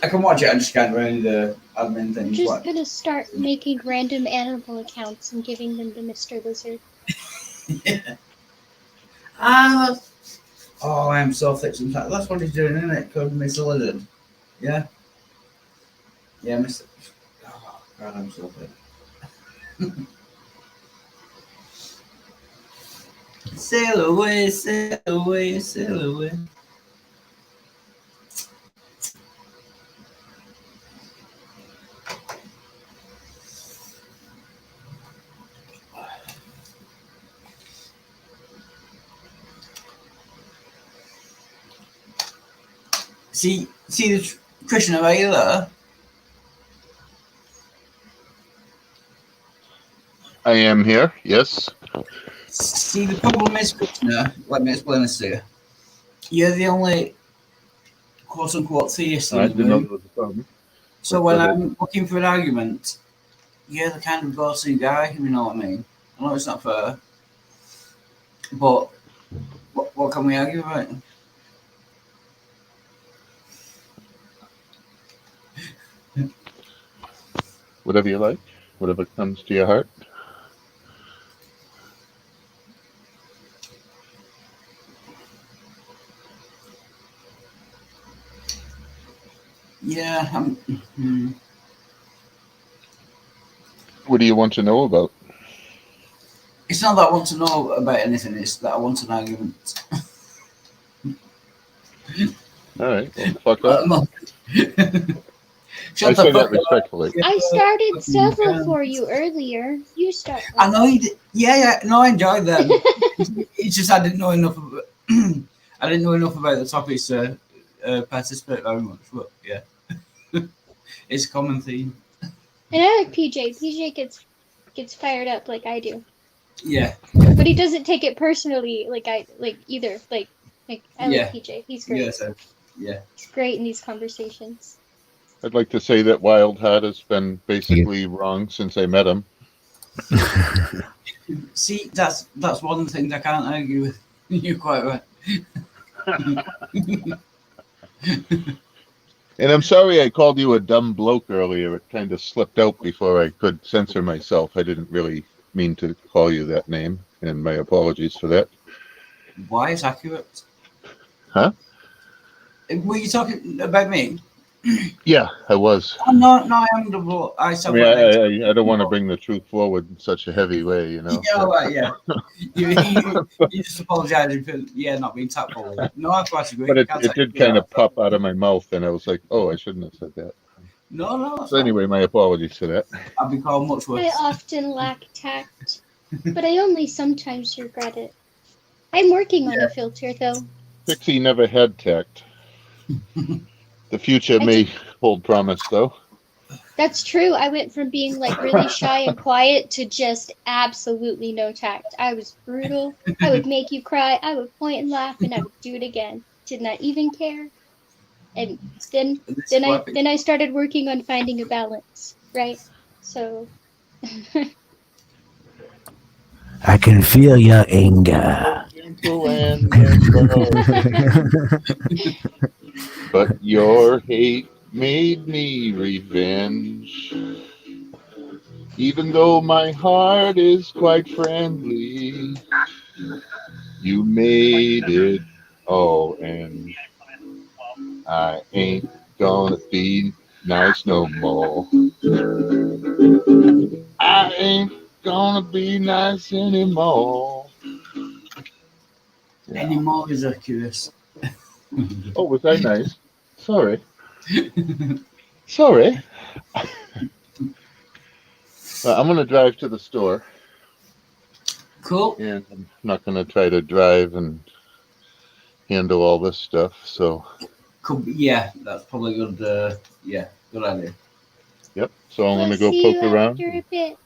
I can watch it, I just can't do any of the admin I'm things. just Like, gonna start making random animal accounts and giving them to Mr. Lizard. oh, I am so thick sometimes. That's what he's doing, isn't it? Called Mr. Lizard. Yeah. Yeah, Mr. Oh, God, I'm so thick. Sail away, sail away, sail away. See the Krishna, are you there? I am here, yes. See, the problem is, Krishna, let me explain this to you. You're the only quote-unquote theist in I the didn't know room. there was a problem. So Go when ahead. I'm looking for an argument, you're the kind of go-to guy, if you know what I mean. I know it's not fair, but what can we argue about? Whatever you like, whatever comes to your heart. Yeah, What do you want to know about? it's not that I want to know about anything, it's that I want an argument. All right, well, fuck off. Shut I the say that fuck up. respectfully. I started several for you earlier. You start. I know you did. Yeah. No, I enjoyed them. It's just I didn't know enough. I didn't know enough about the topics to participate very much. But yeah, it's a common theme. And I like PJ. PJ gets fired up like I do. Yeah. But he doesn't take it personally like I like either. Like I Yeah. like PJ. He's great. Yeah. So, yeah. He's great in these conversations. I'd like to say that Wild Heart has been basically wrong since I met him. See, that's one of the things I can't argue with. You're quite right. And I'm sorry I called you a dumb bloke earlier. It kind of slipped out before I could censor myself. I didn't really mean to call you that name, and my apologies for that. Why is accurate? Huh? Were you talking about me? Yeah, I was. Oh, no, I am double. I don't want to bring the truth forward in such a heavy way, you know. Yeah, right, yeah. you just apologising for not being tactful. No, I quite agree. But it did kind of pop out of my mouth, and I was like, oh, I shouldn't have said that. No. So anyway, my apologies for that. I've been called much worse. I often lack tact, but I only sometimes regret it. I'm working on a filter, though. Pixie never had tact. The future may hold promise, though. That's true. I went from being like really shy and quiet to just absolutely no tact. I was brutal. I would make you cry. I would point and laugh, and I would do it again. Did not even care. And then I started working on finding a balance, right? So. I can feel your anger. But your hate made me revenge. Even though my heart is quite friendly, you made it all end. I ain't gonna be nice no more. I ain't gonna be nice anymore. Yeah. Anymore is curious. Oh, was I nice? Sorry. Sorry. I'm going to drive to the store. Cool. And I'm not going to try to drive and handle all this stuff. So. Yeah, that's probably good. Good idea. Yep. So I'm We'll gonna go see you poke around. after a bit.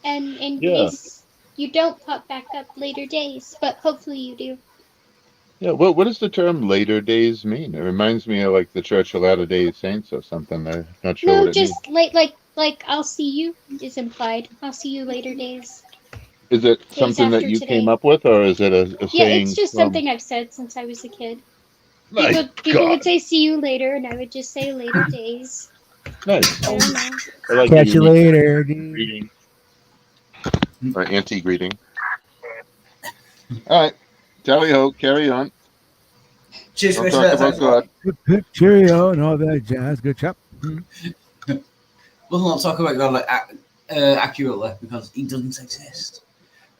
And in Yeah. case you don't pop back up later days, but hopefully you do. Yeah. What does the term later days mean? It reminds me of like the Church of Latter-day Saints or something. I'm not sure No, what it means. just like I'll see you is implied. I'll see you later days. Is it Days something that after you came today. up with, or is it a Yeah, it's saying just from? something I've said since I was a kid. My People would God. say see you later and I would just say later days. Nice. I don't know. I like the Catch you unique later, dude. greeting or anti-greeting. All right. Tally ho. Carry on. Cheers, Don't talk Commissioner. about Thanks a lot. God. Cheerio and all that jazz. Good job. We'll not talk about God accurately because he doesn't exist.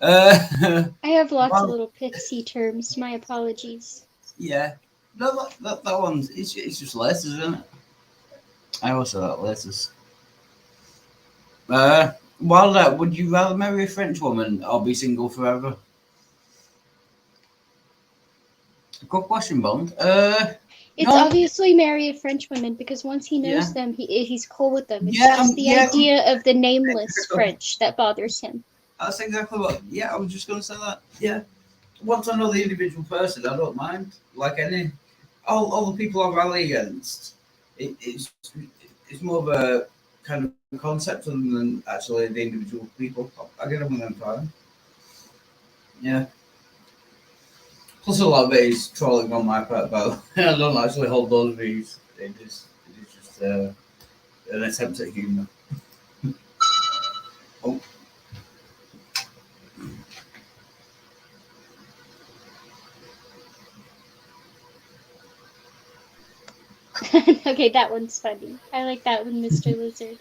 Uh, I have lots of well, little pixie terms. My apologies. yeah. No, that one's it's just letters, isn't it? I also like letters. Wilder, would you rather marry a French woman or be single forever? Good question, Bond. It's No, obviously marry a French woman because once he knows yeah, them, he's cool with them. It's yeah, just the yeah. idea of the nameless French that bothers him. That's exactly what. Yeah, I was just going to say that. Yeah, once I know the individual person, I don't mind. Like any, all the people I rally against, it's more of a kind of concept than actually the individual people. I get on with them fine. Yeah. Plus, a lot of it is trolling on my part, but I don't actually hold those views. It is just an attempt at humour. Oh, Okay, that one's funny. I like that one, Mr. Lizard.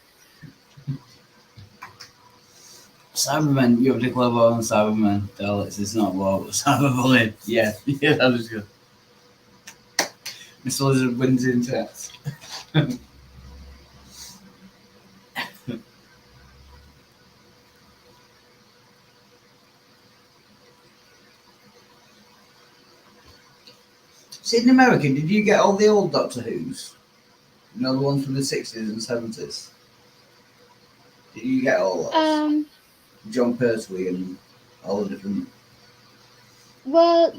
Cybermen, you have to clever on Cybermen. Alex, it's not about cyberbullying. Yeah, yeah, that was good. Mr. Lizard wins in chess. See, in America, did you get all the old Doctor Who's? You know, the ones from the 60s and 70s? Did you get all those? John Pertwee and all the different. Well,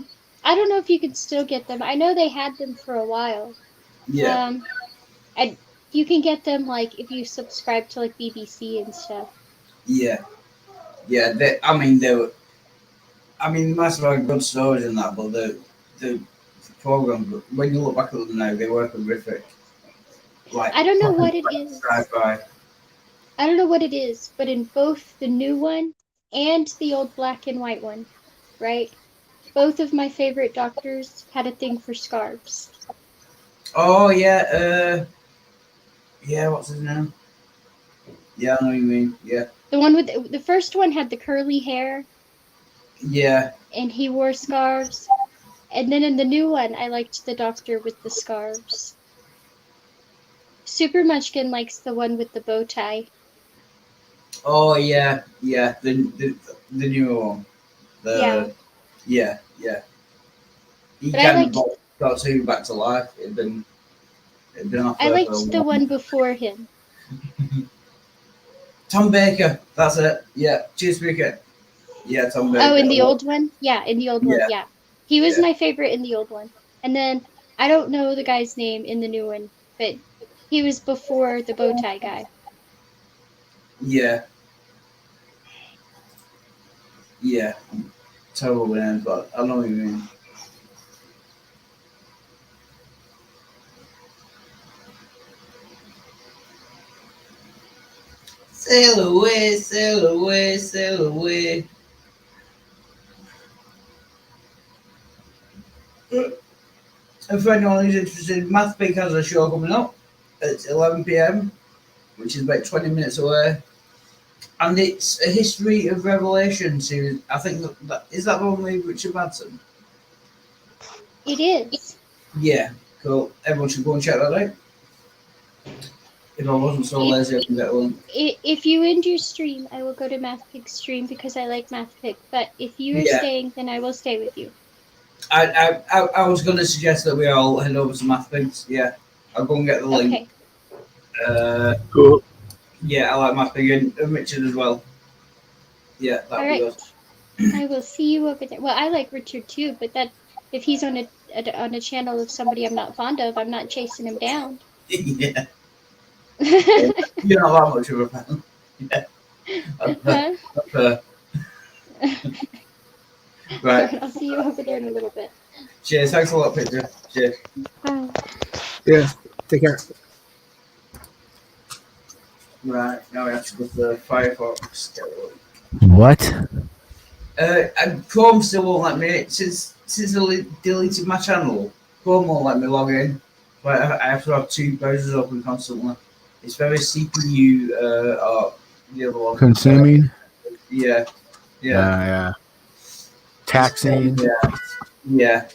I don't know if you can still get them. I know they had them for a while. Yeah, And you can get them like if you subscribe to like BBC and stuff. yeah, yeah. They were. I mean, they must have had good stories in that, but the program, when you look back at them now, they were horrific. Like, I don't know proper what it is. drive-by. I don't know what it is, but in both the new one and the old black and white one, right? Both of my favorite doctors had a thing for scarves. Oh yeah, yeah. What's his name? Yeah, I know what you mean. Yeah, The one with the first one had the curly hair yeah. and he wore scarves. And then in the new one, I liked the doctor with the scarves. Super Munchkin likes the one with the bow tie. Oh yeah, yeah. The newer one. Yeah, Yeah. He but I kind of liked got Sue back to life. It'd been off I there for a liked the while. one before him. Tom Baker. That's it. Yeah. Cheers, Baker. Yeah, Tom Baker. Oh, in the old one? Yeah, in the old one, Yeah, yeah. He was yeah, my favorite in the old one. And then I don't know the guy's name in the new one, but he was before the bow tie guy. yeah, yeah. Terrible man, but I know what you mean. Sail away, sail away, sail away. And for anyone who's interested, Math Peak has a show coming up at 11 p.m., which is about 20 minutes away. And it's a history of Revelation series. I think that is that the one with Richard Madsen? It is. Yeah, cool. Everyone should go and check that out. If I wasn't so lazy, I could get one. If you end your stream, I will go to Math Pig's stream because I like Math Pig. But if you are Yeah. staying, then I will stay with you. I was going to suggest that we all head over to Math Pigs. Yeah, I'll go and get the link. Okay. Uh, Cool. Yeah, I like Matt Big and Richard as well. Yeah, All that'd be right. good. I will see you over there. Well, I like Richard too, but that if he's on a channel of somebody I'm not fond of, I'm not chasing him down. Yeah. You're not that much of a fan. Yeah. Huh? Right. I'll see you over there in a little bit. Cheers. Thanks a lot, Peter. Cheers. Bye. Yeah. Take care. Right. Now we have to go to the Firefox. What? And Chrome still won't let me. Since I deleted my channel, Chrome won't let me log in. But I have to have two browsers open constantly. It's very CPU or the other one. Consuming? Yeah. Yeah. Taxing. Yeah.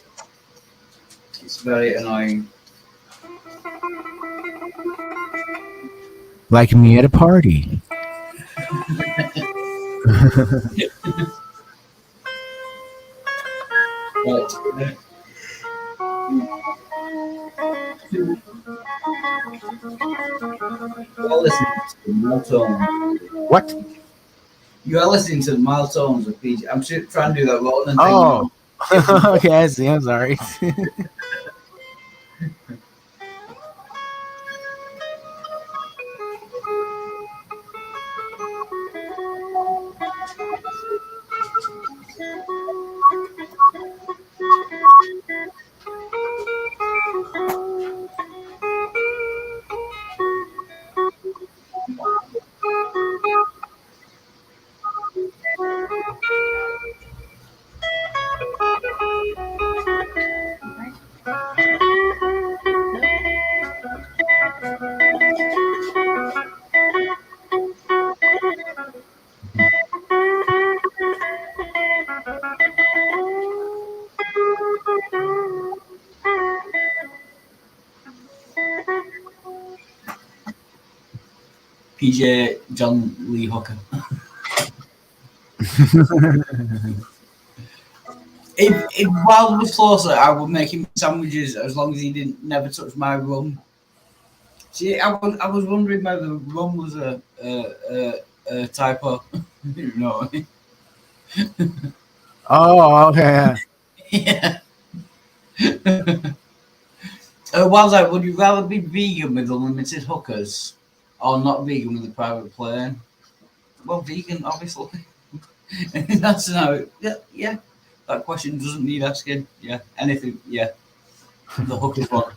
It's very annoying. Like me at a party. Right. You are listening to Milestones. What? You are listening to the Milestones of PJ. I'm trying to do that Roland thing. Oh. Okay, I see. I'm sorry. PJ John Lee Hooker. If Wild was closer, I would make him sandwiches as long as he didn't never touch my rum. See, I was wondering whether rum was a typo. You know. Oh, okay. Yeah. Wild's would you rather be vegan with unlimited hookers or not vegan with a private plane? Well, vegan, obviously. That's now. Yeah. That question doesn't need asking. Yeah. Anything. Yeah. The hookers one.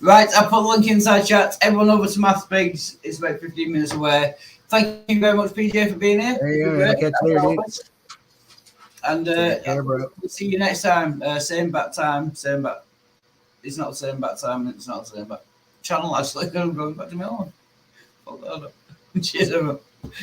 Right, I put a link inside chat. Everyone over to Math Bigs. It's about 15 minutes away. Thank you very much, PJ, for being here. There you go. Catch you later, dude. And we'll see you next time. Same bat time. Same bat. It's not the same bat time. It's not the same bat channel. Actually, I'm going back to my own. Cheers, everyone.